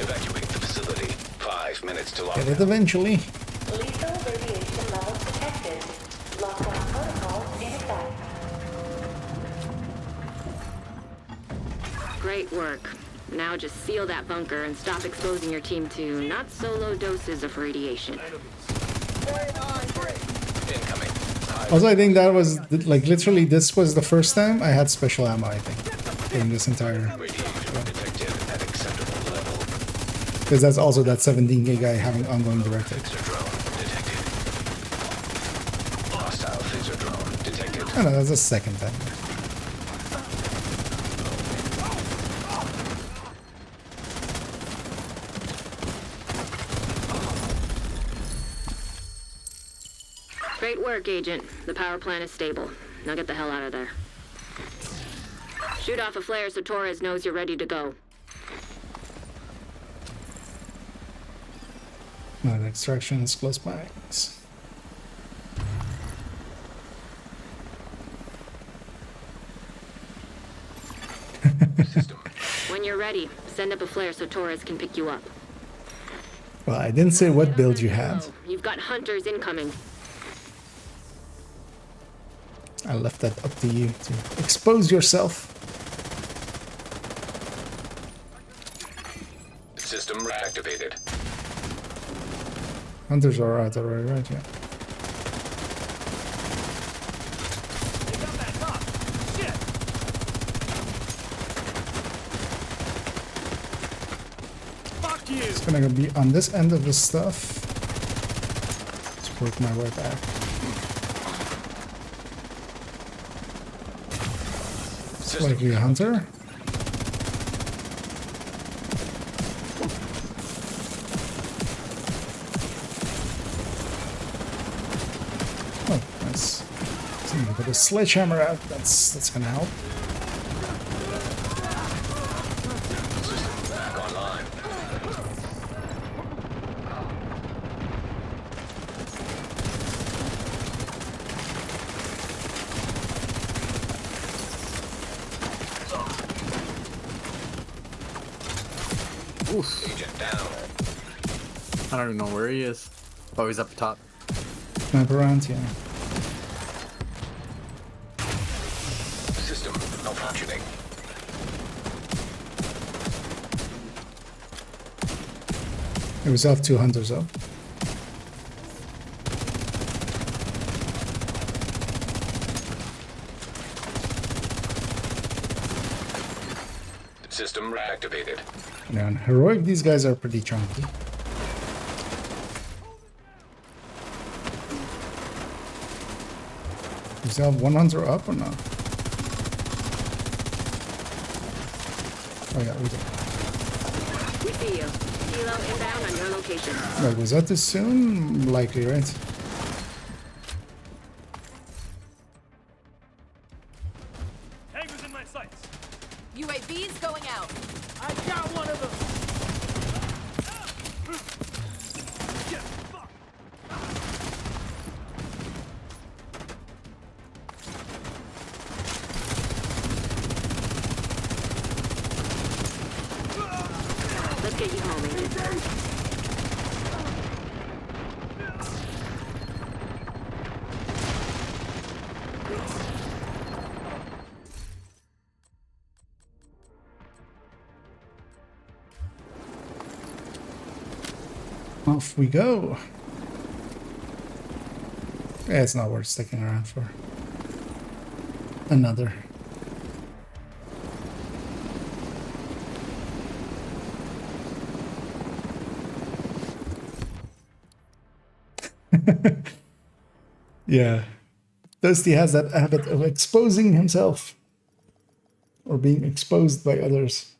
Evacuate the facility. 5 minutes to Get lockdown. it eventually. Lethal radiation levels detected. Lockdown protocols in effect. Great work. Now just seal that bunker and stop exposing your team to not so low doses of radiation. Incoming. Also, I think that was like literally this was the first time I had special ammo. I think during this entire, Radiation detected at acceptable level. because that's also that 17 gig I having ongoing directive. Phaser drone detected. Hostile phaser drone detected. Oh no, that's the second time. Great work, Agent. The power plant is stable. Now get the hell out of there. Shoot off a flare so Torres knows you're ready to go. No, the extraction is close by. System. When you're ready, send up a flare so Torres can pick you up. Well, I didn't say what build you had. You've got hunters incoming. I left that up to you to expose yourself. System reactivated. Hunters are out already, right? Yeah. They got that up. Shit. Fuck you. It's gonna be on this end of the stuff. Let's work my way back. It's likely a hunter. Oh, nice. Somebody put a sledgehammer out. That's gonna help. Back online. Agent down. I don't even know where he is. Oh, he's up top. Map around, yeah. System malfunctioning. It was off 2 hunters up. System reactivated. Yeah, on heroic, these guys are pretty chunky. You still have 1 hunter up or not? Oh yeah, we do. We see you. Kilo inbound on your location. Wait, was that too soon? Likely, right? Tango's in my sights. UAV's going out. I got one of them. Shit, fuck. Let's get you home, Agent. Off we go. Yeah, it's not worth sticking around for another. Yeah. Dusty has that habit of exposing himself or being exposed by others.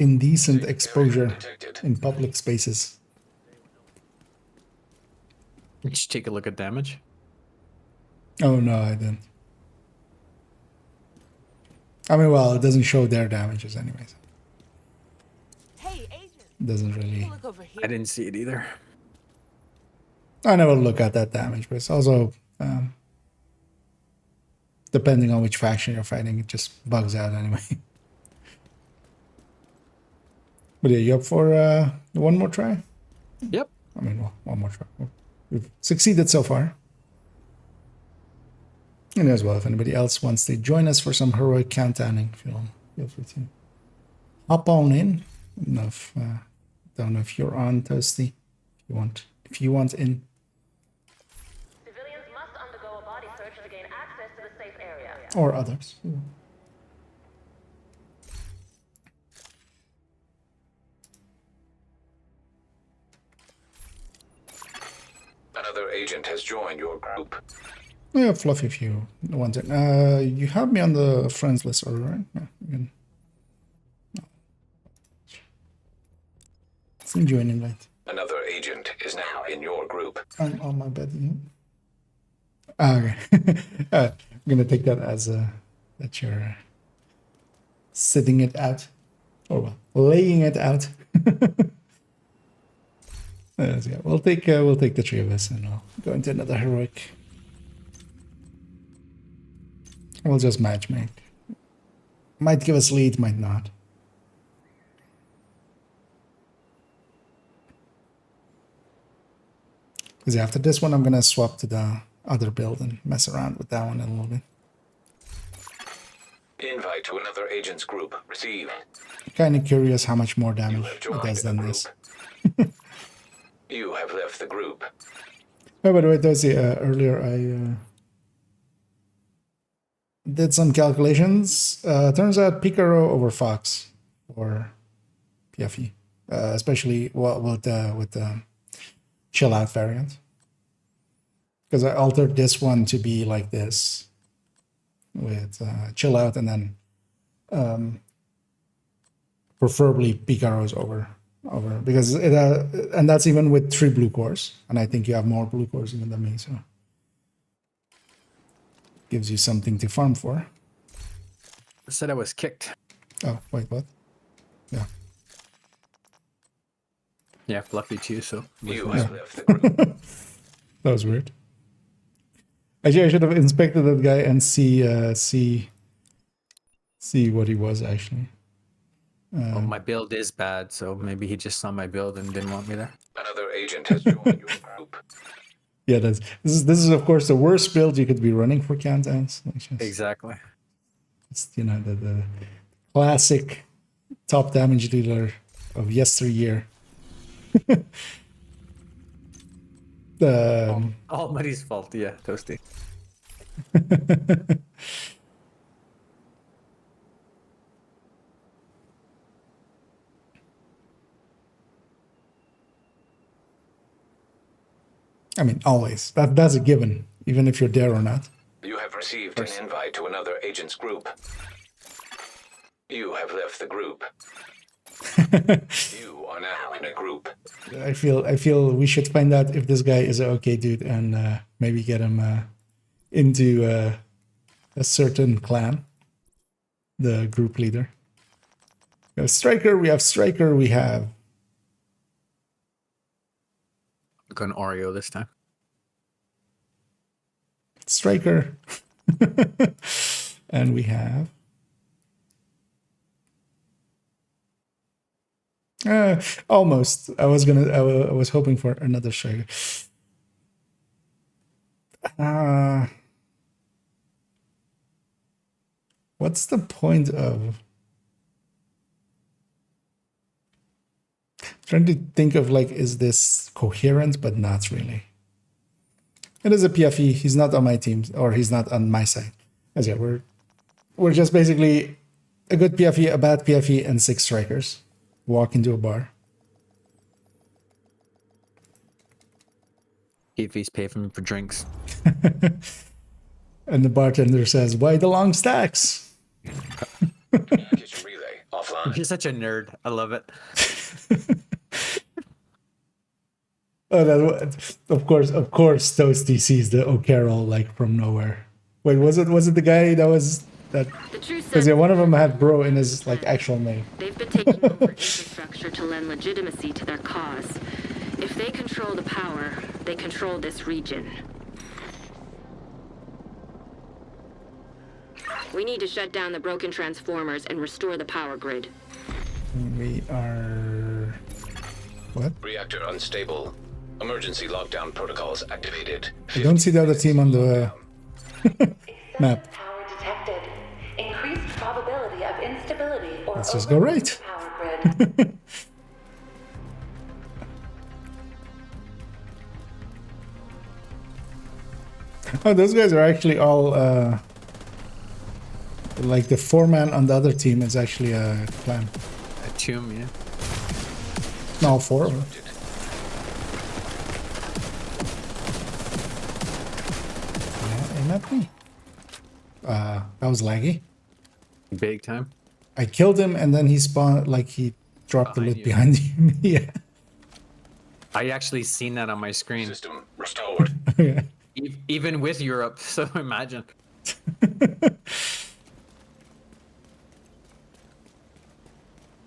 indecent exposure detected. in public spaces. You should take a look at damage. Oh no, I didn't. I mean, well, it doesn't show their damages anyways. Hey, Agent. It doesn't really. Look over here. I didn't see it either. I never look at that damage, but it's also depending on which faction you're fighting, it just bugs out anyway. But yeah, you up for one more try? Yep. I mean, well, one more try. We've succeeded so far. And as well, if anybody else wants to join us for some heroic countdowning, feel free to hop on in. Don't know if you're on, Toasty. If you want in. Civilians must undergo a body search to gain access to the safe area. Or others. Another agent has joined your group. Yeah, Fluffy, if you want it. You have me on the friends list already, right? Yeah, you can. Send you an invite. Another agent is now in your group. I'm on my bed. Okay. I'm gonna take that as that you're sitting it out, or well, laying it out. Yeah, we'll take the three of us, and we'll go into another heroic. We'll just matchmake. Might give us lead, might not. Because after this one, I'm gonna swap to the other build and mess around with that one a little bit. Invite to another agent's group received. Kind of curious how much more You damage have it joined does the than group. this. You have left the group. Oh, by the way, Dozy, earlier I did some calculations. Turns out Picaro over Fox for PFE, especially with the chill out variant. Because I altered this one to be like this with chill out, and then preferably Picaro's over because it and that's even with 3 blue cores, and I think you have more blue cores even than me, so gives you something to farm for. I said I was kicked. Oh wait, what? Yeah. Yeah, Fluffy too. So You have left the group. That was weird. Actually, I should have inspected that guy and see what he was actually. well, my build is bad, so maybe he just saw my build and didn't want me there. Another agent has joined your group. Yeah, this is of course the worst build you could be running for countdowns. Exactly. It's the classic top damage dealer of yesteryear. Almighty's fault. Yeah, Toasty. I mean, always. That's a given, even if you're there or not. You have received an invite to another agent's group. You have left the group. You are now in a group. I feel we should find out if this guy is an okay dude and maybe get him into a certain clan, the group leader. We have Striker, we have Going Oreo this time. Striker. And we have almost. I was hoping for another Striker. What's the point of trying to think of, like, is this coherent? But not really. It is a PFE. He's not on my team, or he's not on my side. As yeah, we're just basically a good PFE, a bad PFE, and 6 strikers walk into a bar. PFE's pay for me for drinks. And the bartender says, "Why the long stacks?" Package relay offline. fine. You're such a nerd. I love it. Oh, of course, Toasty sees the O'Carroll like from nowhere. Wait, was it the guy that was that? The true Because yeah, sense one of them had bro in his like actual name. they've been taking over infrastructure to lend legitimacy to their cause. If they control the power, they control this region. We need to shut down the broken transformers and restore the power grid. We are what? Reactor unstable. Emergency lockdown protocols activated. I don't see the other team on the map. Excessive power detected. Increased probability of instability or Let's just go overload right. Power grid. Oh, those guys are actually all like the foreman on the other team is actually a clan. A tomb, yeah. No, four of them. Yeah, aim at me. That was laggy. Big time. I killed him and then he spawned, like he dropped the Behind loot you. behind him. Yeah. I actually seen that on my screen. System restored. Even with Europe, so imagine.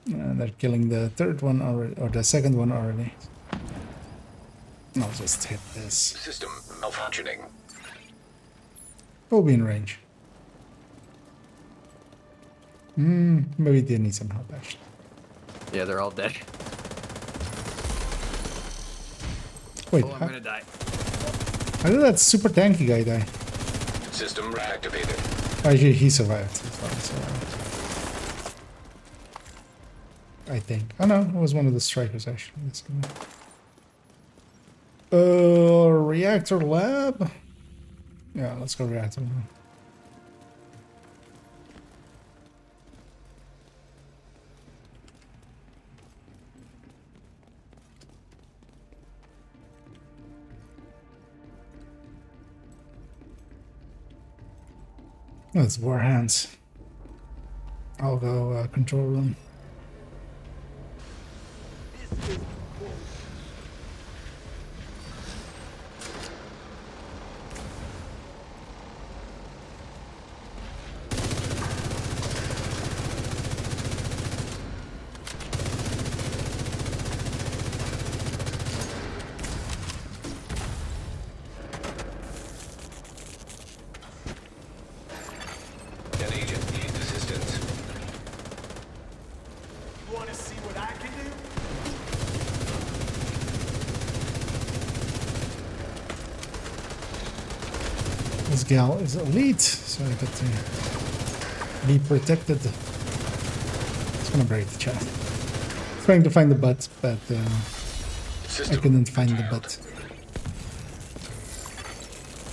They're killing the third one already, or the second one already. I'll just hit this. System malfunctioning. We'll be in range. Maybe they need some help actually. Yeah, they're all dead. Wait, Oh, I'm gonna die. how did that super tanky guy die? System reactivated. Actually, he survived. He survived. I think. Oh no, it was one of the strikers actually. Reactor lab? Yeah, let's go reactor lab. That's war hands. I'll go control room. An agent needs assistance. You want to see what I can do? This gal is elite, so I got to be protected. It's gonna break the chat. Trying to find the butt, but I System couldn't find the curtailed. butt.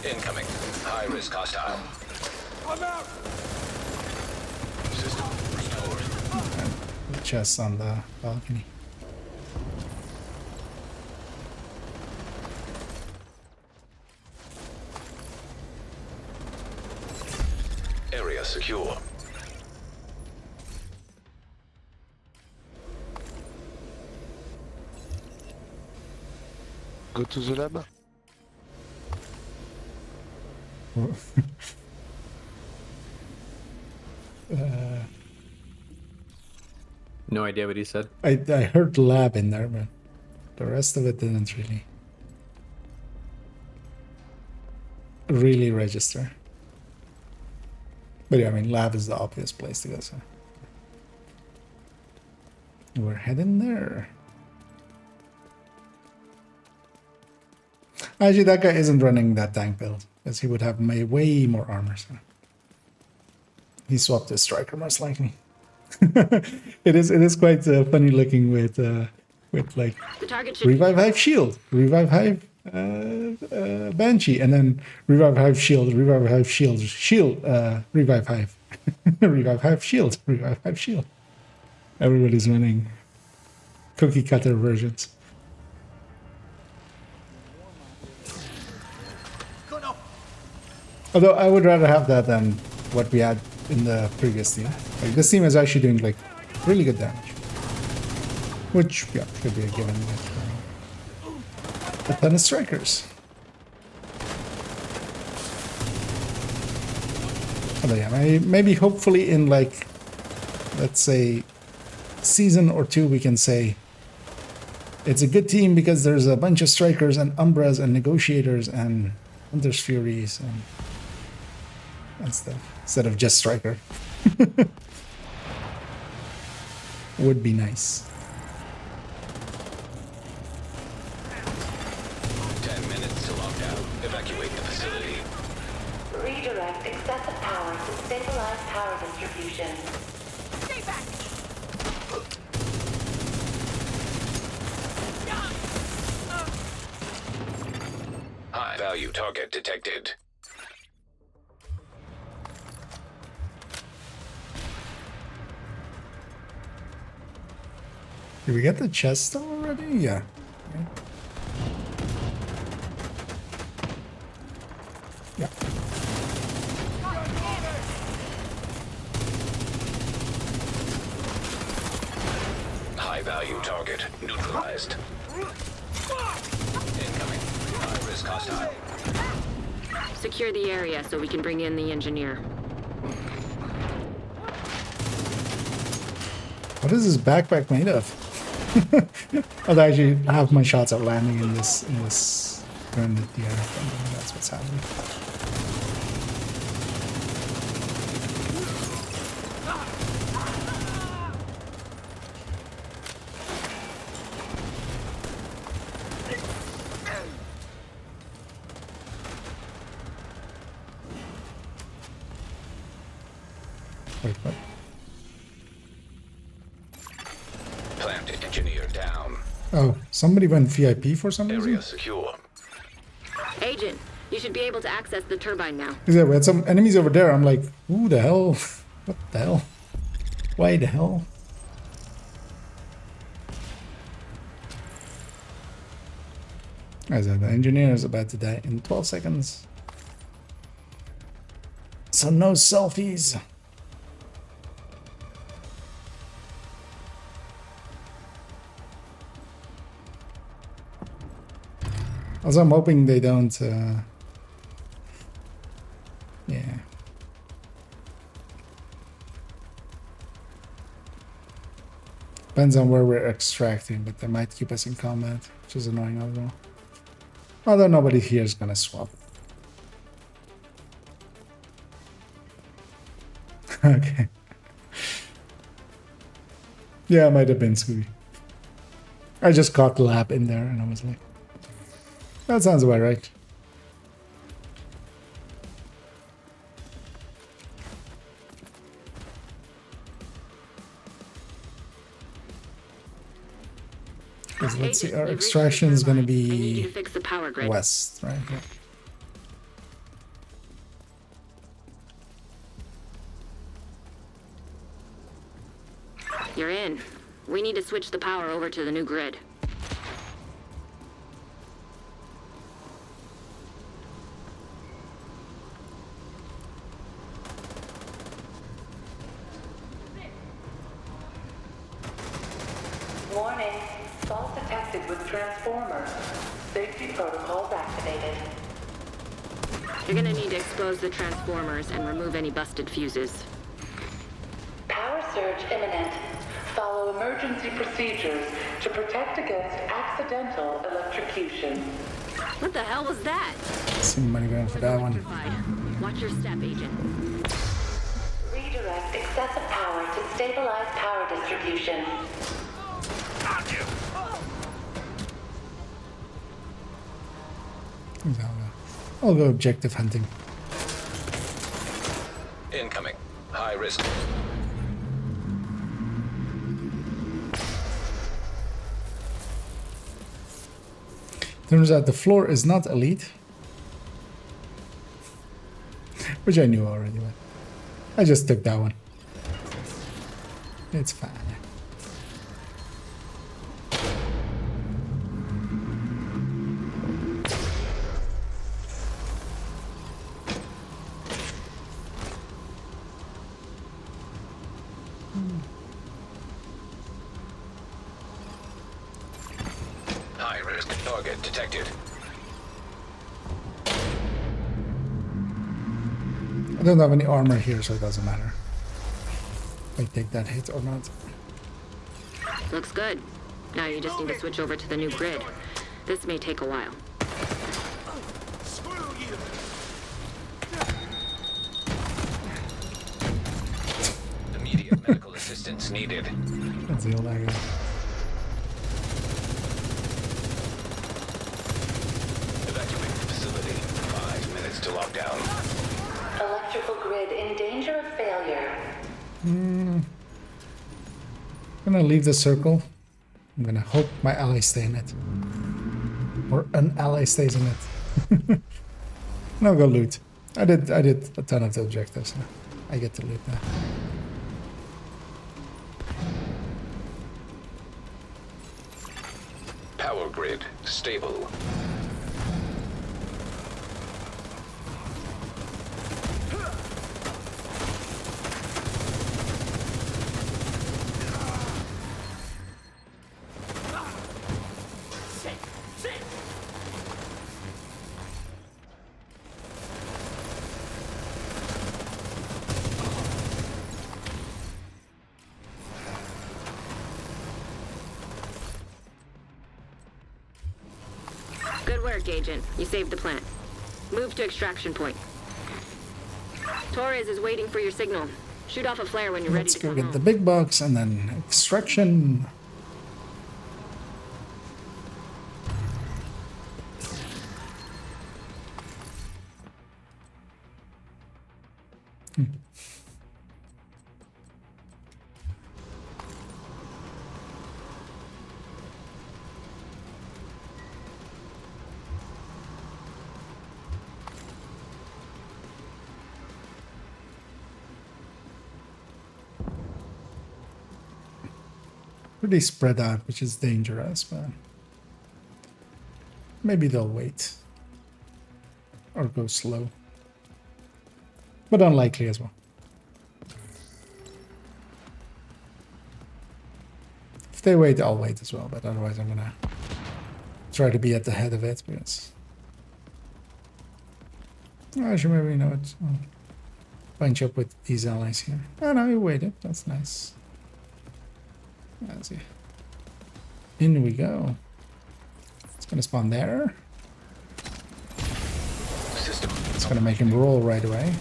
Incoming. High risk hostile. I'm out. System restored. The chests on the balcony. Area secure. Go to the lab. No idea what he said. I heard lab in there, but the rest of it didn't really register. But yeah, I mean, lab is the obvious place to go, so we're heading there. Actually, that guy isn't running that tank build, because he would have way more armor. So he swapped his striker most likely. It is quite funny looking with like The target should revive hive shield, revive hive banshee, and then revive hive shield, revive hive shield, shield, revive hive, revive hive shield, revive hive shield. Everybody's running cookie cutter versions. Although I would rather have that than what we had in the previous team. Like this team is actually doing like really good damage. Which, yeah, could be a given with a ton of strikers. But yeah, maybe hopefully in like, let's say, season or two, we can say it's a good team because there's a bunch of strikers and umbras and negotiators and Hunter's Furies and stuff instead of just striker. Would be nice. 10 minutes to lockdown. Evacuate the facility. Redirect excessive power to stabilize power distribution. Stay back! High value target detected. Did we get the chest already? Yeah. Yeah. High value target neutralized. Incoming. High risk hostile. Secure the area so we can bring in the engineer. What is this backpack made of? Although actually half my shots are landing in this grounded the air. That's what's happening. Wait, what? Plant engineer down. Oh, somebody went VIP for some reason? Area secure. Agent, you should be able to access the turbine now. Yeah, we had some enemies over there. I'm like, who the hell? What the hell? Why the hell? As the engineer is about to die in 12 seconds. So no selfies. Also, I'm hoping they don't, yeah. Depends on where we're extracting, but they might keep us in combat, which is annoying as well. Although nobody here is gonna swap. Okay. Yeah, it might have been Scooby. I just caught the lab in there and I was like, that sounds about right. Because let's see, our extraction is going to be fix the power grid. west, right? Yeah. You're in. We need to switch the power over to the new grid. Warning. Fault detected with transformer. Safety protocols activated. You're gonna need to expose the transformers and remove any busted fuses. Power surge imminent. Follow emergency procedures to protect against accidental electrocution. What the hell was that? Some money going for that one. Electrified. Watch your step, Agent. Redirect excessive power to stabilize power distribution. I'll go objective hunting. Incoming. High risk. Turns out the floor is not elite. Which I knew already, but I just took that one. It's fine. target detected. I don't have any armor here, so it doesn't matter if I take that hit or not. Looks good. Now you just need to switch over to the new grid. This may take a while. Screw you! Immediate medical assistance needed. That's the old I got. Evacuate the facility. 5 minutes to lockdown. Electrical grid in danger of failure. I'm gonna leave the circle. I'm gonna hope my ally stay in it. Or an ally stays in it. And I'll go loot. I did a ton of the objectives. So I get to loot now. Power grid stable. Good work, Agent. You saved the plant. Move to extraction point. Torres is waiting for your signal. Shoot off a flare when you're ready Let's to go come get home. the big box and then extraction. Pretty spread out, which is dangerous, but maybe they'll wait or go slow, but unlikely as well. If they wait, I'll wait as well, but otherwise I'm gonna try to be at the head of it because I should maybe know it. I'll bunch up with these allies here. Oh no, you waited. That's nice. Let's see. In we go. It's gonna spawn there. System. It's gonna make him roll right away.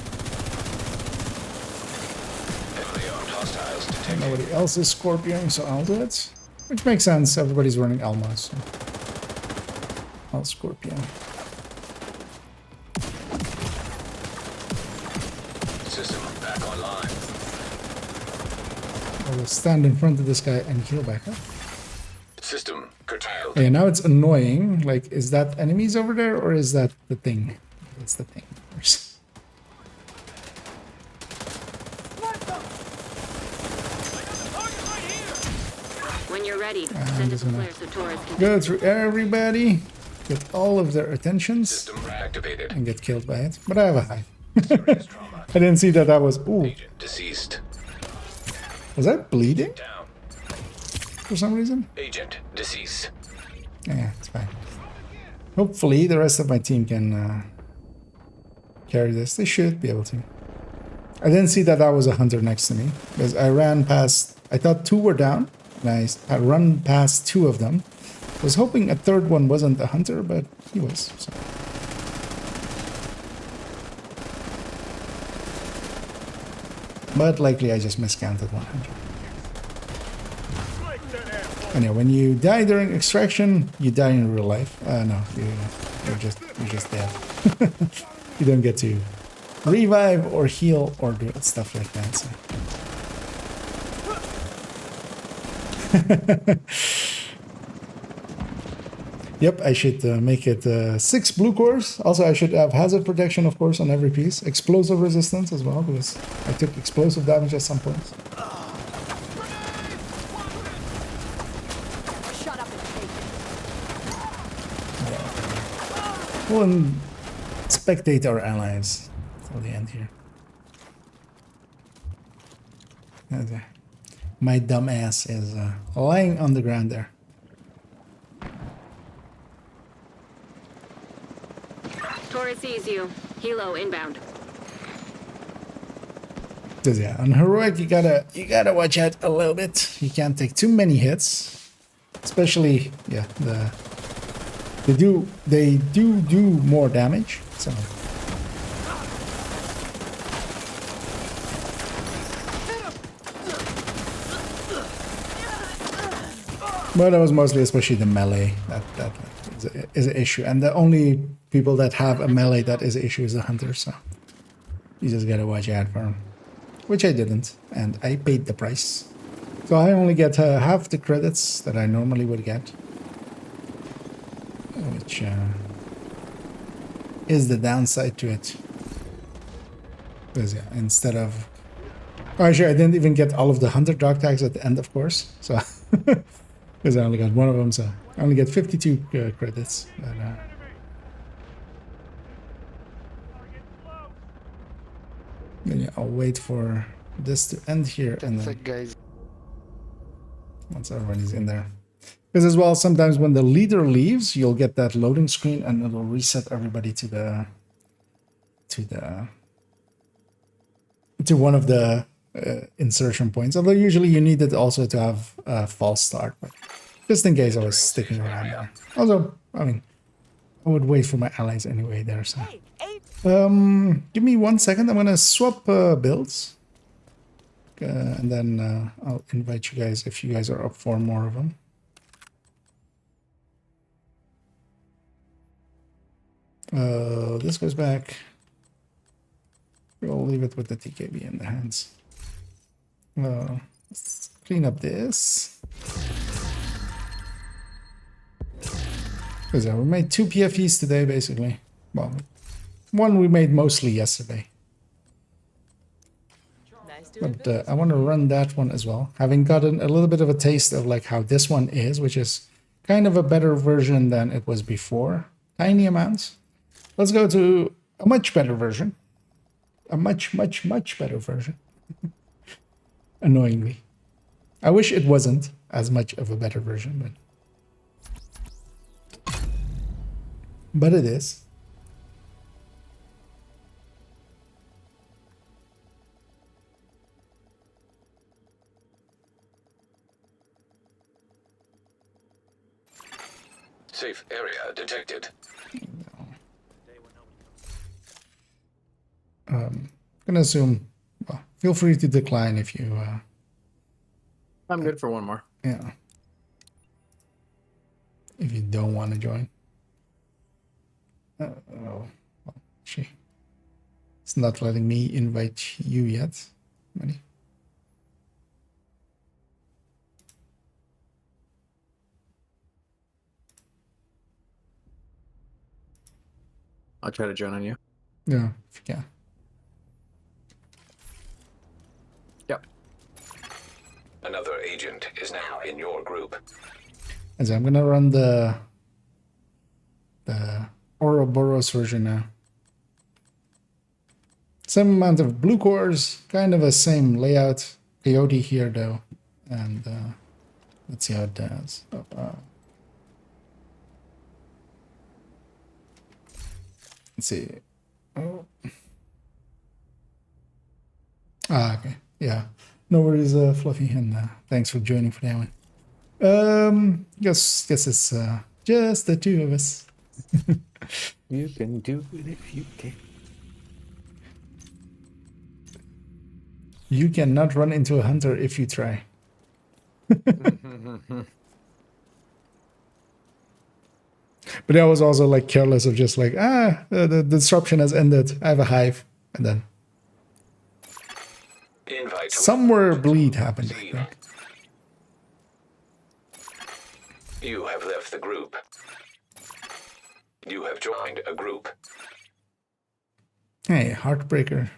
Heavily armed hostiles detected. Nobody else is Scorpioing, so I'll do it. Which makes sense. Everybody's running Elmo, so I'll Scorpion. System back online. I will stand in front of this guy and heal back up. System curtailed. Okay, now it's annoying. Like, is that enemies over there or is that the thing? It's the thing. When you're ready, I'm send us just a gonna flare so Torres can... go through everybody, get all of their attentions, System reactivated. and get killed by it. But I have a high. Serious trauma. I didn't see that that was... Ooh, Agent deceased. was I bleeding Down. for some reason? Agent deceased. Yeah, it's fine. Hopefully the rest of my team can carry this. They should be able to. I didn't see that that was a hunter next to me because I ran past... I thought two were down. And I run past two of them. I was hoping a third one wasn't a hunter, but he was. So. But likely I just miscounted 100. Anyway, when you die during extraction, you die in real life. No, you're just dead. You don't get to revive or heal or do stuff like that. So. Yep, I should make it 6 blue cores. Also, I should have hazard protection, of course, on every piece. Explosive resistance as well, because I took explosive damage at some points. Shut up and take it. We'll spectate our allies till the end here. Okay. My dumb ass is lying on the ground there. Sees you. Helo inbound. Because yeah, on heroic you gotta watch out a little bit. You can't take too many hits, especially yeah they do more damage. So but that was mostly especially the melee that is an issue, and the only people that have a melee that is an issue is the hunter. So you just gotta watch out for them. Which I didn't, and I paid the price. So I only get half the credits that I normally would get. Which is the downside to it. Because yeah, instead of... Oh, actually, I didn't even get all of the hunter dog tags at the end, of course. So, because I only got one of them, so I only get 52 credits. But, then yeah, I'll wait for this to end here and then guys. once everybody's in there. Because as well, sometimes when the leader leaves, you'll get that loading screen and it'll reset everybody to one of the insertion points. Although usually you need it also to have a false start, but just in case I was sticking around there. Also, I mean, I would wait for my allies anyway there, so. Give me 1 second. I'm gonna swap builds, and then I'll invite you guys if you guys are up for more of them. This goes back. We'll leave it with the TKB in the hands. Let's clean up this. Because we made 2 PFEs today, basically. Well, one we made mostly yesterday. But I want to run that one as well. Having gotten a little bit of a taste of like how this one is, which is kind of a better version than it was before. Tiny amounts. Let's go to a much better version. A much better version. Annoyingly. I wish it wasn't as much of a better version, but it is. Safe area detected. I'm gonna assume. Well, feel free to decline if you. I'm good for one more. Yeah. If you don't want to join. Oh, well, gee. It's not letting me invite you yet, buddy. I'll try to join on you. Yeah, if you can. Yep. Another agent is now in your group. And so I'm gonna run the Ouroboros version now. Same amount of blue cores, kind of a same layout. Coyote here though, and let's see how it does. Let's see. Oh. Okay. Yeah. No worries, Fluffy, and thanks for joining for that one. Guess it's just the two of us. You can do it if you can. You cannot run into a hunter if you try. But I was also like careless of just like, the disruption has ended. I have a hive. And then Invite somewhere bleed happened, I think. You have left the group. You have joined a group. Hey, Heartbreaker.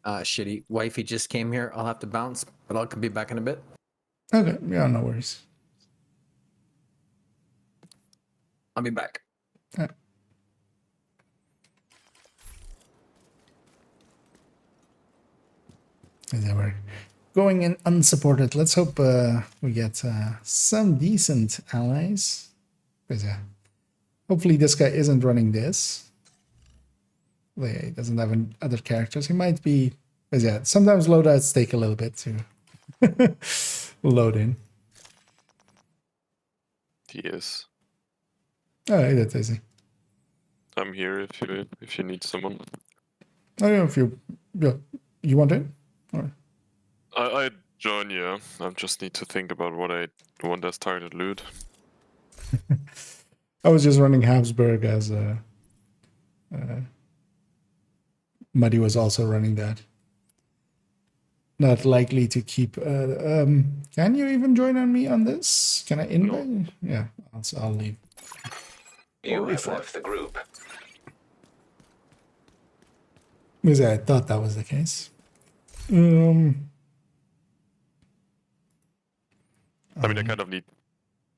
Shitty. Wifey just came here. I'll have to bounce, but I'll be back in a bit. Okay, yeah, no worries. I'll be back. There we're going in unsupported. Let's hope we get some decent allies. Because Hopefully this guy isn't running this. Yeah, he doesn't have any other characters. He might be, but yeah, sometimes loadouts take a little bit to load in. Yes. Oh, hey, that's easy. I'm here if you need someone. I don't know if you want it? Or I join you. I just need to think about what I want as target loot. I was just running Habsburg as Muddy was also running that. Not likely to keep. Can you even join on me on this? Can I invite? No. Yeah, I'll leave. You have left the group. Because I thought that was the case. I mean, I kind of need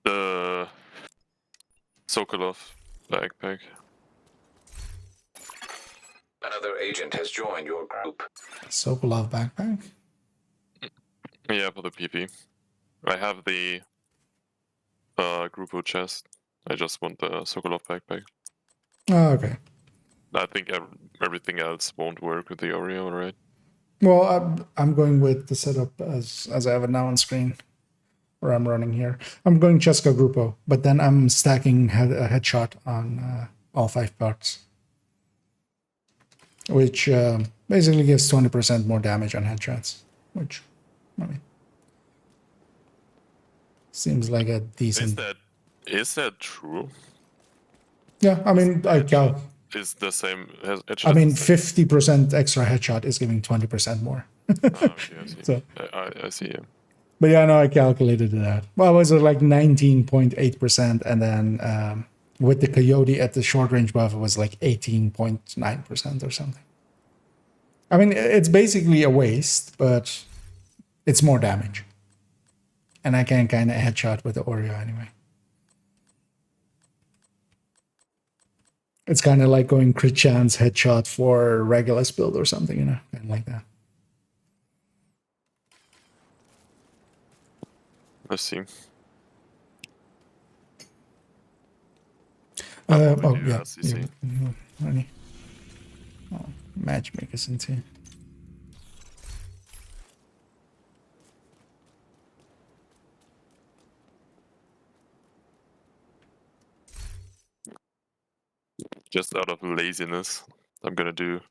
the Sokolov backpack. Another agent has joined your group. Sokolov backpack? Yeah, for the PP. I have the Grupo chest. I just want the Sokolov backpack. Oh, okay. I think everything else won't work with the Oreo, right? Well, I'm going with the setup as I have it now on screen, where I'm running here. I'm going Cheska Grupo, but then I'm stacking a headshot on all 5 parts, which basically gives 20% more damage on headshots, which, I mean, seems like a decent... Is that true? Yeah, I mean, Is the same headshot? I mean, 50% extra headshot is giving 20% more. Okay, I see. So, I see, yeah. but yeah, no, I calculated that. Well, it was like 19.8%, and then with the Coyote at the short range buff, it was like 18.9% or something. I mean, it's basically a waste, but it's more damage. And I can kind of headshot with the Oreo anyway. It's kind of like going crit chance headshot for Regulus build or something, you know, kind of like that. I see. Oh, yeah. Oh, matchmakers into. Just out of laziness, I'm gonna do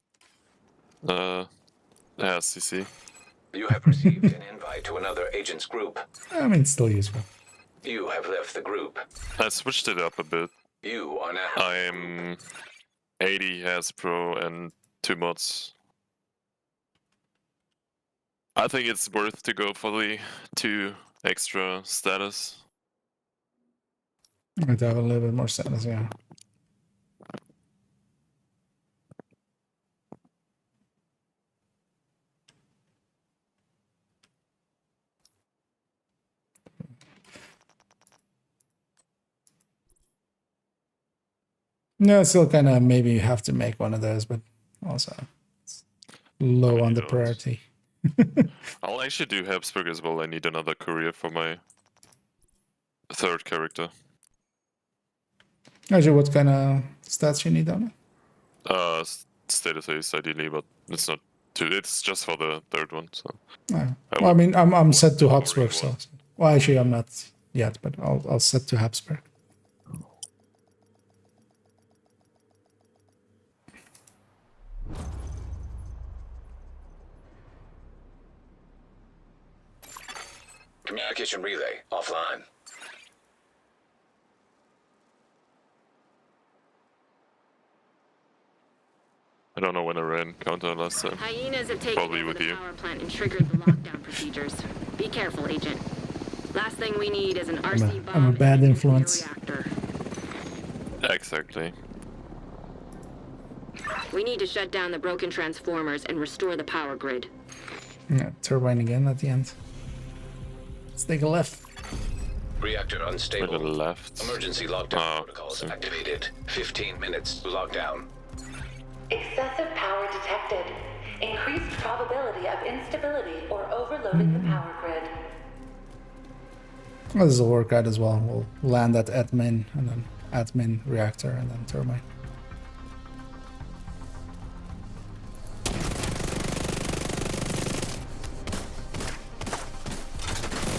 SCC. You have received an invite to another agent's group. I mean, it's still useful. You have left the group. I switched it up a bit. You are now... I'm 80 Hasbro and 2 mods. I think it's worth to go for the 2 extra status. I'd have a little bit more status, yeah. No, still kind of maybe have to make one of those, but also it's low on the priority. I'll actually do Habsburg as well. I need another courier for my 3rd character. Actually, what kind of stats you need on it? Status Ace ideally, but it's not too. It's just for the 3rd one. So. Well, I mean, I'm set to Habsburg, so. Well, actually, I'm not yet, but I'll set to Habsburg. Communication relay offline. I don't know when I ran counter last time. Hyenas have taken Probably over with the you. power plant and triggered the lockdown procedures. Be careful, Agent. Last thing we need is an RC bomb. I'm a bad and a influence. reactor. Exactly. We need to shut down the broken transformers and restore the power grid. Yeah, turbine again at the end. Let's take a left. Reactor To the unstable. left. Emergency lockdown protocols activated. 15 minutes to lockdown. Excessive power detected. Increased probability of instability or overloading the power grid. Well, this will work out as well. We'll land at admin and then admin, reactor, and then turbine.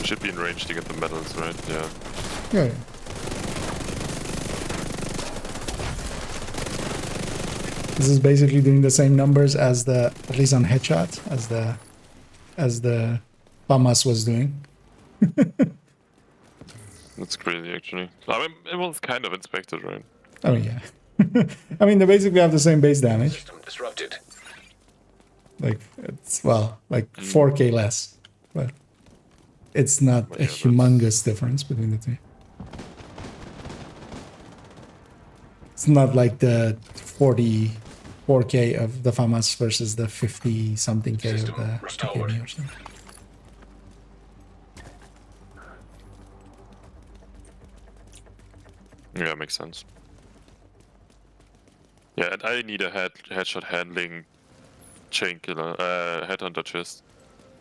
Should be in range to get the medals, right? Yeah. Yeah. Yeah. This is basically doing the same numbers as the, at least on headshot, as the FAMAS was doing. That's crazy, actually. I mean, it was kind of inspected, right? Oh yeah. I mean, they basically have the same base damage. System disrupted. Like it's like 4K less, but it's not Well, a yeah, humongous difference between the two. It's not like the 44K of the FAMAS versus the 50 something K of System the restored. PKB or something. Yeah, makes sense. Yeah, and I need a headshot handling chain killer, headhunter chest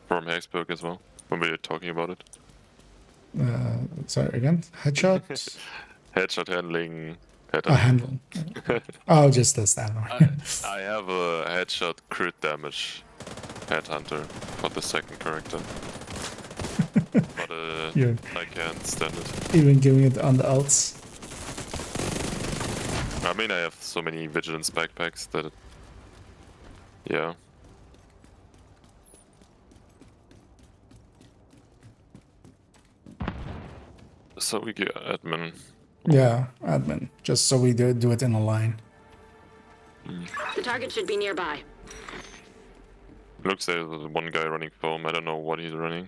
from Hexburg as well, when we were talking about it. Sorry again. Headshot. Headshot handling Oh, handle. Oh, just the standard. I have a headshot crit damage headhunter for the second character. But Yeah. I can't stand it. Even giving it on the ults. I mean, I have so many vigilance backpacks that yeah. So we get admin. Yeah, admin. Just so we do it in a line. The target should be nearby. Looks like there's one guy running foam. I don't know what he's running.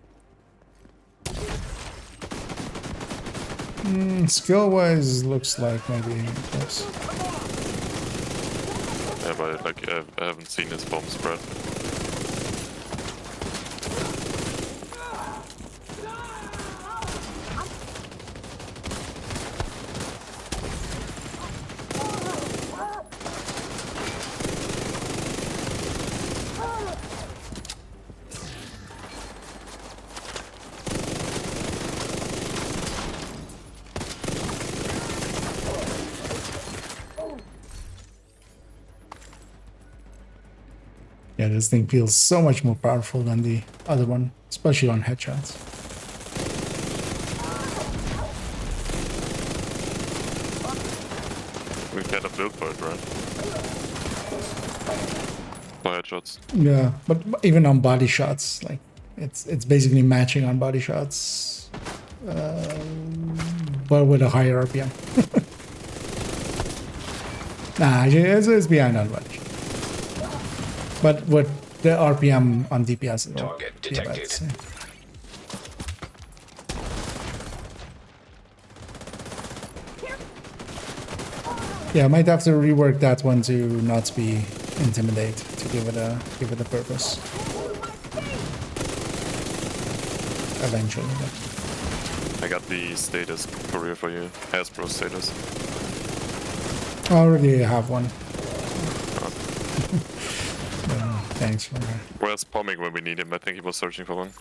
Skill wise, looks like maybe close. Yeah, but like I haven't seen his foam spread. Yeah, this thing feels so much more powerful than the other one, especially on headshots. We kind of built for it, right? For headshots. Yeah, but even on body shots, like it's basically matching on body shots, but with a higher RPM. Nah, it's behind on body shot. But with the RPM on DPS, it will Target be about the detected. same. Yeah, I might have to rework that one to not be intimidate, to give it a purpose. Eventually. But I got the status courier for you. Hasbro status. I already have one. Thanks for that. Where's Pomming when we need him? I think he was searching for one.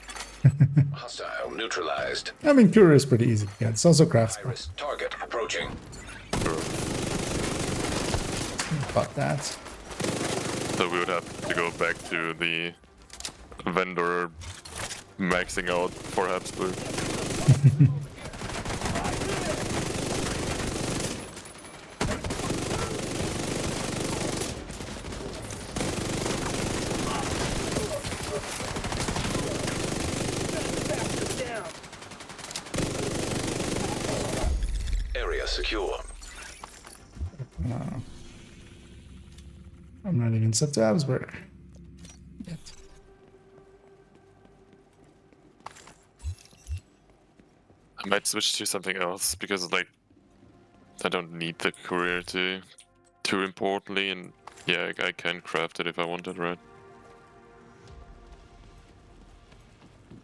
Hostile neutralized. I mean, Cure is pretty easy to get. It's also craftsman. Iris target approaching. Fuck that. So we would have to go back to the vendor maxing out for Habsburg. Area secure. I'm not even set to Habsburg yet. I might switch to something else because like I don't need the courier too importantly, and yeah, I can craft it if I wanted, right?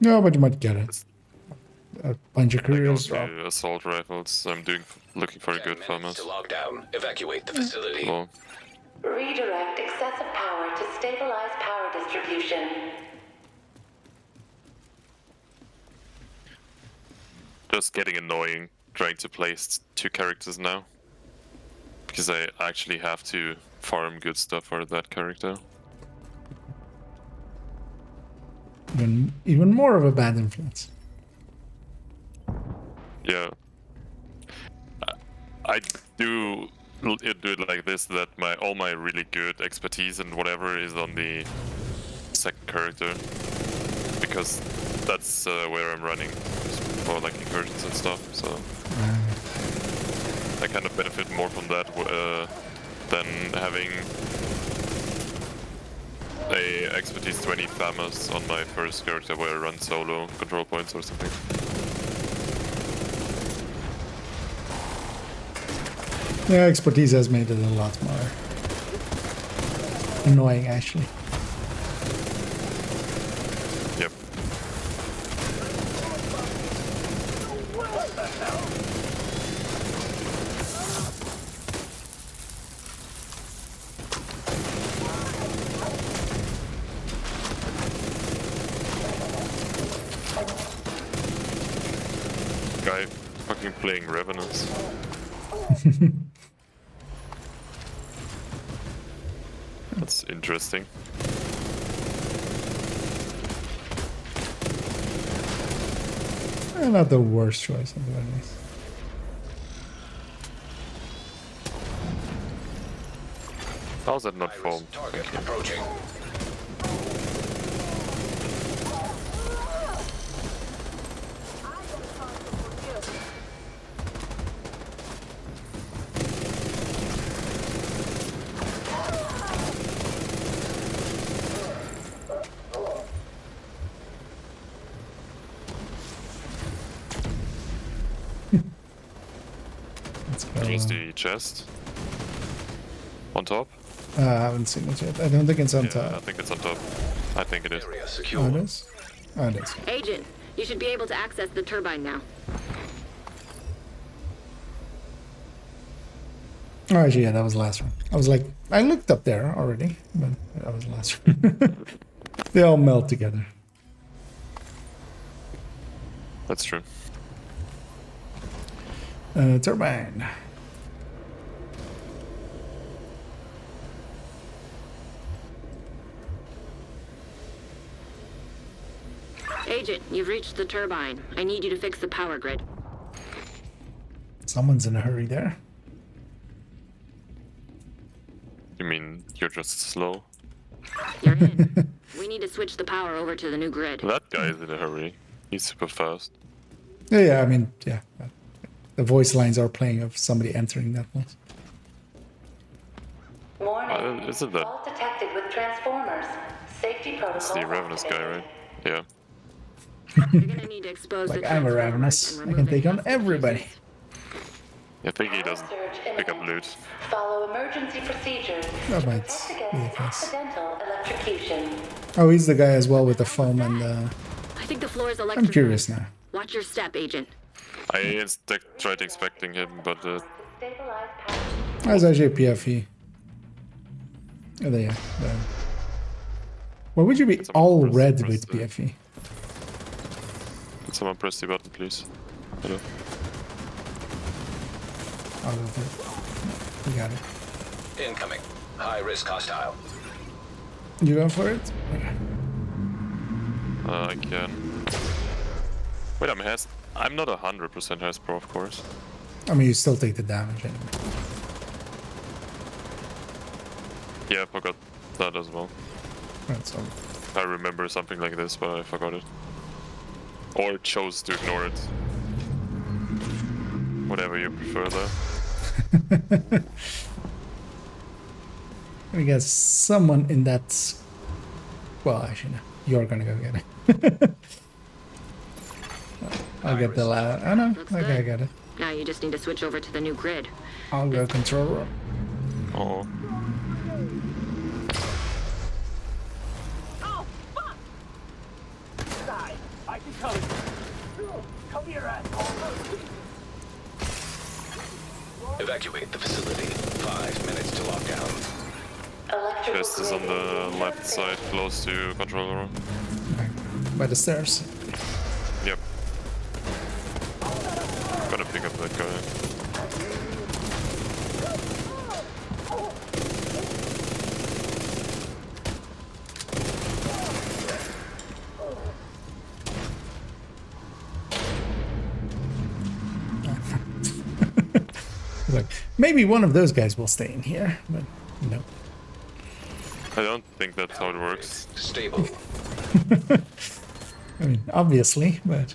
No, but you might get it. A bunch of I go couriers drop. to assault rifles. I'm looking for a 10 good minutes farmers. to lockdown. Evacuate the facility. Well, Redirect excessive power to stabilize power distribution. just getting annoying trying to place two characters now. because I actually have to farm good stuff for that character. Even more of a bad influence. Yeah. I do it like this, that all my really good expertise and whatever is on the second character, because that's where I'm running for like incursions and stuff. So I kind of benefit more from that than having a expertise 20 FAMAS on my first character where I run solo control points or something. Yeah, expertise has made it a lot more annoying, actually. Yep. Guy fucking playing Revenants. That's interesting. Not the worst choice, at the very least. How's that not foam? Target approaching. Let's go. Use the chest on top. I haven't seen it yet. I don't think it's on Yeah, I top. think it's on top. I think it is. Area Oh, secure. it is? Oh, it is. Agent, you should be able to access the turbine now. Oh, actually, yeah, that was the last one. I was like, I looked up there already, but that was the last one. They all melt together. That's true. Turbine. Agent, you've reached the turbine. I need you to fix the power grid. Someone's in a hurry there. You mean you're just slow? You're in. We need to switch the power over to the new grid. That guy is in a hurry. He's super fast. Yeah, I mean, yeah. The voice lines are playing of somebody entering that place. Warning. Isn't that- Fault detected with transformers. Safety protocol. It's the Ravenous guy, right? Yeah. You're gonna need to expose Like, the I'm a transformers Ravenous. and I remove can any take on hostage everybody. pieces. I think he doesn't Surge pick up imminent. loot. Follow emergency procedures That to might protect be the against case. accidental electrocution. Oh, he's the guy as well with the foam and I think the floor is I'm electrified. curious now. Watch your step, Agent. I tried expecting him, but Stabilize power. That's actually a PFE. Oh, there, yeah. There. Why would you be all red with PFE? can someone press the button, please? Hello. I'll go for it. We got it. Incoming. High risk hostile. You go for it? Okay. I can. Wait, I'm not 100% Has Pro, of course. I mean, you still take the damage anyway. Yeah, I forgot that as well. That's all. I remember something like this, but I forgot it. Or chose to ignore it. Whatever you prefer there. We got someone in that. Well, actually, no. You're gonna go get it. I'll get the last. Oh no, Looks okay, I good. got it. Now you just need to switch over to the new grid. I'll go control room. Oh. Oh, fuck! Die. I can cover you. Come here, asshole. Evacuate the facility. 5 minutes to lockdown. Electrical Chest is on grid the left side, close to control room. By the stairs. Yep. Gotta pick up that guy. Maybe one of those guys will stay in here, but no. I don't think that's how it works. Stable. I mean, obviously, but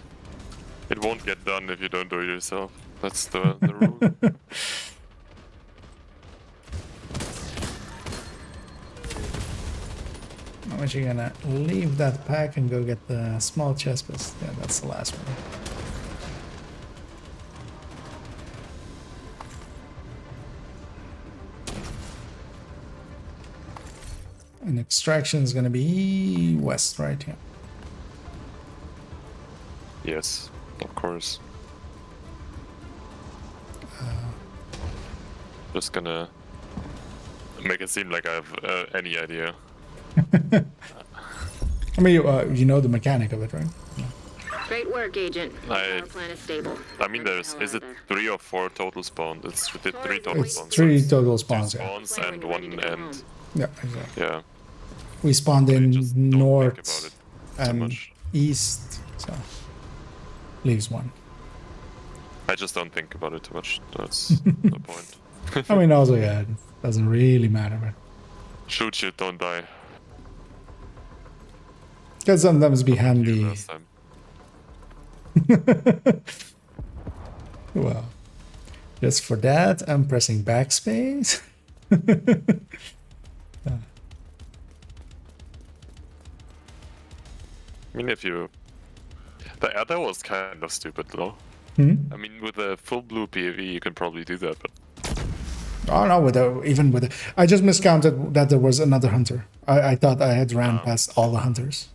It won't get done if you don't do it yourself. That's the rule. how much you gonna leave that pack and go get the small chest piece? Yeah, that's the last one. And extraction is gonna be west, right here. Yes, of course. Just gonna make it seem like I have any idea. I mean, you know the mechanic of it, right? Yeah. Great work, Agent. The I- power plant is stable. I mean, Get the is hell it out of there. 3 or 4 total spawns? It's three total It's spawns. 3 so total it's spawns, two yeah. spawns When and we're ready one to go end. home. Yeah, exactly. Yeah. We spawned So you in just don't think north about it too and much. east, so leaves one. I just don't think about it too much. That's the point. I mean, also, yeah, it doesn't really matter, but Shoot shit, don't die. can sometimes be You handy. last time. Well, just for that, I'm pressing backspace. I mean, if you... The other was kind of stupid, though. Hmm? I mean, with a full blue PV, you can probably do that, but... Oh no, even with I just miscounted that there was another hunter. I thought I had ran past all the hunters.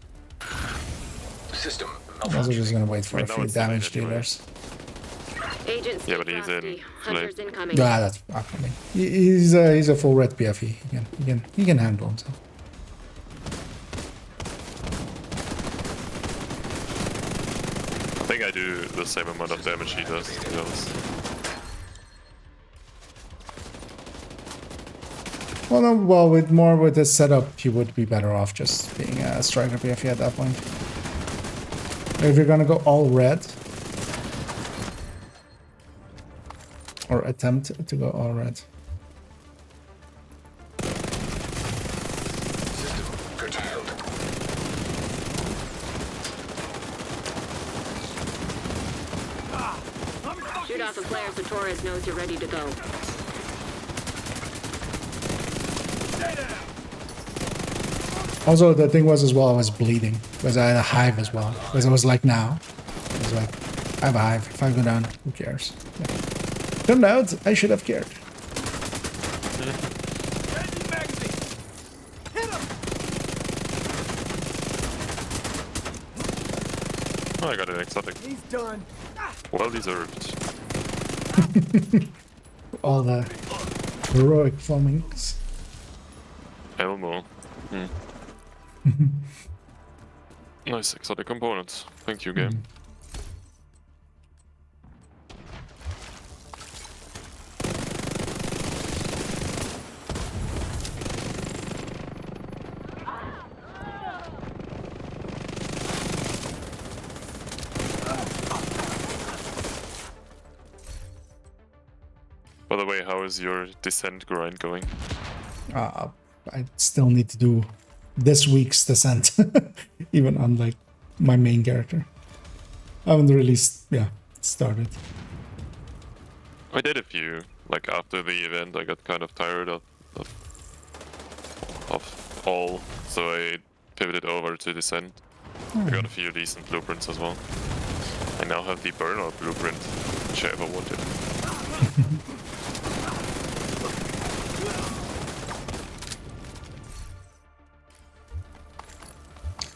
System I was just malfunctioning. gonna wait for I a mean, now few it's delayed damage anyway. dealers. Agent, stay Yeah, but he's in frosty. late. Hunters incoming. Yeah, that's. I mean, he's a full red PFE. He can handle himself. I think I do the same amount of damage he does, to be honest. Well, no, well, with this setup, you would be better off just being a striker PFE at that point. If you're gonna go all red, or attempt to go all red. System curtailed. Shoot off a flare so Torres knows you're ready to go. Also, the thing was as well, I was bleeding because I had a hive as well. Because I was like, now, I was like, I have a hive. If I go down, who cares? Yeah. Turned out I should have cared. Changing magazine. Hit him. Oh, I got an exotic. He's done. Well deserved. All the heroic foamings. Elmo. Nice exotic components. Thank you, game. By the way, how is your descent grind going? I still need to do this week's descent, even on like my main character. I haven't really, started. I did a few. Like after the event, I got kind of tired of all, so I pivoted over to descent. I got a few decent blueprints as well. I now have the burnout blueprint, which I ever wanted.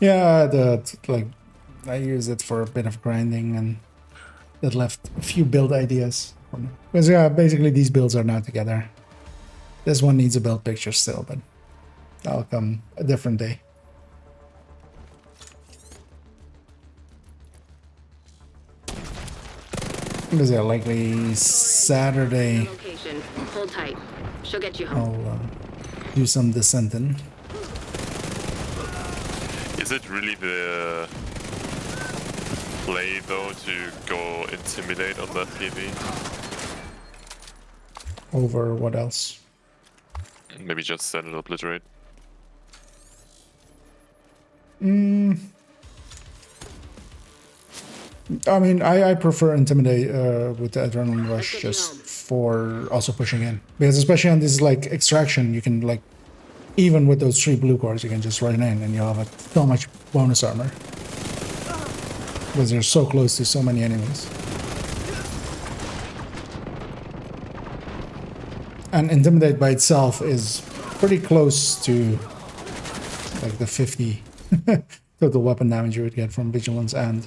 Yeah, I use it for a bit of grinding, and that left a few build ideas. Because yeah, basically these builds are now together. This one needs a build picture still, but that'll come a different day. Because yeah, likely Saturday Location. Hold tight. She'll get you home. I'll do some descenting. Is it really the play though to go intimidate on that PV? over what else? Maybe just standard obliterate. I mean, I prefer intimidate with the adrenaline rush get you just home. for also pushing in, because especially on this like extraction, you can like even with those 3 blue cores, you can just run in and you'll have so much bonus armor because you're so close to so many enemies. And intimidate by itself is pretty close to like the 50 total weapon damage you would get from vigilance and.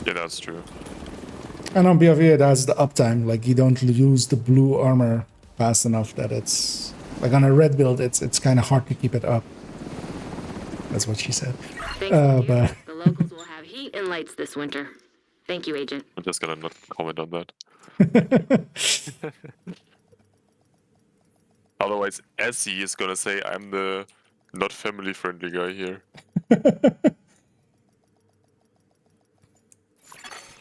Yeah, that's true. And on BFE, it has the uptime. Like, you don't lose the blue armor fast enough that it's... Like, on a red build, it's kind of hard to keep it up. That's what she said. Thanks, Major. But... The locals will have heat and lights this winter. Thank you, Agent. I'm just gonna not comment on that. Otherwise, Essie is gonna say I'm the not family-friendly guy here.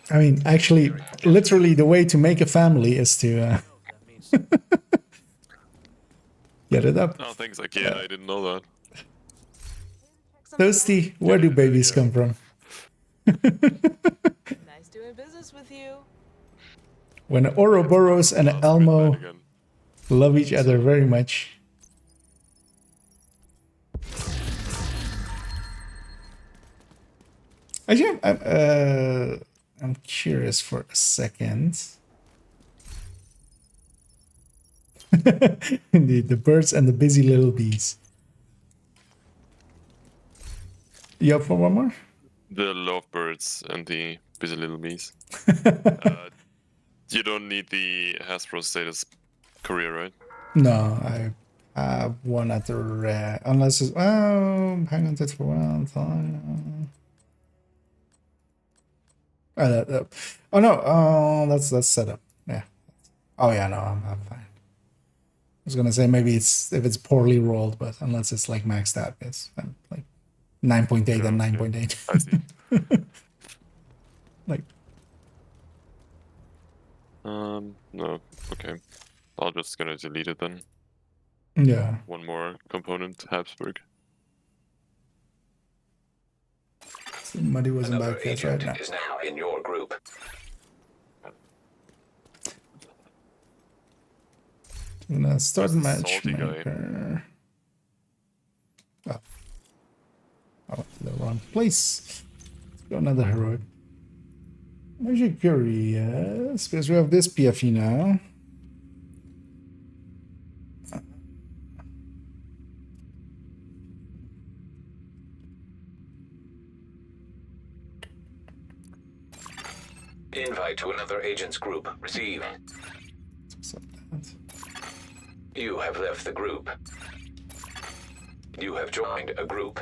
I mean, actually, literally, the way to make a family is to get it up. Oh, thanks, Ikea. I didn't know that. Toasty, where do babies come from? Nice doing business with you. When Ouroboros and Last Elmo midnight again. love each other very much. Actually, I'm curious for a second. Indeed, the birds and the busy little bees. You up for one more? The lovebirds and the busy little bees. You don't need the Hasbro status career, right? No, I have one at the rare. Unless it's... Oh, hang on to it for one time. Oh no, that's set up. Yeah. Oh yeah, no, I'm fine. I was gonna say maybe it's if it's poorly rolled, but unless it's like maxed out, it's like 9.8 and 9.8. I see. Like, No, okay. I'm just gonna delete it then. yeah. One more component, Habsburg. Somebody was in Another back right agent now. is now in your group. I'm gonna start Who's the salty guy? matchmaker. Oh, I went to the wrong place. Let's go another heroic. I'm actually curious because we have this PFE now. Invite to another agent's group. Receive. Accept that. You have left the group. You have joined a group.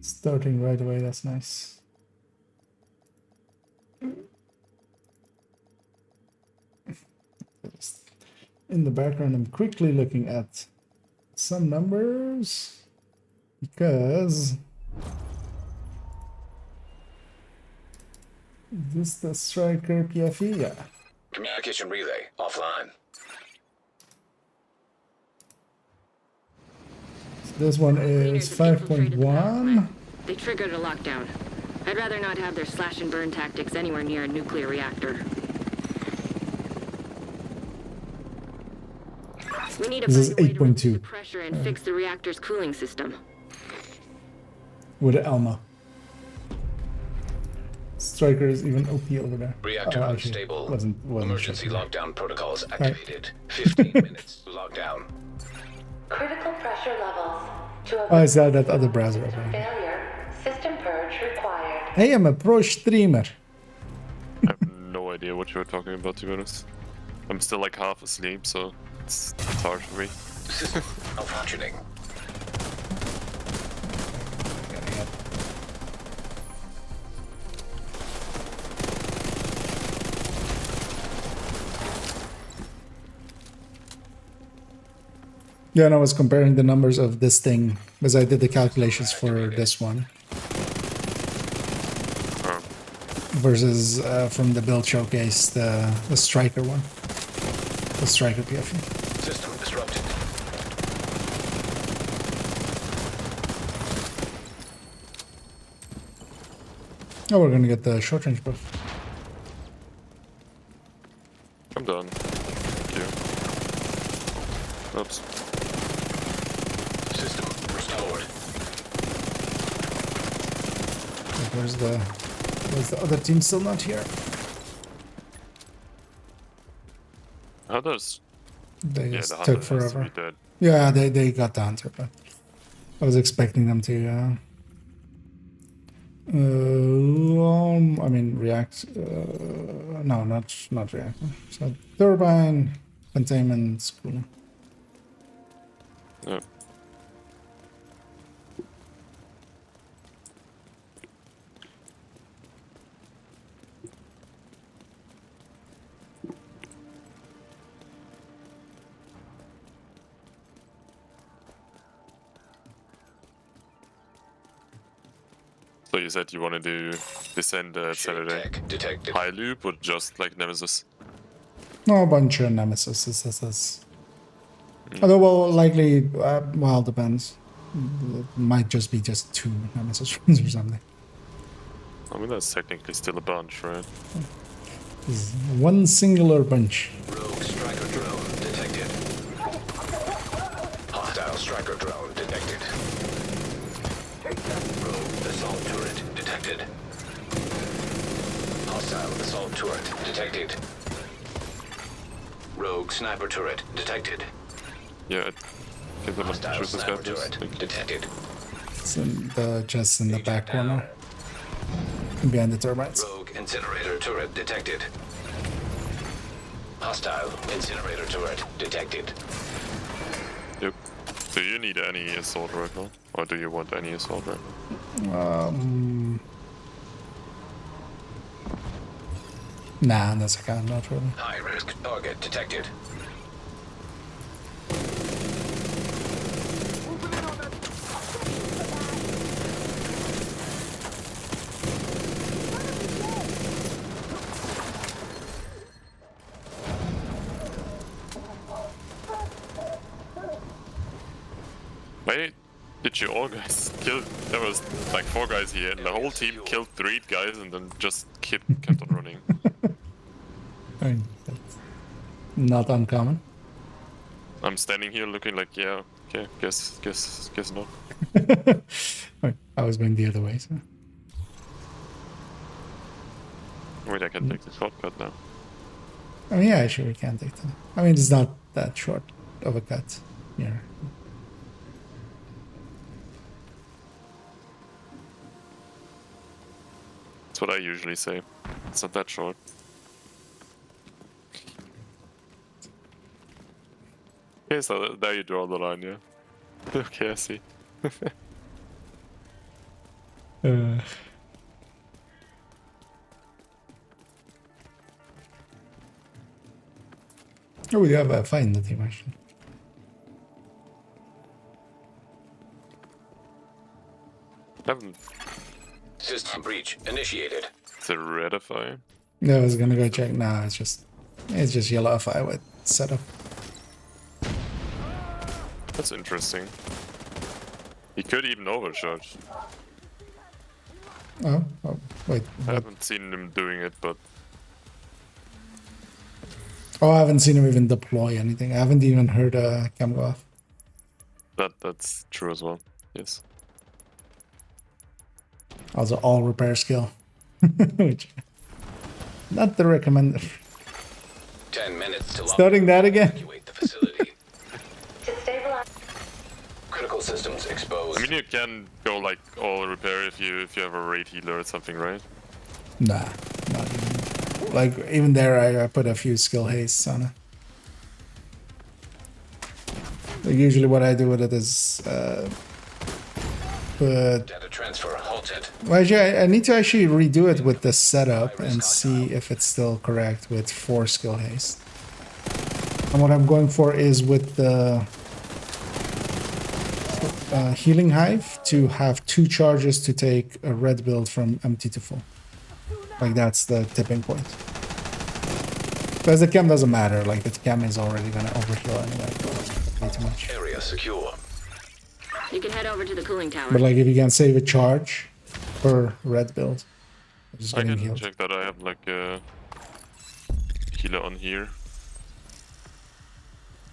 Starting right away, that's nice. In the background, I'm quickly looking at some numbers because is this the striker PFE? Yeah. Communication relay offline. So this one is Cleaners have infiltrated the power 5.1. plant. They triggered a lockdown. I'd rather not have their slash and burn tactics anywhere near a nuclear reactor. We need to This is find a way to reduce 8.2. the pressure and fix the reactor's cooling system. With Elma. Striker is even OP over there. Reactor actually, unstable. wasn't Emergency sure. lockdown protocols activated. 15 minutes lockdown. Critical pressure levels. To Oh, is that other browser? system Okay. failure. System purge required. I am a pro streamer. I have no idea what you're talking about, to be honest. I'm still like half asleep, so it's hard for me. System malfunctioning. Yeah, and I was comparing the numbers of this thing because I did the calculations for this one Oh, versus from the build showcase, the striker one, the striker PFE. System disrupted. Oh, we're gonna get the short range buff. I'm done. Thank you. Oops. System restored. Where's the other team still not here? How does? They Yeah, just the took hunter has to forever. be dead. Yeah, they got the hunter, but I was expecting them to. I mean, react. No, not react. So turbine, containment, school. Yeah. So you said you wanted to descend Saturday. Tech detected. High loop or just like Nemesis? No, a bunch of nemesis. This. Although, well, likely, well, depends. It might just be just 2 nemesis runs or something. I mean, that's technically still a bunch, right? This is one singular bunch. Rogue striker drone detected. Hostile striker drone detected. Rogue assault turret detected. Hostile assault turret detected. Rogue sniper turret detected. Yeah, give them a Hostile shoot this guy, sniper please. turret Thank you. detected. It's in the just in the Agent back down. corner, behind the turbines. Rogue incinerator turret detected. Hostile incinerator turret detected. Yep. Do you need any assault rifle? Or do you want any assault rifle? Nah, that's a kind, not really. High risk target detected. Wait, did you all guys kill? There was like 4 guys here, and the whole team killed 3 guys, and then just kept on running. I mean, that's not uncommon. I'm standing here looking like, yeah, okay, guess not. I was going the other way, so. Wait, I can take the shortcut now. I mean, yeah, sure, we can take that. I mean, it's not that short of a cut. Yeah. That's what I usually say. It's not that short. Okay, so there you draw the line, yeah. Okay, I see. Oh, we have a fight in the team, actually. Haven't. System breach initiated. It's a redify. No, I was gonna go check. Nah, it's just yellow FI with setup. That's interesting. He could even overcharge. Oh, wait. I haven't seen him doing it, but Oh, I haven't seen him even deploy anything. I haven't even heard a cam go off. that's true as well. Yes. Also, all repair skill. Which, not the recommended. 10 minutes to Starting that again? evacuate the facility. To stabilize. Critical systems exposed. I mean, you can go like all repair if you have a raid healer or something, right? Nah, not even. Like, even there, I put a few skill hastes on it. Like, usually what I do with it is, put... Data transfer halted. Well, actually, I need to actually redo it with the setup and see if it's still correct with 4 skill haste. And what I'm going for is with the healing hive to have 2 charges to take a red build from empty to full. Like that's the tipping point. Because the chem doesn't matter, like the chem is already gonna overheal anyway. Way too much. Area secure. You can head over to the cooling tower. But like if you can save a charge per red build, just I getting can healed. check that. I have like a healer on here.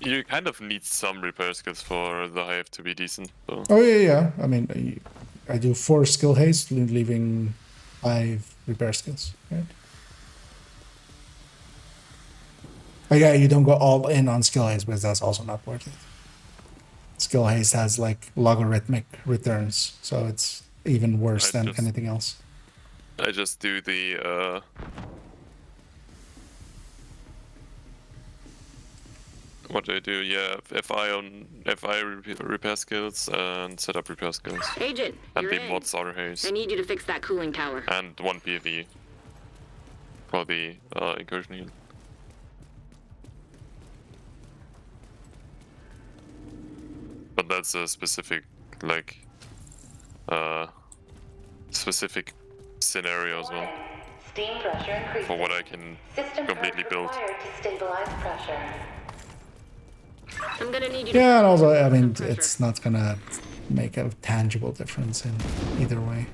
You kind of need some repair skills for the hive to be decent, though. Oh yeah. I mean, I do 4 skill haste, leaving 5 repair skills. Right? But yeah, you don't go all in on skill haste because that's also not worth it. Skill haste has like logarithmic returns, so it's even worse than anything else. I just do the what do I do? Yeah, FI repair skills and set up repair skills. Agent, And you're the in. mods auto haste. I need you to fix that cooling tower. And 1 PV for the incursion heal. But that's a specific like specific scenario as well. Steam pressure increasing. For what I can System completely parts build. required to stabilize pressure. I'm gonna need you Yeah, and to also, I mean, pressure. it's not gonna make a tangible difference in either way.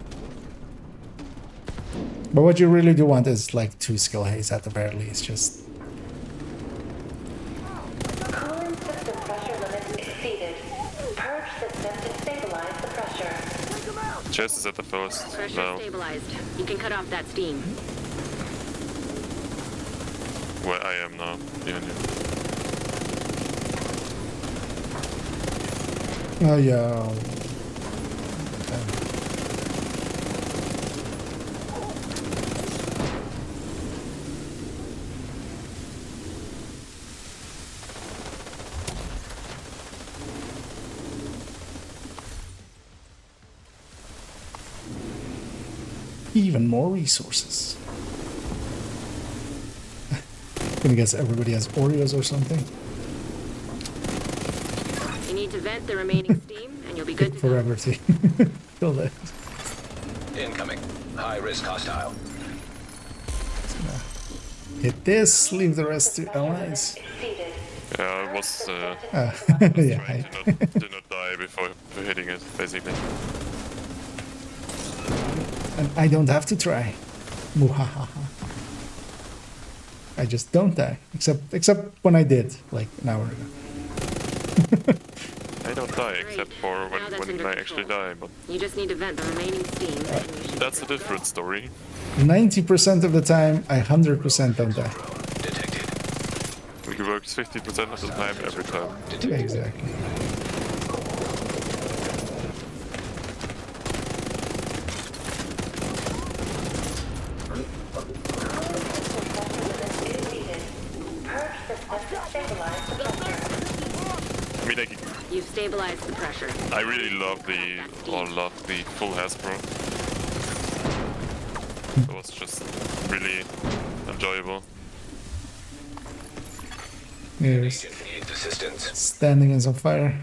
But what you really do want is like 2 skill haste at the very least, just... Cooling system pressure limits exceeded. Purge system to stabilize the pressure. Chest is at the first Pressure now. stabilized. You can cut off that steam. Where I am now, behind you. Oh yeah. Even more resources. Gonna guess everybody has Oreos or something. You need to vent the remaining steam, and you'll be good to go. Forever to kill that. Incoming. High risk hostile. Hit this, leave the rest to allies. Exceeded. Yeah, I was Yeah, trying to not die before hitting it, basically. and I don't have to try. Muhahaha. I just don't die, except when I did, like an hour ago. I don't die Great. except for Now that's when under I actually control. die, but You just need to vent the remaining steam, and you should that's a different story. 90% of the time, I 100% don't die. Detected. We work 50% of the time every time. Exactly. Exceeded. Purge system to stabilize the pressure. I mean, You've stabilized the pressure. I really love the full Hasbro. It was just really enjoyable. Here's Agent needs assistance. standing in some fire.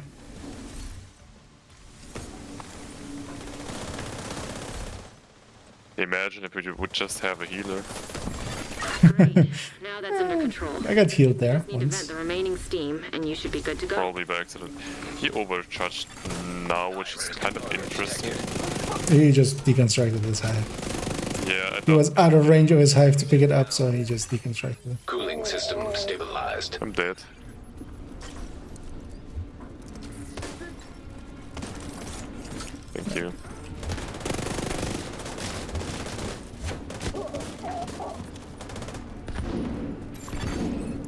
Imagine if we would just have a healer. Great. Now that's under control. I got healed there Need to vent once. the remaining steam, and you should be good to go. Probably by accident. He overcharged now, which is kind of interesting. He just deconstructed his hive. Yeah, I He was thought out of range of his hive to pick it up, so he just deconstructed it. Cooling system stabilized. I'm dead. Thank you.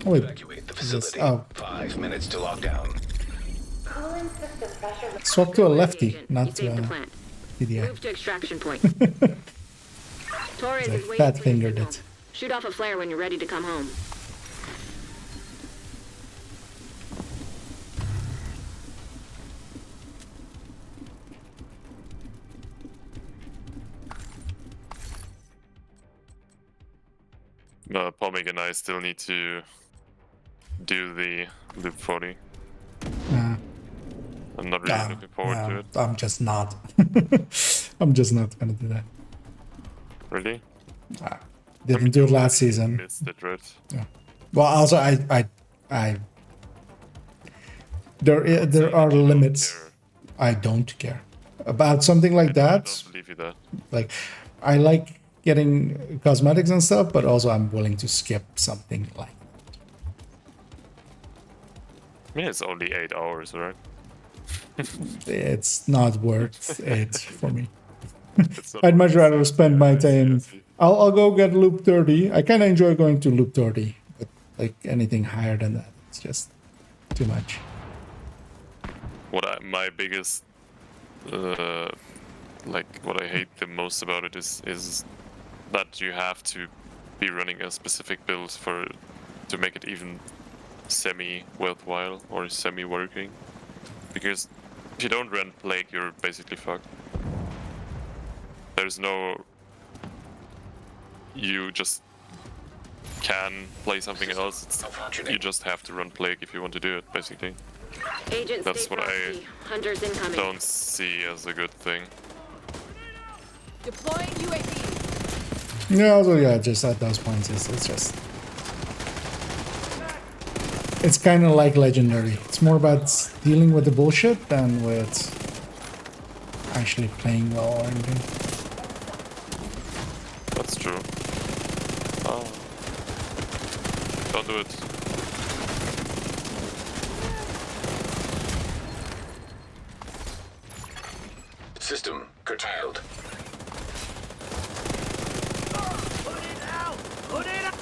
Oh, wait. Evacuate the Is this- facility. oh. 5 minutes to lockdown. Cooling system pressure. Swap to a lefty, Agent, not you to saved the a plant. PDI. Move to extraction point. Torres I is waiting fat for your fingered signal. it. Shoot off a flare when you're ready to come home. Pomig and I still need to do the loop 40. I'm not really looking forward to it. I'm just not. I'm just not gonna do that. Really? Didn't do it last season. Missed it, right? Yeah. Well, also there are limits. I don't care about something like I that. don't believe you that. Like, I like getting cosmetics and stuff, but also I'm willing to skip something like that. I mean, it's only 8 hours, right? It's not worth it for me. It's not I'd much worth rather it. spend my time. I'll go get loop 30. I kind of enjoy going to loop 30, but like anything higher than that, it's just too much. My biggest, like what I hate the most about it is that you have to be running a specific build to make it even semi worthwhile or semi working, because if you don't run Plague, you're basically fucked. There's no, you just can play something else. You just have to run Plague if you want to do it, basically. Agent, That's stay what frosty. Hunters incoming. Don't see as a good thing. Deploying UAV. Yeah, also, yeah, just at those points, it's just... It's kind of like Legendary. It's more about dealing with the bullshit than with actually playing well or anything. That's true. Oh. Don't do it. System curtailed. Put it out! Put it out!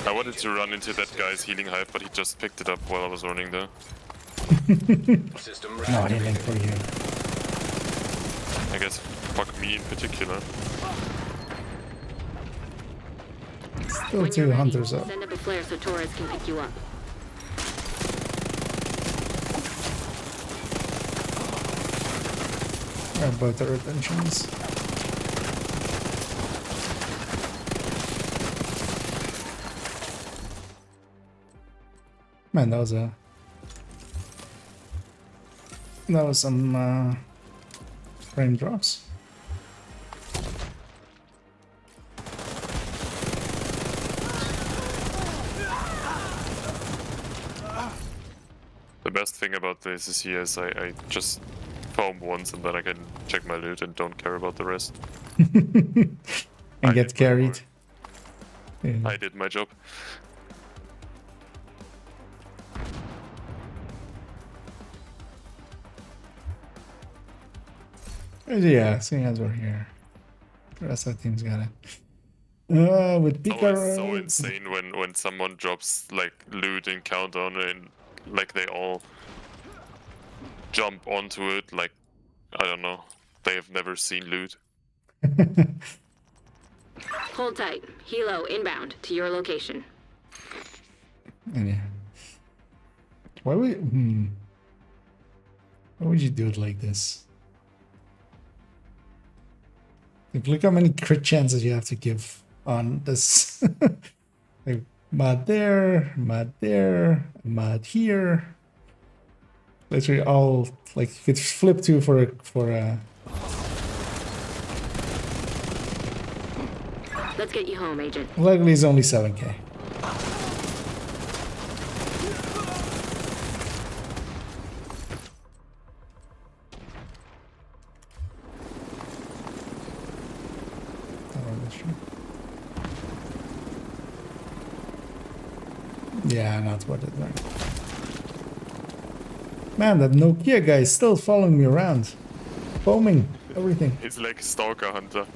I wanted to run into that guy's healing hive, but he just picked it up while I was running there. System No healing for you. I guess fuck me in particular. Still two hunters up. Send up a flare so Torres can pick you up. Both are retentions. Man, that was some frame drops. The best thing about the SSC is I just foam once and then I can check my loot and don't care about the rest. And I get did my carried. Yeah. I did my job. Yeah, seeing as we're here. The rest of the team's got it. With It's always so Pika... insane when someone drops like loot in countdown and like they all jump onto it like, I don't know, they have never seen loot. Hold tight. Helo inbound to your location. Yeah. Why would... Why would you do it like this? Like, look how many crit chances you have to give on this. Like, mod there, mod here. Literally all, like, you could flip to for a... Let's get you home, Agent. Luckily, it's only 7k. Yeah, not worth it, right? Man, that Nokia guy is still following me around. Foaming, everything. It's like Stalker Hunter.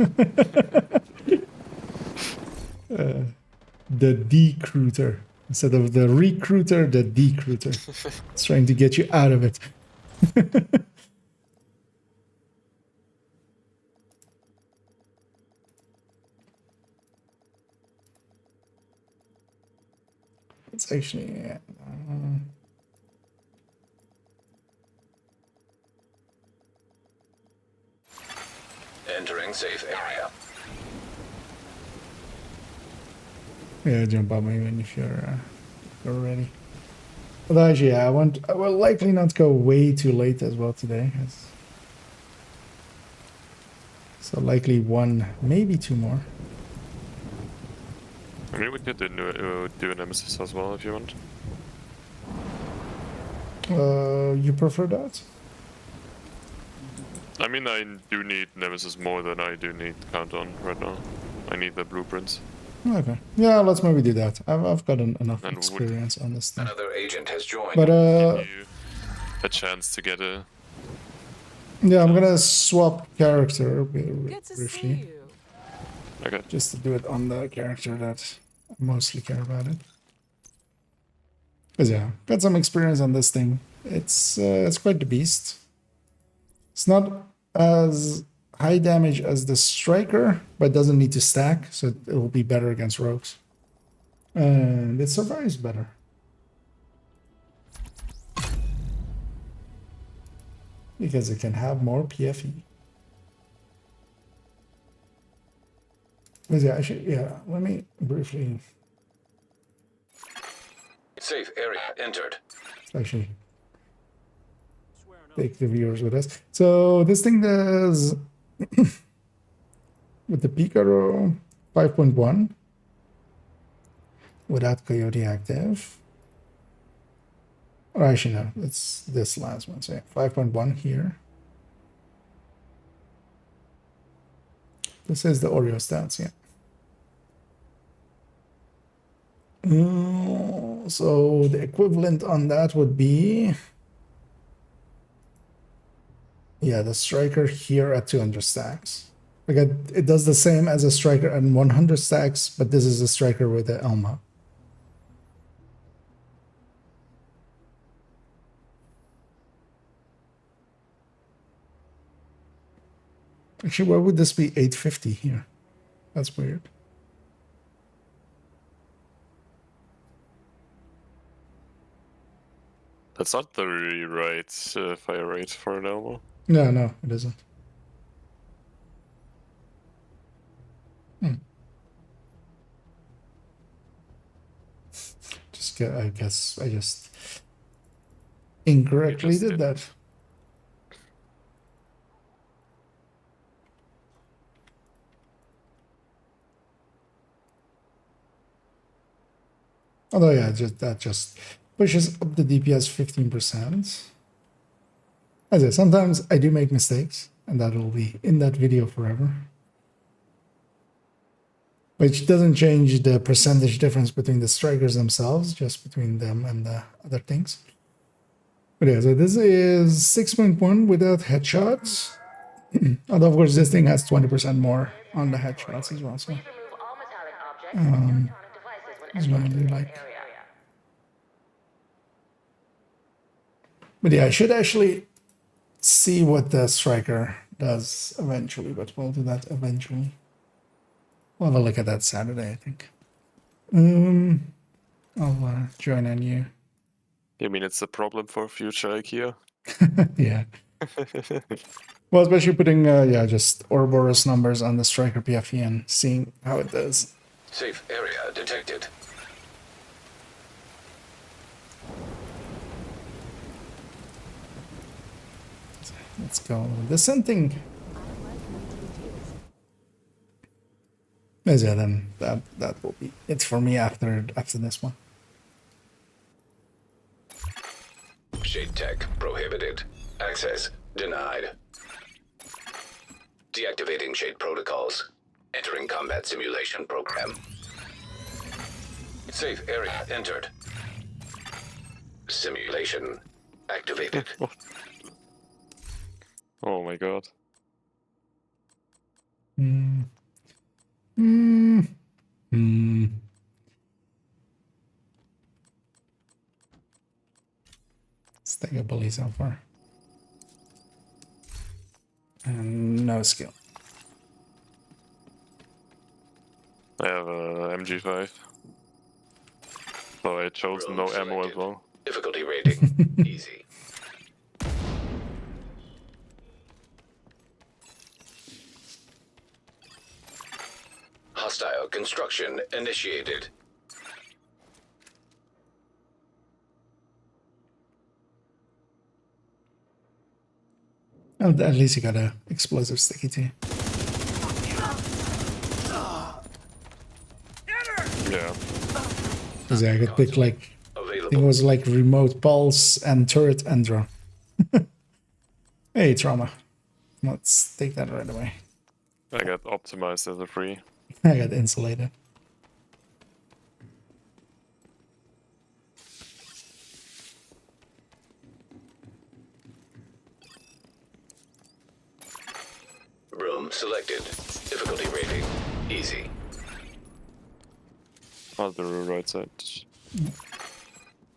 The decruiter. Instead of the recruiter, the decruiter. It's trying to get you out of it. It's actually... Entering safe area. Yeah, jump on me when if you're ready. Although actually, yeah, I will likely not go way too late as well today. So likely one, maybe two more. I mean, we could do a Nemesis as well if you want. You prefer that? I mean, I do need Nemesis more than I do need Countdown right now. I need the blueprints. Okay. Yeah, let's maybe do that. I've got enough And experience on this thing. Another agent has joined. But Give you a chance to get a... yeah, I'm gonna swap character Good to see briefly, you. Okay. just to do it on the character that I mostly care about it. Cause yeah, got some experience on this thing. It's quite the beast. It's not as high damage as the striker, but doesn't need to stack, so it will be better against rogues. And it survives better. Because it can have more PFE. But yeah, let me briefly Safe area entered. actually take the viewers with us. So this thing does with the Picaro 5.1 without Coyote active. Or actually no, it's this last one. So yeah, 5.1 here. This is the Oreo stats, yeah. So the equivalent on that would be, yeah, the striker here at 200 stacks. Like it does the same as a striker at 100 stacks, but this is a striker with the Elma. Actually, why would this be 850 here? That's weird. That's not the right fire rate for an Elmo. No, it isn't. I guess I just incorrectly did that. Although yeah, that just pushes up the DPS 15%. As I say, sometimes I do make mistakes, and that will be in that video forever. Which doesn't change the percentage difference between the strikers themselves, just between them and the other things. But yeah, so this is 6.1 without headshots. Although, of course, this thing has 20% more on the headshots as well. So, Remove all metallic objects and electronic devices when is what I entering do the like. area. But yeah, I should actually see what the striker does eventually, but we'll do that eventually. We'll have a look at that Saturday, I think. I'll join on you. You mean it's a problem for future IKEA? Yeah. Well, especially putting, just Ouroboros numbers on the striker PFE and seeing how it does. Safe area detected. Let's go. Descending. Yeah, then that will be it for me after this one. Shade tech prohibited. Access denied. Deactivating shade protocols. Entering combat simulation program. Safe area entered. Simulation activated. Oh my god. Let's take a bully so far. And no skill. I have a MG5. So I chose Room no ammo as selected. well. Difficulty rating easy. Hostile construction initiated. Well, at least you got a explosive sticky too. Yeah. Because I could pick like, I think it Available. was like remote pulse and turret and drone. Hey, trauma. Let's take that right away. I got optimized as a free. I got insulated. Room selected. Difficulty rating. Easy. On the right side.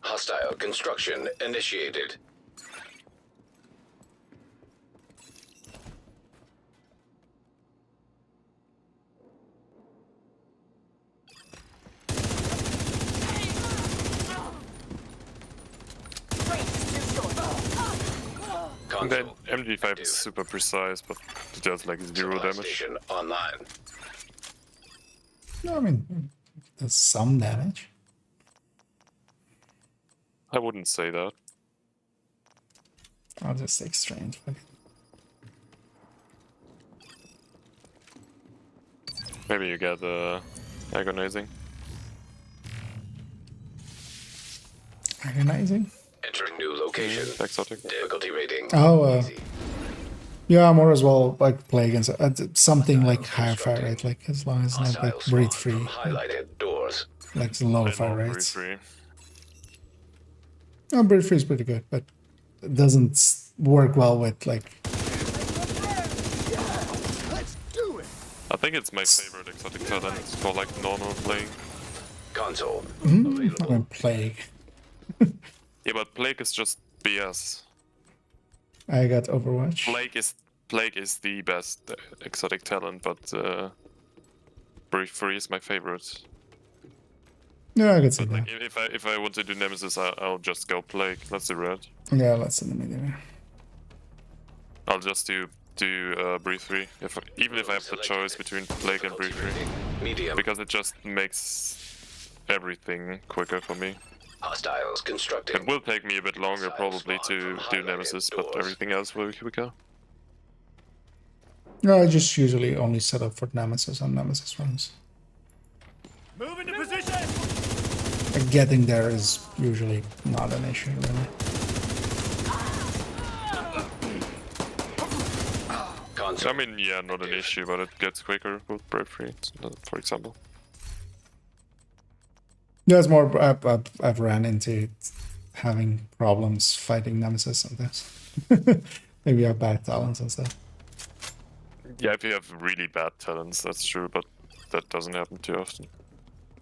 Hostile construction initiated. That Console. MG5 is super precise, but it does like 0 Supply damage. station online. No, I mean, there's some damage. I wouldn't say that. I'll just take strange. Fuck it. Maybe you get agonizing. Agonizing? Entering new location. Exotic. Difficulty rating. Oh, Easy. yeah, more as well like plague and something like higher fire rate, like as long as it's not like Hostile breed spawn free, from highlighted doors. like the lower I fire know, rates. free. No, breed free is pretty good, but it doesn't work well with like. I think it's my favorite exotic talent for like normal playing. Console. I mean, plague. Yeah, but Plague is just BS. I got Overwatch. Plague is the best exotic talent, but Brief Free is my favorite. Yeah, I could see But that. like if I want to do Nemesis, I'll just go Plague. Let's do red. Yeah, let's in the medium. I'll just do Brief Free. Even if I have the choice between Plague and Brief Free, Medium. because it just makes everything quicker for me. Hostiles constructing. It will take me a bit longer probably to do Nemesis, but everything else will be quicker. No, I just usually only set up for Nemesis on Nemesis runs. Move into position! Like, getting there is usually not an issue, really. Console. I mean, yeah, not an issue, but it gets quicker with Brave Free, for example. There's more. I've ran into having problems fighting Nemesis sometimes. Maybe I have bad talents and stuff. Yeah, if you have really bad talents, that's true, but that doesn't happen too often.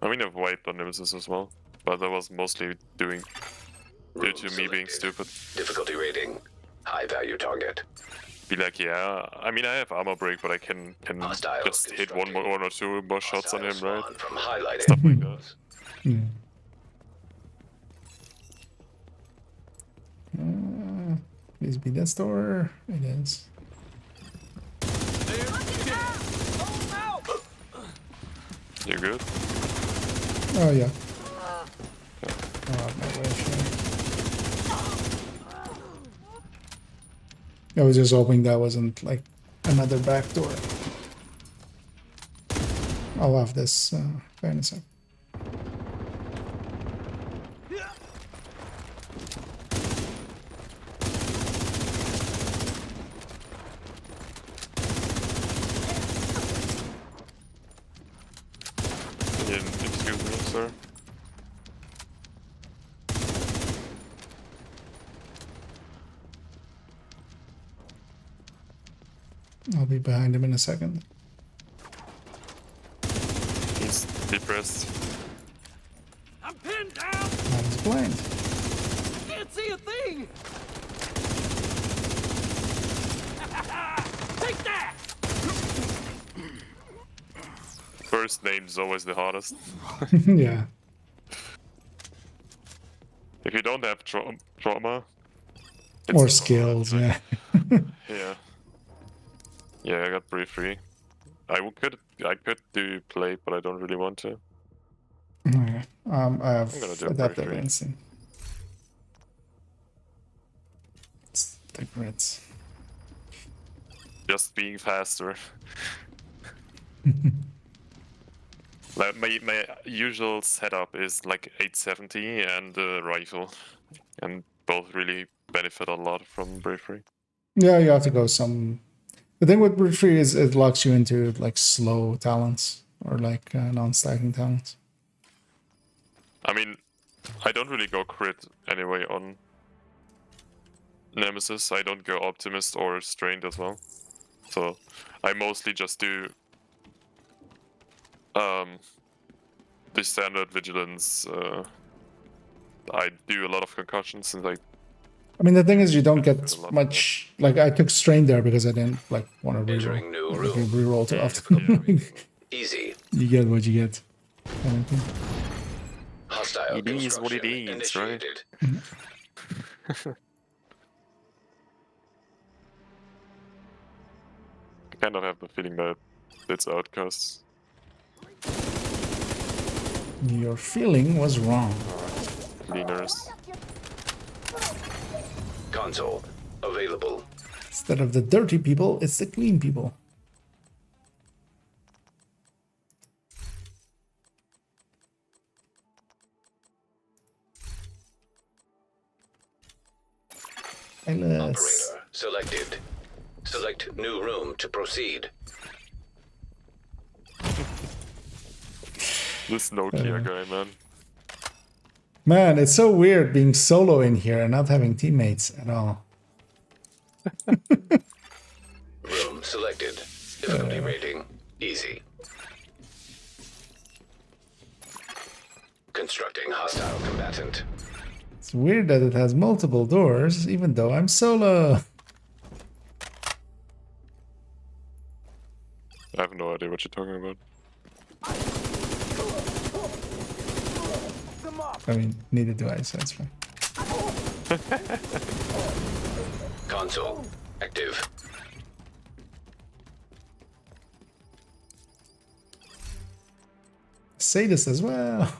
I mean, I've wiped on Nemesis as well, but that was mostly due to me being stupid. Difficulty rating. High value target. Be like, yeah, I mean, I have armor break, but I can Hostiles just hit one or two more shots on him, Hostile right? spawn From highlighted. Stuff like that. Please be that store. It is. You good? Oh yeah. Oh, no way, sure. I was just hoping that wasn't like another back door. I'll have this in a sec. Excuse me, sir. I'll be behind him in a second. He's depressed. I'm pinned down! That is blind. Can't see a thing! Take that! First name's always the hardest. Yeah. If you don't have trauma... Or it's skills, hard, yeah. Yeah. Yeah, I got Brief Free. I could do play, but I don't really want to. Okay. I have I'm gonna do a adaptive brief read. instinct. It's the grids. just being faster. Like my usual setup is like 870 and a rifle, and both really benefit a lot from bravery. Yeah, you have to go some. The thing with brute free is it locks you into like slow talents or like non-stacking talents. I mean, I don't really go crit anyway on Nemesis. I don't go Optimist or Strained as well. So I mostly just do the standard Vigilance. I do a lot of concussions since I mean, the thing is, you don't benefit get a lot much. Like, I took strain there because I didn't like want to reroll. Entering new Like, you room. reroll too Yeah. often. Easy. You get what you get. Kind of thing. Hostile It is what it construction is, right? initiated. I kind of have the feeling that it's Outcasts. Your feeling was wrong. Cleaners. Console available. Instead of the dirty people, it's the clean people. Operator selected. Select new room to proceed. This Nokia guy, man. Man, it's so weird being solo in here and not having teammates at all. Room selected. Difficulty rating easy. Constructing hostile combatant. It's weird that it has multiple doors, even though I'm solo. I have no idea what you're talking about. I mean, neither do I, so it's fine. Console active. Sadist as well.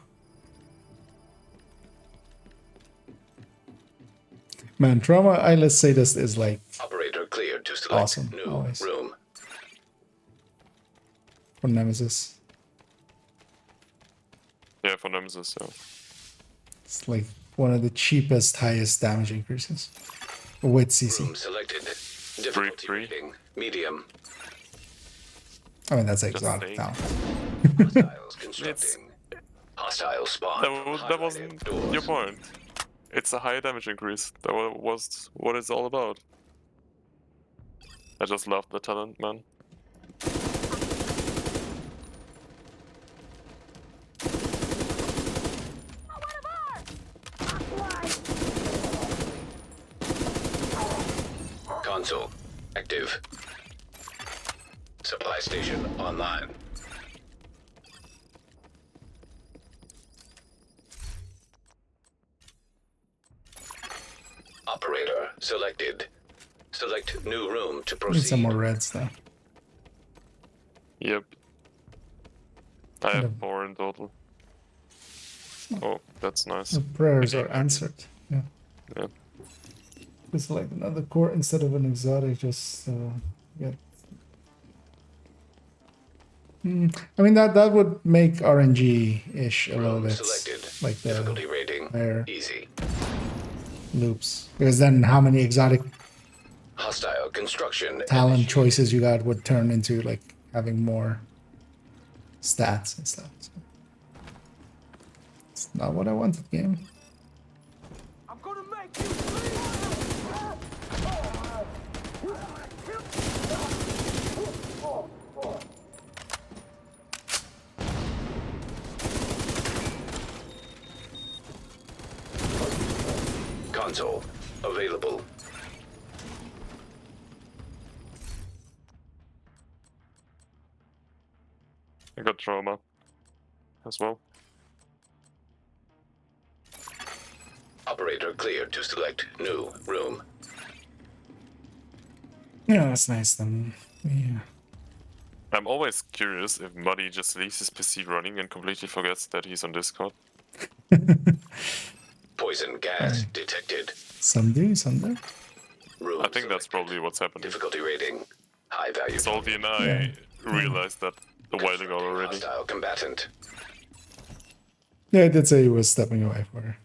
Man, Trauma Eyeless Sadist is like Operator cleared to select awesome, new always. room. for Nemesis. Yeah, for Nemesis, yeah. It's like one of the cheapest, highest damage increases with CC. Room selected. Difficulty rating medium. I mean, that's Just exotic saying. now. Hostiles constructing. Hostile spawn. That wasn't Doors. your point. It's a higher damage increase. That was what it's all about. I just love the talent, man. Console active. Supply station online. Operator selected. Select new room to Need proceed. some more reds though. Yep. I have Yeah. 4 in total. Oh, that's nice. The prayers are answered. Yeah. Yeah. It's like another core instead of an exotic. Just get. I mean that would make RNG ish a little Room bit selected. like the Difficulty rating higher easy. loops, because then how many exotic Hostile construction. talent initiated. choices you got would turn into like having more stats and stuff. So it's not what I wanted, game. I'm gonna make you bleed. Console available. I got trauma as well. Operator cleared to select new room. Yeah, that's nice then. Yeah. I'm always curious if Muddy just leaves his PC running and completely forgets that he's on Discord. Poison gas detected. Some do, some don't. Room I think that's selected. probably what's happening. Difficulty rating High value. Salty and I realized that a while ago already. Hostile combatant. Yeah, I did say he was stepping away for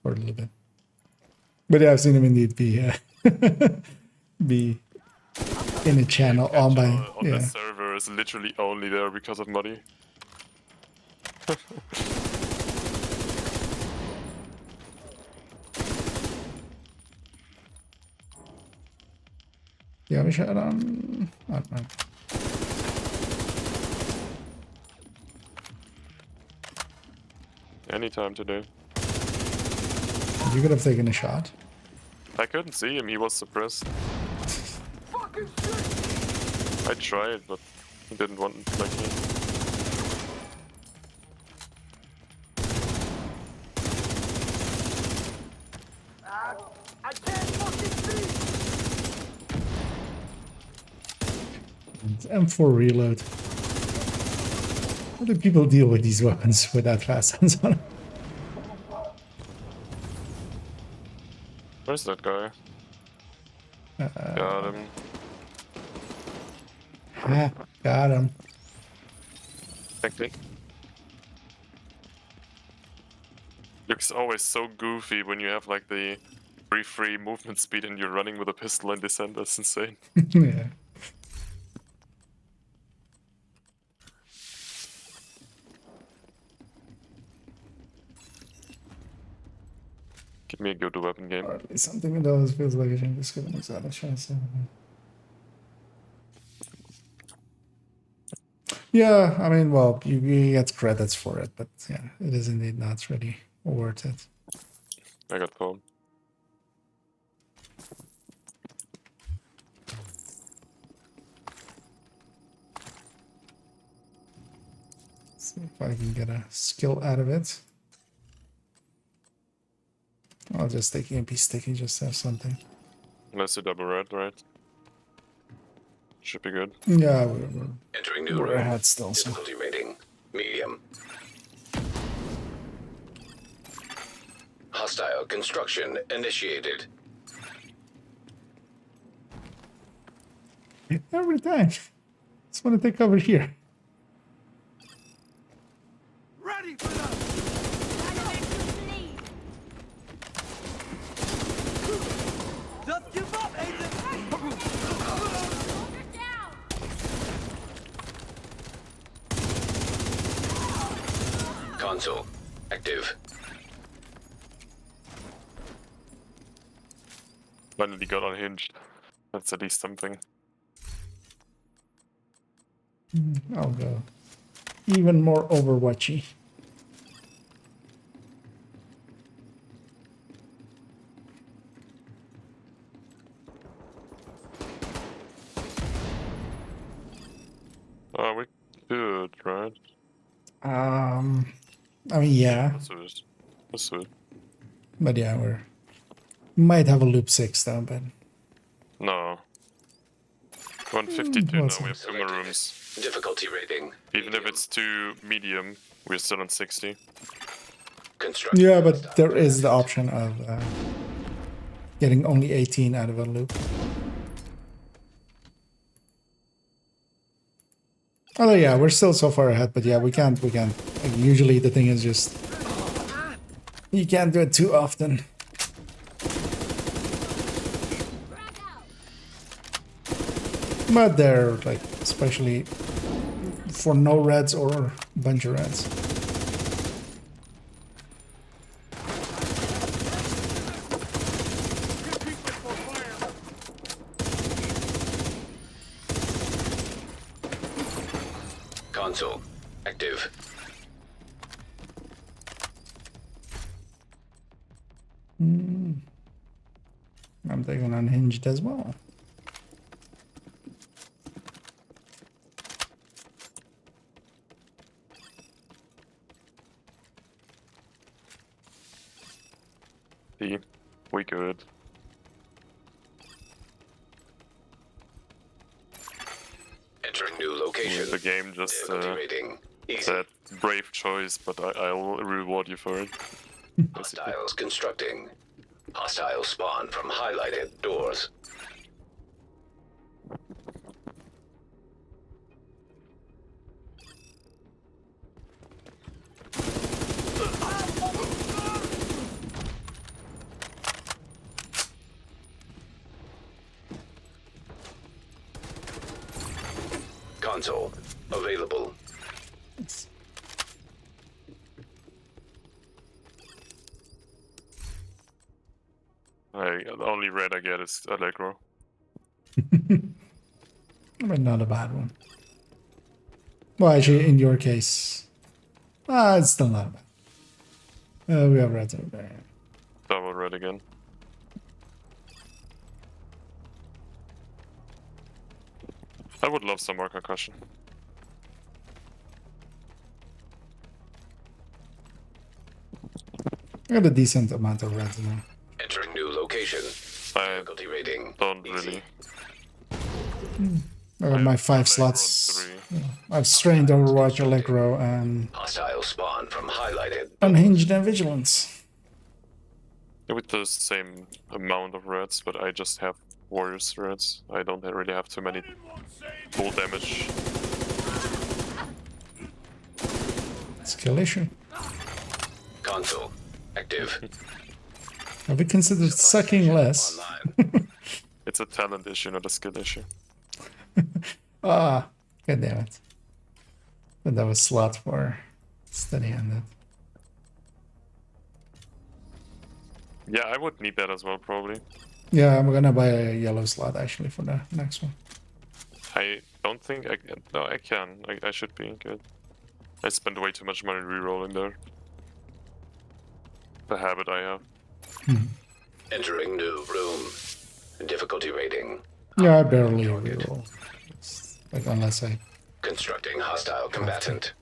a little bit. But yeah, I've seen him indeed be be in a channel on by On the server is literally only there because of Muddy. Yeah, we shot on. I don't know. Anytime today. You could have taken a shot. I couldn't see him, he was suppressed. I tried, but he didn't want like me. I can't fucking see! M4 reload. How do people deal with these weapons without fast hands on them? Where's that guy? Got him. Ha, got him. Technique. Looks always so goofy when you have like the free movement speed and you're running with a pistol in descent. That's insane. Yeah. Give me a good weapon game. Or at least something that always feels like a change of skill makes out of chance. Yeah, I mean, well, you get credits for it, but yeah, it is indeed not really worth it. I got phone. See if I can get a skill out of it. I'll just take EMP sticky just to have something. Unless you double red, right? Should be good. Yeah, Entering new we're room. ahead still. So. Difficulty rating. Medium. Hostile construction initiated. Every time. Just want to take cover here. Ready for them! Just give up, agent! Console. Active. Finally got unhinged. That's at least something. I'll go even more Overwatchy. Oh, we could, right? I mean, yeah, That's it. That's it. but yeah, might have a loop 6 though, but No. 152 now, what's we have 2 more rooms. Difficulty rating. Even if it's 2 medium, we're still on 60. Construction. yeah, but there is the option of getting only 18 out of a loop. Although yeah, we're still so far ahead, but yeah, we can't. Like, usually the thing is just you can't do it too often. But they're like, especially for no reds or a bunch of reds. Console. Active. I'm taking unhinged as well. See, we could. Entering new location. The game just Difficulty rating. Easy. said brave choice, but I'll reward you for it. Hostiles constructing. Hostile spawn from highlighted doors. Console. Available. The only red I get is Allegro. But not a bad one. Well, actually, in your case, it's still not bad. We have reds over there. Double red again. I would love some more concussion. I got a decent amount of reds now. Entering new location. I Difficulty rating. don't Easy. really. I got my 5 Allegro slots. on 3. I've strained Overwatch, Allegro, and Hostile spawn from highlighted. Unhinged and Vigilance. With the same amount of reds, but I just have Warriors reds. I don't really have too many full damage. Skill issue. Console. Active. Have we considered sucking less? Online. It's a talent issue, not a skill issue. God damn it. But that was slot for steady-handed. Yeah, I would need that as well, probably. Yeah, I'm gonna buy a yellow slot actually for the next one. I don't think I can. No, I can. I should be good. I spent way too much money rerolling there. The habit I have. Entering new room. Difficulty rating. Yeah, I barely reroll. It's like unless I Constructing hostile combatant.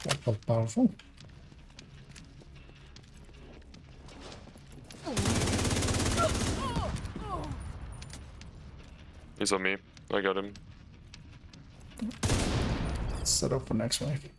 that felt powerful. He's on me. I got him. Set up for next wave.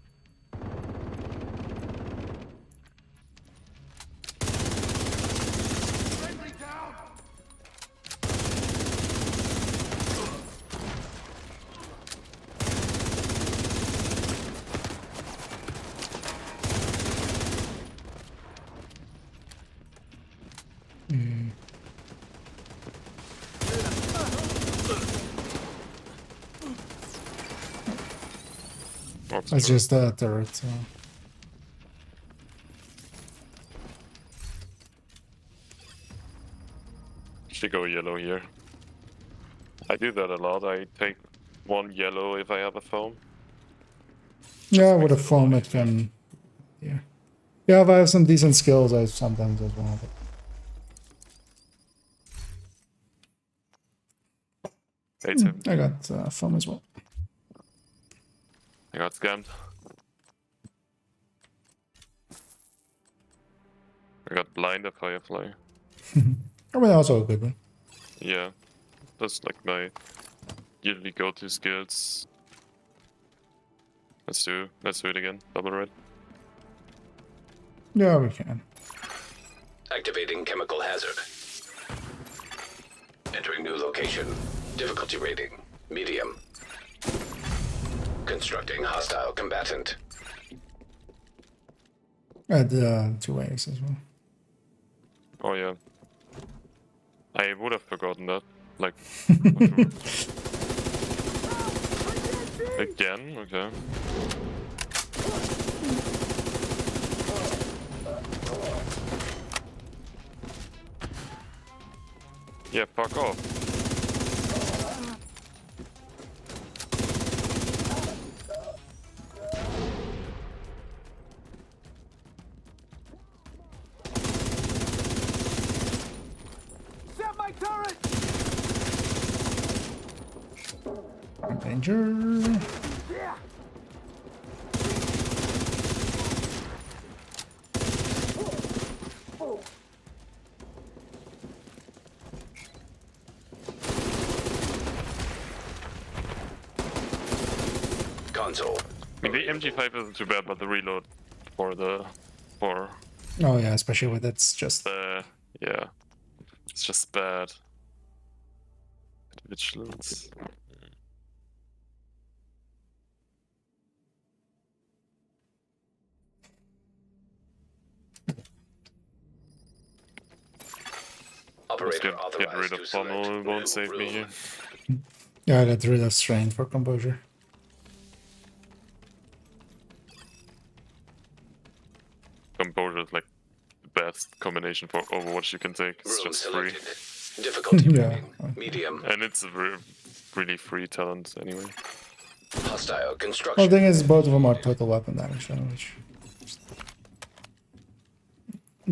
It's just a turret. So. Should go yellow here. I do that a lot. I take one yellow if I have a foam. Yeah, with a foam it can. Yeah. Yeah, if I have some decent skills, I sometimes as well. I got foam as well. I got scammed. I got blind a firefly. I mean, also a good one. Yeah, that's like my usually go-to skills. Let's do it again. Double red. Yeah, we can. Activating chemical hazard. Entering new location. Difficulty rating. Medium. Constructing hostile combatant. At 2 ways as well. Oh yeah. I would have forgotten that. Like again? Okay. Yeah, fuck off. Set my turret! Danger. Yeah! Console. I mean, the MG5 isn't too bad, but the reload for Oh yeah, especially with it's just. yeah, it's just bad. Vigilance. Just Operator get authorized rid to of select Pommel, it won't new save me room. here. Yeah, I got rid of strain for composure. Composure is like the best combination for Overwatch you can take. It's Room just free. selected. Difficulty Yeah, rating. Medium. And it's a really free talent anyway. Hostile Well, construction. the thing is, both of them are total weapon damage, though, which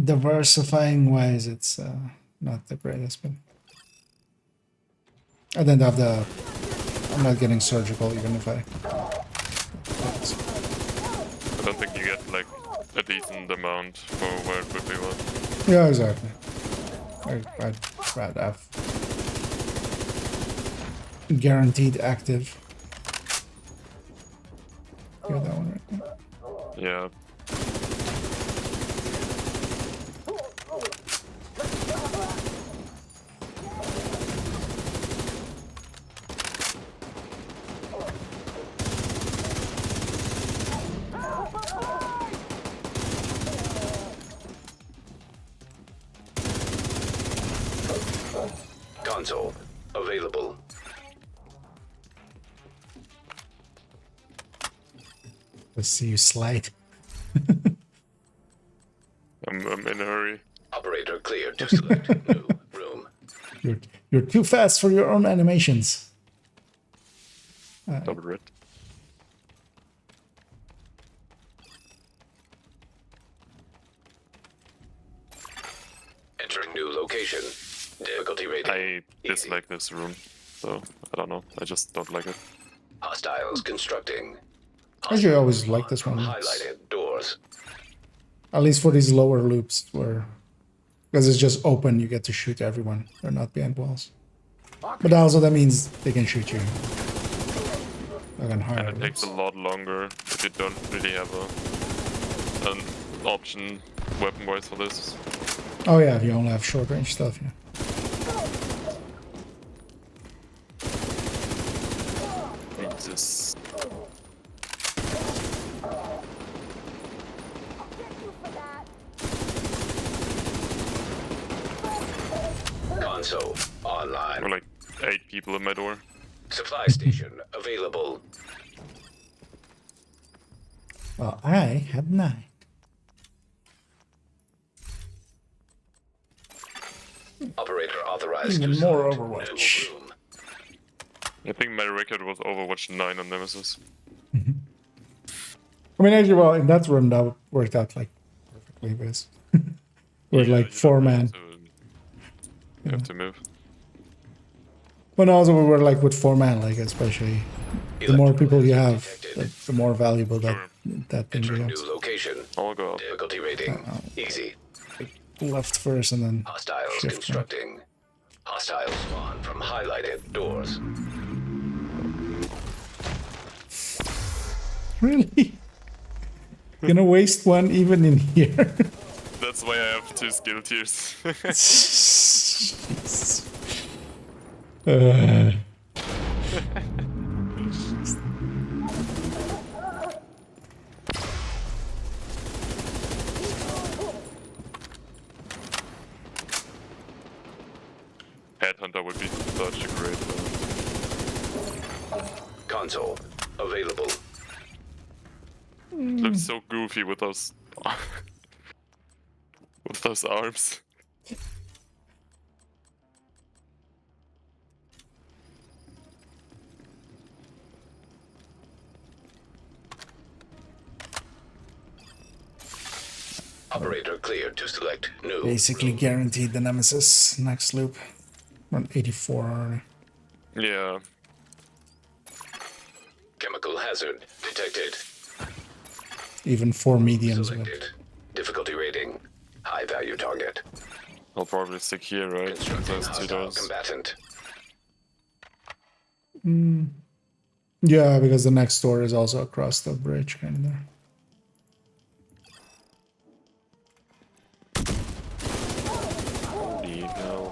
diversifying wise, it's not the greatest. But I didn't have the. I'm not getting surgical even if I. I don't think you get like a decent amount for where it would be one. Yeah, exactly. I'd rather have guaranteed active. Hear that one right now. Yeah. Console available. Let's see you slide. I'm in a hurry. Operator clear to select new room. You're too fast for your own animations. Double red. Entering new location. Difficulty rating. I dislike this room, so I don't know. I just don't like it. Hostiles constructing. Actually, I always like this one. It's- Highlighted doors. At least for these lower loops, where because it's just open, you get to shoot everyone. They're not behind walls. But also that means they can shoot you. Like on higher And it takes loops. a lot longer if you don't really have an option weapon-wise for this. Oh yeah, if you only have short range stuff, yeah. Jesus. Console There were online. like 8 people at my door. Supply station available. Well, I have 9. Operator authorized Even to more select Overwatch. new room. I think my record was Overwatch 9 on Nemesis. I mean, actually, well, in that run, that worked out like perfectly, because we're Yeah, like you 4 don't man. need to- You have to move. But also, we were like with 4 man, like especially the more people you have, the more valuable that that thing Entering becomes. new location. I'll go up. Difficulty rating. Easy. Left first and then Hostiles shift. Right? constructing. Hostiles spawn from highlighted doors. Really? Gonna waste one even in here? That's why I have 2 skill tiers. Jeez. Headhunter would be such a great Console available. Looks so goofy with those with those arms. Operator cleared to select new. Basically guaranteed the Nemesis next loop. We're on 84 already. Yeah. Chemical hazard detected. Even 4 mediums. But Selected. Difficulty rating. High value target. I'll probably stick here, right? Since Constructing there's 2 hostile doors. combatant. yeah, because the next door is also across the bridge, kind of there. No.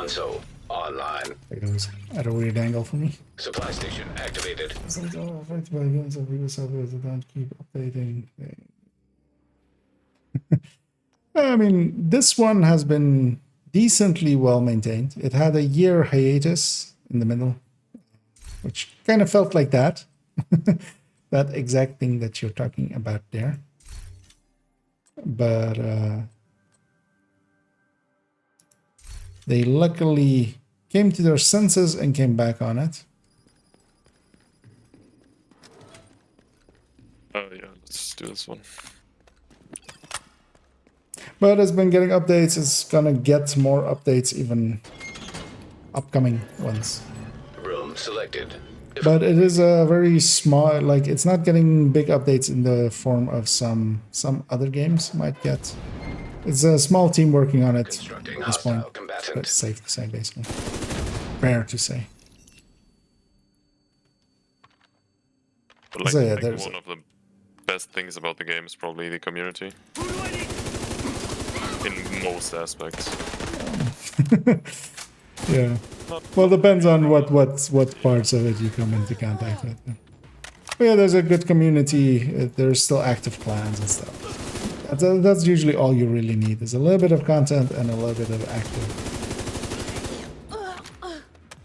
Console online. It was at a weird angle for me. Supply station activated. Affected by games of previous software that don't keep updating. I mean, this one has been decently well maintained. It had a year hiatus in the middle, which kind of felt like that. That exact thing that you're talking about there. But they luckily came to their senses and came back on it. Oh yeah, let's do this one. But it's been getting updates. It's gonna get more updates, even upcoming ones. Room selected. But it is a very small, like, it's not getting big updates in the form of some other games might get. It's a small team working on it Constructing at this point. hostile combatant. That's safe to say, basically. Fair to say. But like, So, yeah, like there's one of the best things about the game is probably the community. In most aspects. Yeah. Well, depends on what parts of it you come into contact with. But yeah, there's a good community. There's still active clans and stuff. That's usually all you really need. Is a little bit of content and a little bit of active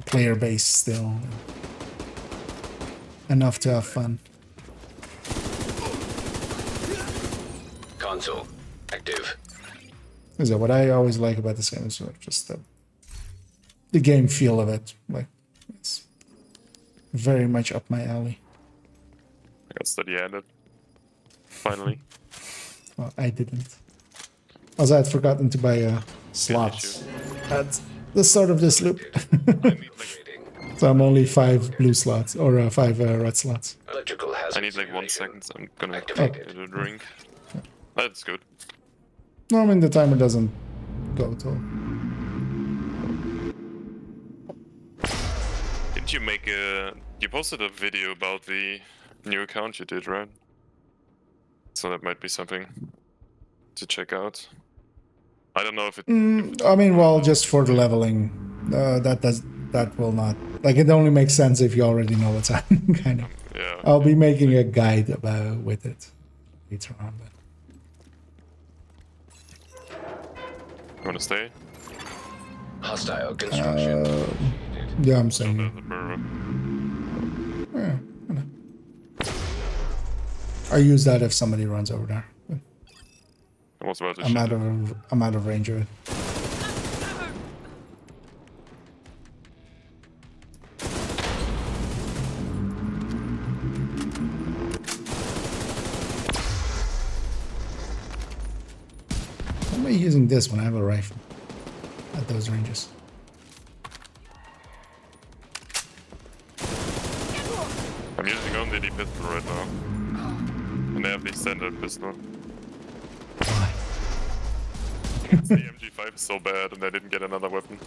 player base still. Enough to have fun. Console active. So what I always like about this game is sort of just the game feel of it. Like, it's very much up my alley. I got steady at it. Finally. Well, I didn't. Also, I had forgotten to buy slots at the start of this loop. So I'm only 5 blue slots, or 5 red slots. Electrical hazard. I need like 1 second, so I'm gonna Activated. get a drink. That's good. No, I mean, the timer doesn't go till... Didn't you make a... You posted a video about the new account you did, right? So that might be something to check out. I don't know if it... I mean, well, just for the leveling, that will not... Like, it only makes sense if you already know what's happening, kind of. Yeah. I'll be making a guide with it later on, but... You wanna stay? Hostile construction. Yeah, I'm So saying... there's a burrow. Yeah, I know. I use that if somebody runs over there. But I was about to I'm shoot out of range of it. Why am I using this when I have a rifle at those ranges? I'm using only the pistol right now. And they have the standard pistol. Why? The MG5 is so bad and I didn't get another weapon.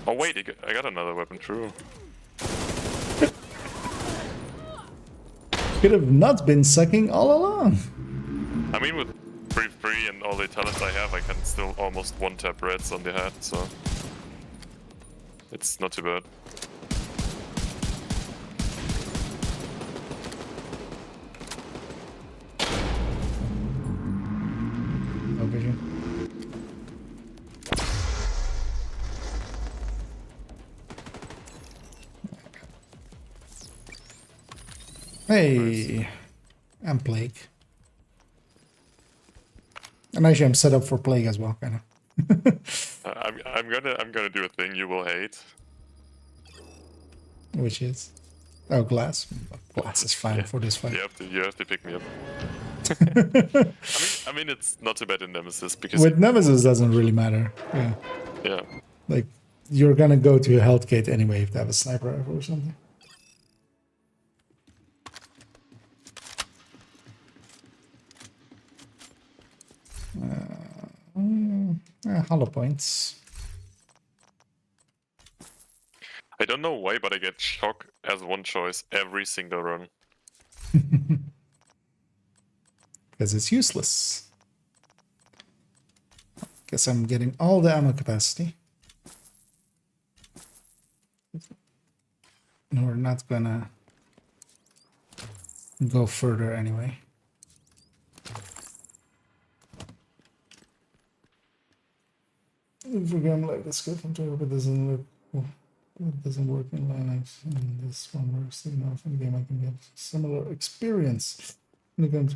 Oh wait, I got another weapon, true. Could have not been sucking all along. I mean, with free and all the talents I have, I can still almost one-tap reds on the head, so... It's not too bad. No vision. Hey, I'm Plague. And actually, I'm set up for Plague as well, kind of. I'm gonna do a thing you will hate. Which is, oh, glass. Glass is fine for this fight. You have to pick me up. I mean, it's not too bad in Nemesis because With Nemesis, doesn't really matter. Yeah, yeah. like you're gonna go to a health gate anyway if they have a sniper rifle or something. Hollow points. I don't know why, but I get shock as one choice every single run. Because it's useless. Guess I'm getting all the ammo capacity. And we're not gonna go further anyway. If a game like this good from Java, but doesn't look well, it doesn't work in Linux, and this one works enough in the game, I can get similar experience. When it comes.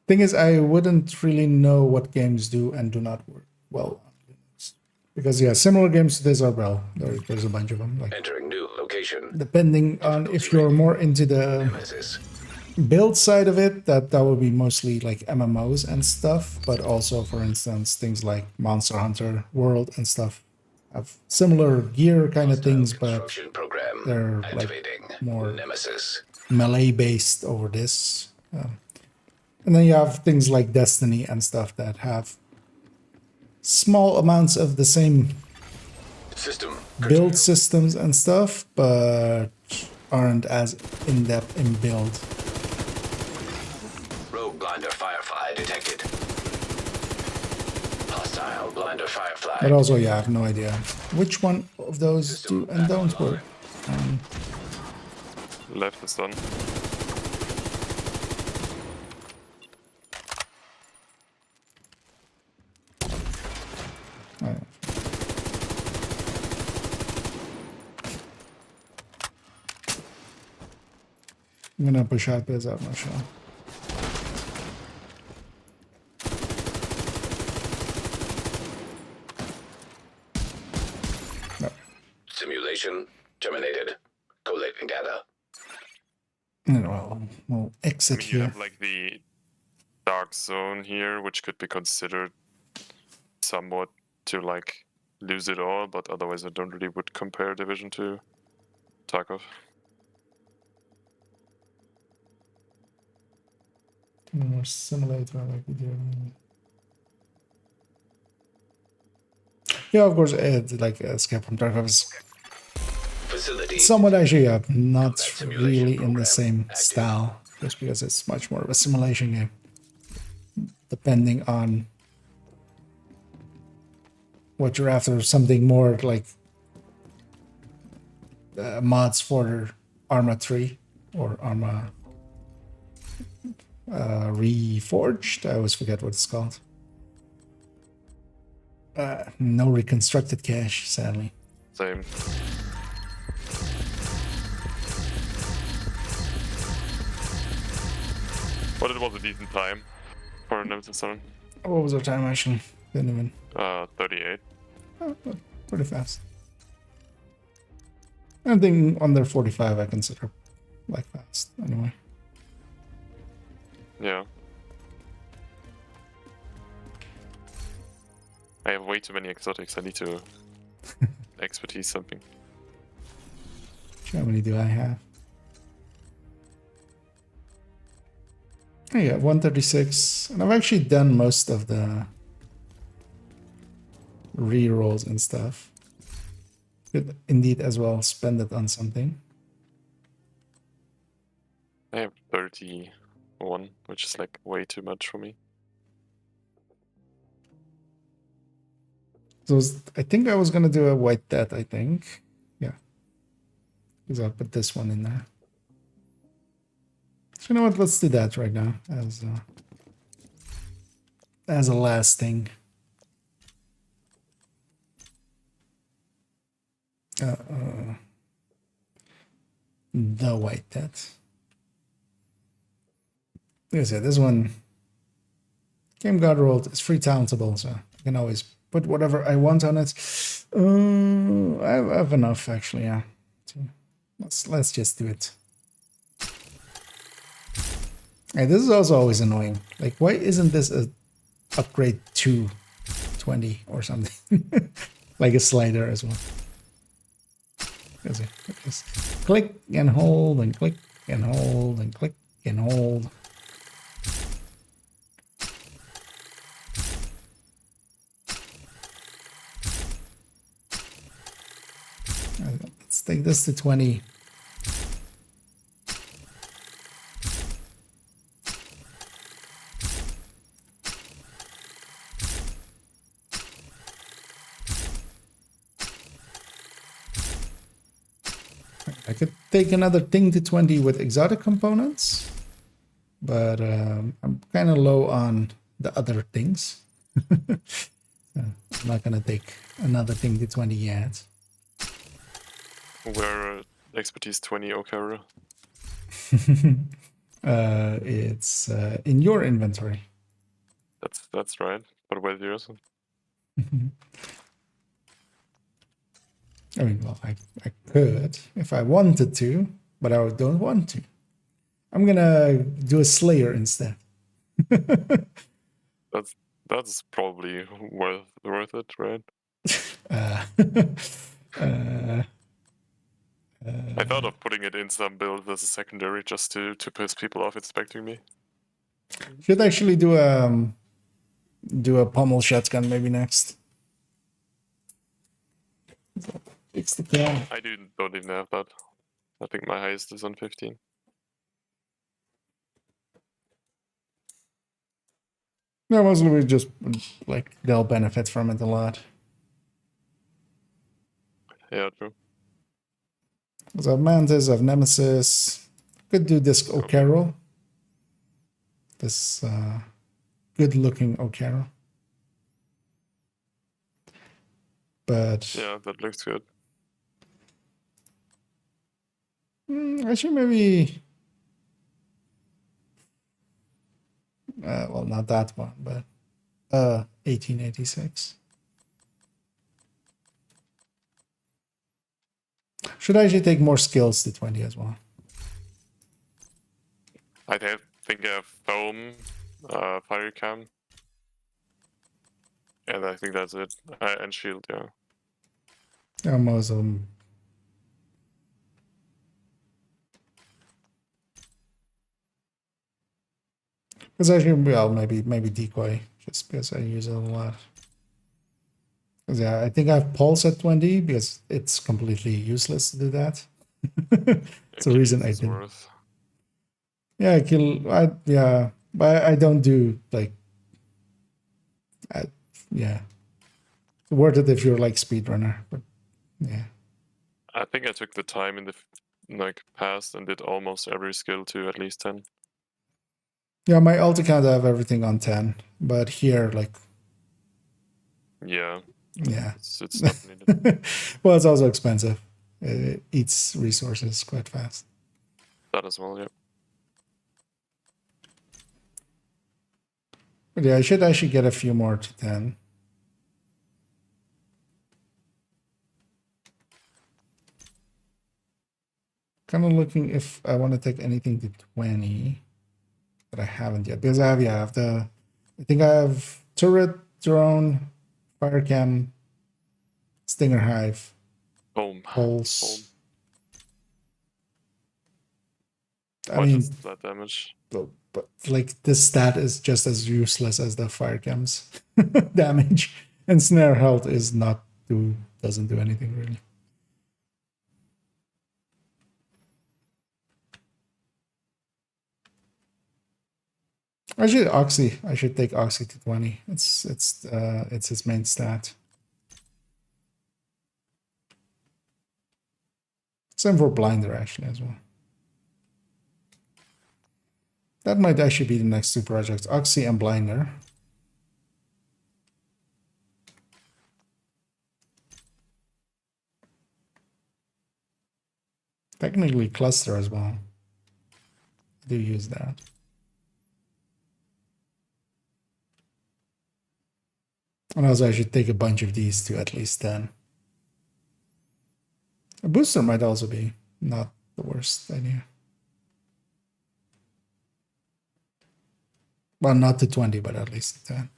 Thing is, I wouldn't really know what games do and do not work well on Linux, because yeah, similar games to this are well. There's a bunch of them. Like Entering new location. depending on if you're more into the Nemesis. build side of it, that would be mostly like MMOs and stuff, but also, for instance, things like Monster Hunter World and stuff have similar gear kind of things, but Construction program. they're like Activating. more Nemesis. melee based over this. And then you have things like Destiny and stuff that have small amounts of the same System. build systems and stuff, but aren't as in-depth in build. Rogue blinder firefly detected. Hostile blinder firefly. But also, yeah, I have no idea which one of those do and don't work. Left is done. Oh, I'm gonna push out this out, not sure. No. Simulation terminated. Collating data. No, we'll exit You here. have like the dark zone here, which could be considered somewhat to like lose it all, but otherwise I don't really would compare Division to Tarkov. More simulator like we do. Yeah, of course, like Escape from Tarkov is Facility. somewhat actually not simulation really in the program same active. style, just because it's much more of a simulation game, depending on what you're after. Something more like mods for Arma 3 or Arma Reforged. I always forget what it's called. No reconstructed cache, sadly. Same. But it was a decent time for Nemesis 7. What was our time actually? Didn't even. 38. Oh, pretty fast. Anything under 45 I consider like fast anyway. Yeah. I have way too many exotics. I need to expertise something. How many do I have? I got 136, and I've actually done most of the re-rolls and stuff. Could indeed as well spend it on something. I have 31, which is like way too much for me. So I think I was gonna do a white death, I think. Yeah. Because I'll put this one in there. So you know what, let's do that right now as a last thing. The white death. Like I said, this one Game God rolled is free talentable, so I can always put whatever I want on it. I have enough actually, yeah. So let's just do it. Hey, this is also always annoying. Like, why isn't this a upgrade to 20 or something? Like a slider as well. Just click and hold and click and hold and click and hold. Let's take this to 20. I could take another thing to 20 with exotic components, but I'm kind of low on the other things. So I'm not gonna take another thing to 20 yet. Where expertise 20 Okara? It's in your inventory. That's right. But where's yours? I mean, well, I could if I wanted to, but I don't want to. I'm gonna do a Slayer instead. That's probably worth it, right? Uh, I thought of putting it in some build as a secondary just to piss people off expecting me. should actually do a pommel shotgun maybe next. Fix the cam. I don't even have that. I think my highest is on 15. No, mostly we just like they'll benefit from it a lot. Yeah, true. So I have Mantis, I have Nemesis. Could do this O'Carroll. This good looking O'Carroll. But Yeah, that looks good. actually maybe well, not that one, but 1886. Should I actually take more skills to 20 as well? Think I have foam, fire cam, and I think that's it. And shield, yeah. Almost of them. Because actually, well, maybe decoy, just because I use it a lot. Because yeah, I think I have pulse at 20 because it's completely useless to do that. It's the reason I didn't. Yeah, yeah, but I don't do like. Yeah, worth it if you're like speedrunner, but yeah. I think I took the time in the past and did almost every skill to at least 10. Yeah, my alt account I have everything on 10, but here like. Yeah. Yeah. It's not needed. Well, it's also expensive. It eats resources quite fast. That as well, yeah. But yeah, I should actually get a few more to 10. Kind of looking if I want to take anything to 20, but I haven't yet. Because I think I have turret, drone, fire cam, stinger hive, pulse. I mean, that damage. But like this stat is just as useless as the fire cams damage, and snare health doesn't do anything really. I should take Oxy to 20. It's his main stat. Same for Blinder actually as well. That might actually be the next two projects, Oxy and Blinder. Technically Cluster as well. I do use that. And also I should take a bunch of these to at least 10. A booster might also be not the worst idea. Well, not to 20, but at least 10.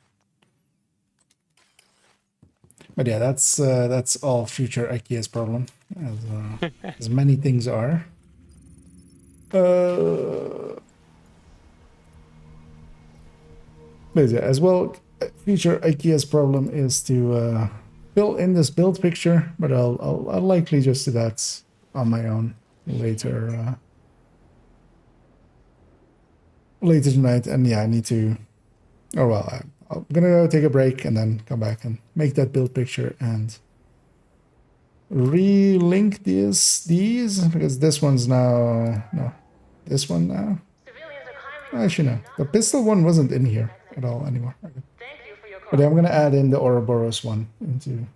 But yeah, that's all future IKEA's problem, as many things are. But yeah, as well, future IKEA's problem is to fill in this build picture, but I'll likely just do that on my own later. Later tonight, and yeah, I need to. Oh well, I'm gonna go take a break and then come back and make that build picture and re-link these because this one's now no, this one now. Civilians are kindly Actually, no, the pistol one wasn't in here at all anymore. Okay. Thank you for your But yeah, I'm gonna add in the Ouroboros one into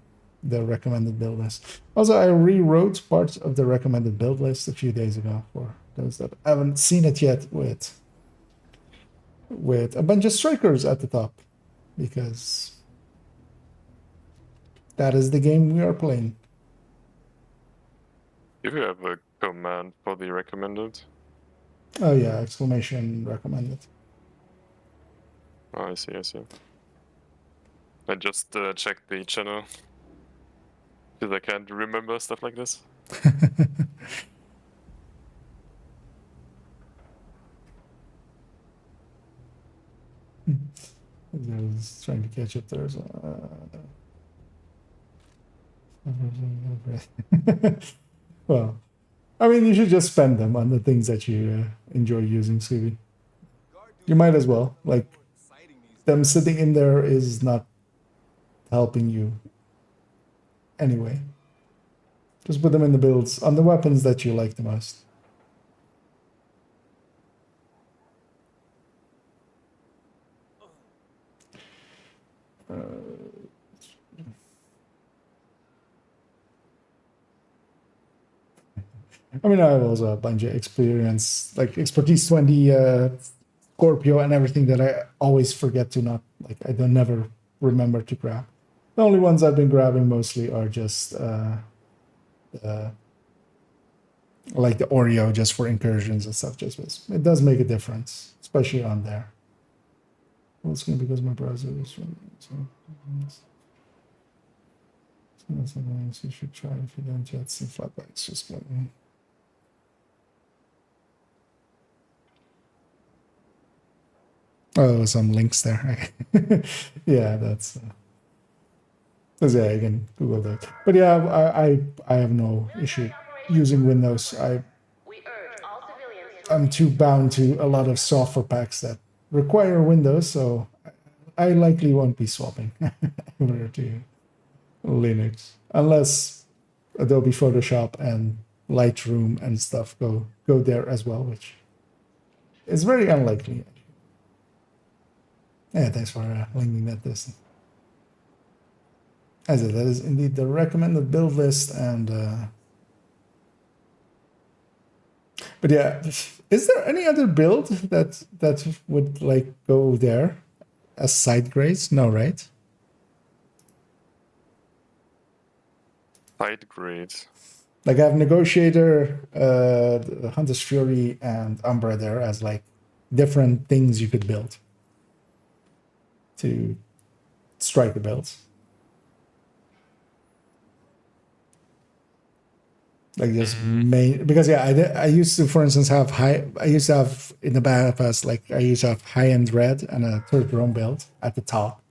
the recommended build list. Also, I rewrote parts of the recommended build list a few days ago for those that haven't seen it yet with a bunch of strikers at the top because that is the game we are playing. If you have a command for the recommended. Oh yeah, exclamation recommended. Oh, I see, I see. I just checked the channel. Because I can't remember stuff like this. I was trying to catch up there. So, well, I mean, you should just spend them on the things that you enjoy using, Suvi. You might as well. Like, them sitting in there is not helping you anyway. Just put them in the builds on the weapons that you like the most. I mean, I have also a bunch of experience, like expertise 20, Scorpio, and everything that I always forget to not, like, I don't never remember to grab. The only ones I've been grabbing mostly are just like the Oreo, just for incursions and stuff. Just it does make a difference, especially on there. Well, it's going to be because my browser is running. So that's something else you should try if you don't yet see flatbacks. Just like. Oh, some links there. Yeah, that's yeah, you can Google that. But yeah, I have no issue using Windows. We urge all civilians I'm too bound to a lot of software packs that require Windows, so I likely won't be swapping over to Linux unless Adobe Photoshop and Lightroom and stuff go there as well, which is very unlikely. Yeah, thanks for linking that this. As it that is indeed the recommended build list, and but yeah, is there any other build that would like go there as side grades? No, right? Side grade. Like I have Negotiator, Hunter's Fury, and Umbra there as like different things you could build to strike the builds. Like just main, because yeah, I used to, for instance, have I used to have in the bypass, like I used to have high-end red and a third drone build at the top,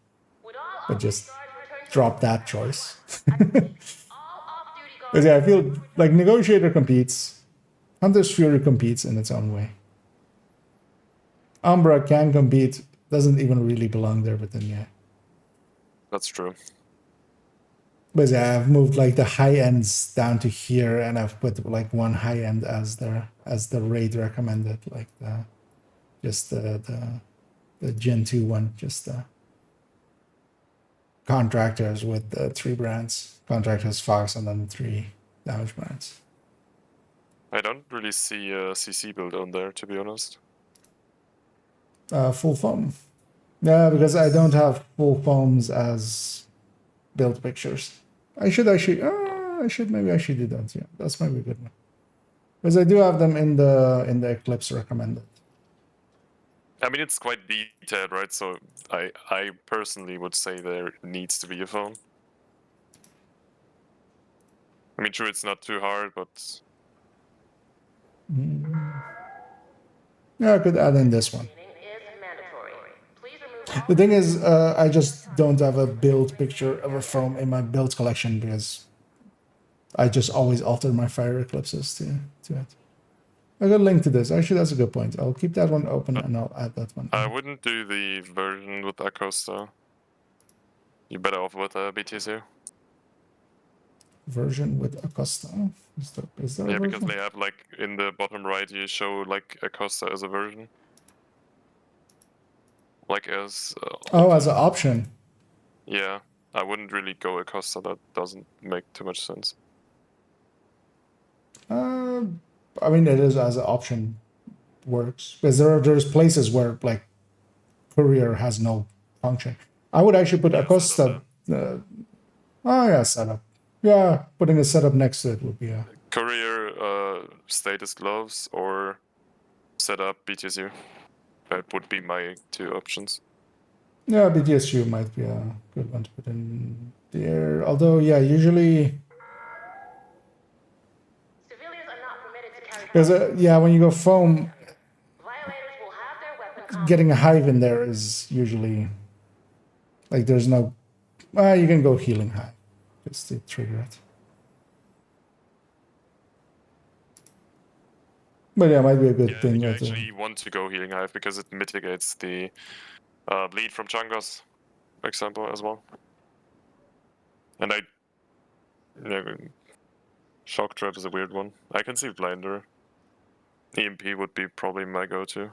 but just drop that choice. Because yeah, I feel like Negotiator competes, Hunter's Fury competes in its own way. Umbra can compete, doesn't even really belong there, but then yeah. That's true. But yeah, I've moved like the high ends down to here, and I've put like one high end as the raid recommended, like the Gen 2 one, just the contractors with the 3 brands, contractors, Fox, and then 3 damage brands. I don't really see a CC build on there, to be honest. Full foam. Yeah, because I don't have full foams as build pictures. I should maybe I should do that. Yeah, that's maybe a good one. Because I do have them in the Eclipse recommended. I mean, it's quite detailed, right? So I personally would say there needs to be a phone. I mean, true, it's not too hard, but Yeah, I could add in this one. is mandatory. Please remove The thing is, I just don't have a build picture of a foam in my build collection because I just always alter my fire eclipses to it. I got a link to this. Actually, that's a good point. I'll keep that one open and I'll add that one. I wouldn't do the version with Acosta. You're better off with BTC. version with Acosta. Is there a Yeah, because version? they have like in the bottom right you show like Acosta as a version. Like as Oh, as an option. yeah, I wouldn't really go Acosta. That doesn't make too much sense. I mean, it is as an option works because there's places where like courier has no function. I would actually put Acosta. Oh yeah, setup. Yeah, putting a setup next to it would be a. Courier, status gloves, or set up BTSU. That would be my two options. Yeah, BTSU might be a good one to put in there. Although, yeah, usually Civilians are not permitted to carry because yeah, when you go foam, Violators will have their weapon getting a hive in there is usually like there's no. Well, you can go healing hive just to trigger it. But yeah, it might be a good Yeah, thing. you that, actually want to go healing hive because it mitigates the bleed from Changos, for example, as well. And shock trap is a weird one. I can see blinder. EMP would be probably my go-to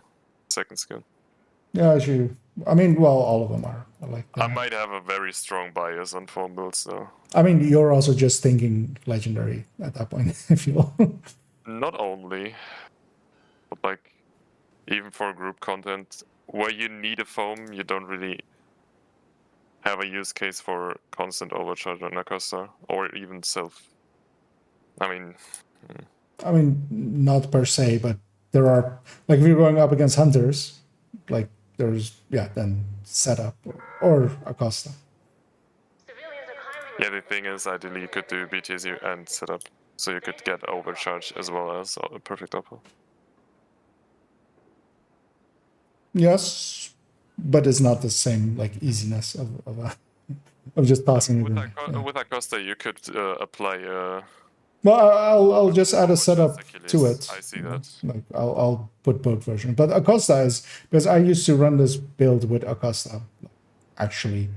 second skill. yeah, actually, I mean, well, all of them are like I that. might have a very strong bias on foam builds though. I mean, you're also just thinking legendary at that point, if you will. Not only, but like even for group content where you need a foam, you don't really have a use case for constant overcharge on Acosta or even self. I mean, I mean, not per se, but there are like if you're going up against hunters, like there's then setup or Acosta. Civilians are kindly yeah, the thing is, ideally you could do BTSU and setup, so you could get overcharge as well as a perfect upper. Yes, but it's not the same like easiness of just tossing it With, in. Yeah. with Acosta, you could apply Well, I'll just add a setup to Achilles. it. I see that. Like I'll put both versions, but Acosta is because I used to run this build with Acosta, actually,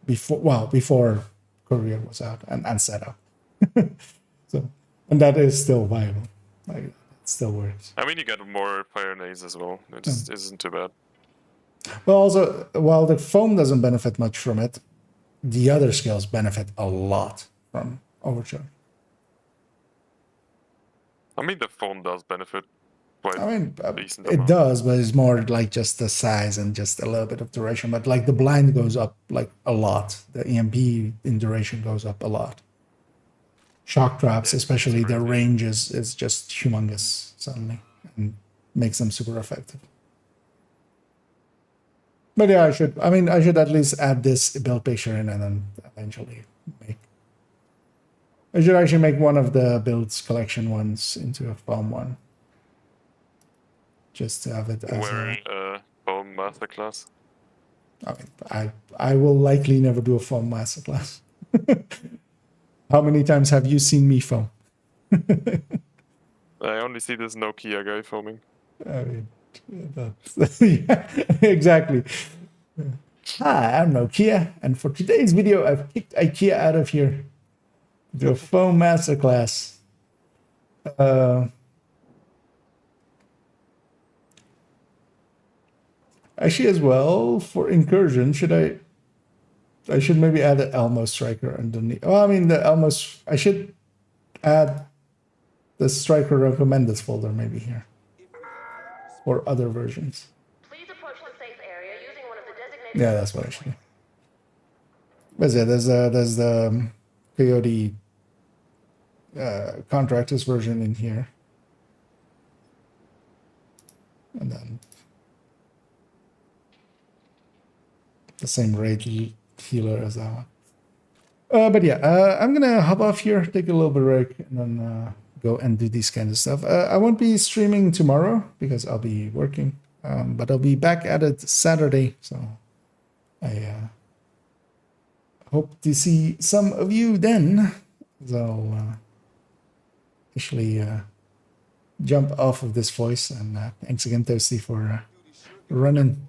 before Courier was out and setup. So, and that is still viable. Like it still works. I mean, you get more Pyrenees as well. It just isn't too bad. Well, also, while the foam doesn't benefit much from it, the other skills benefit a lot from Overcharge. I mean, the foam does benefit quite I mean, decent it amount. does, but it's more like just the size and just a little bit of duration. But like the blind goes up like a lot. The EMP in duration goes up a lot. Shock traps, especially their range is just humongous suddenly and makes them super effective. But yeah, I should at least add this build picture in and then eventually I should actually make one of the builds collection ones into a foam one. Just to have it as a foam masterclass. I mean, I will likely never do a foam masterclass. How many times have you seen me foam? I only see this Nokia guy foaming. I mean, that's, yeah, exactly. Hi, I'm Nokia, and for today's video, I've kicked IKEA out of here. Do a foam masterclass. Actually, as well, for incursion, I should maybe add the Elmo striker underneath. Well, I mean, I should add the striker recommended folder maybe here. Or other versions. Please approach the safe area using one of the designated. Yeah, that's what I should do. But yeah, there's the Coyote contractors version in here. And then the same raid healer as that one. But yeah, I'm gonna hop off here, take a little bit of break, and then go and do these kinds of stuff. I won't be streaming tomorrow because I'll be working, but I'll be back at it Saturday. So I hope to see some of you then. So I'll actually jump off of this voice, and thanks again, Toasty, for running.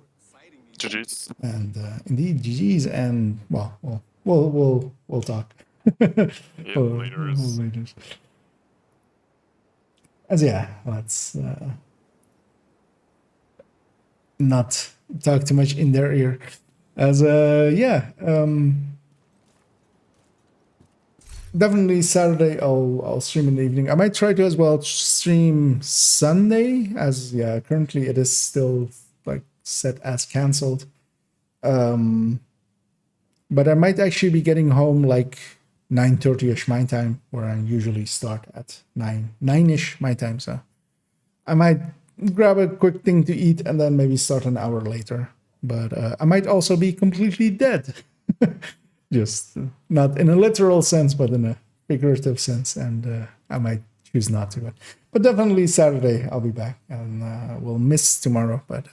GG's. And indeed, GG's, and well, we'll talk. Yeah, laters. Laters. As yeah, let's not talk too much in their ear. As definitely Saturday I'll stream in the evening. I might try to as well stream Sunday, as yeah, currently it is still like set as cancelled. But I might actually be getting home like 9:30ish my time, where I usually start at 9ish my time. So I might grab a quick thing to eat and then maybe start an hour later. But I might also be completely dead. Just not in a literal sense, but in a figurative sense. And I might choose not to. But definitely Saturday I'll be back. And we'll miss tomorrow. But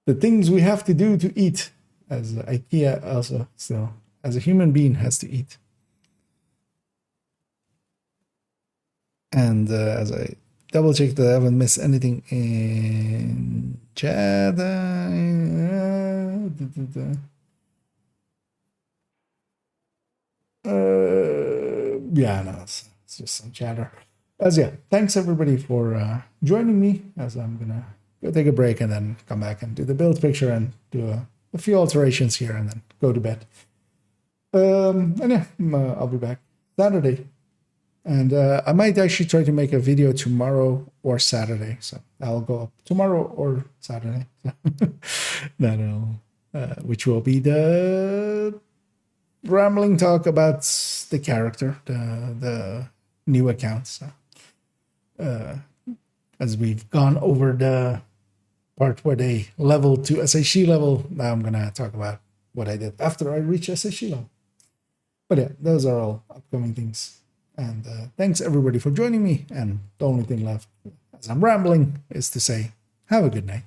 the things we have to do to eat, as IKEA also still, as a human being, has to eat. And as I double check that I haven't missed anything in chat. Yeah, no, it's just some chatter. As yeah, thanks everybody for joining me, as I'm gonna go take a break and then come back and do the build picture and do a few alterations here and then go to bed. And yeah, I'll be back Saturday. And I might actually try to make a video tomorrow or Saturday. So I'll go up tomorrow or Saturday. Which will be the rambling talk about the character, the new accounts. As we've gone over the part where they level to SHC level, now I'm going to talk about what I did after I reach SHC level. But yeah, those are all upcoming things. And thanks everybody for joining me. And the only thing left, as I'm rambling, is to say, have a good night.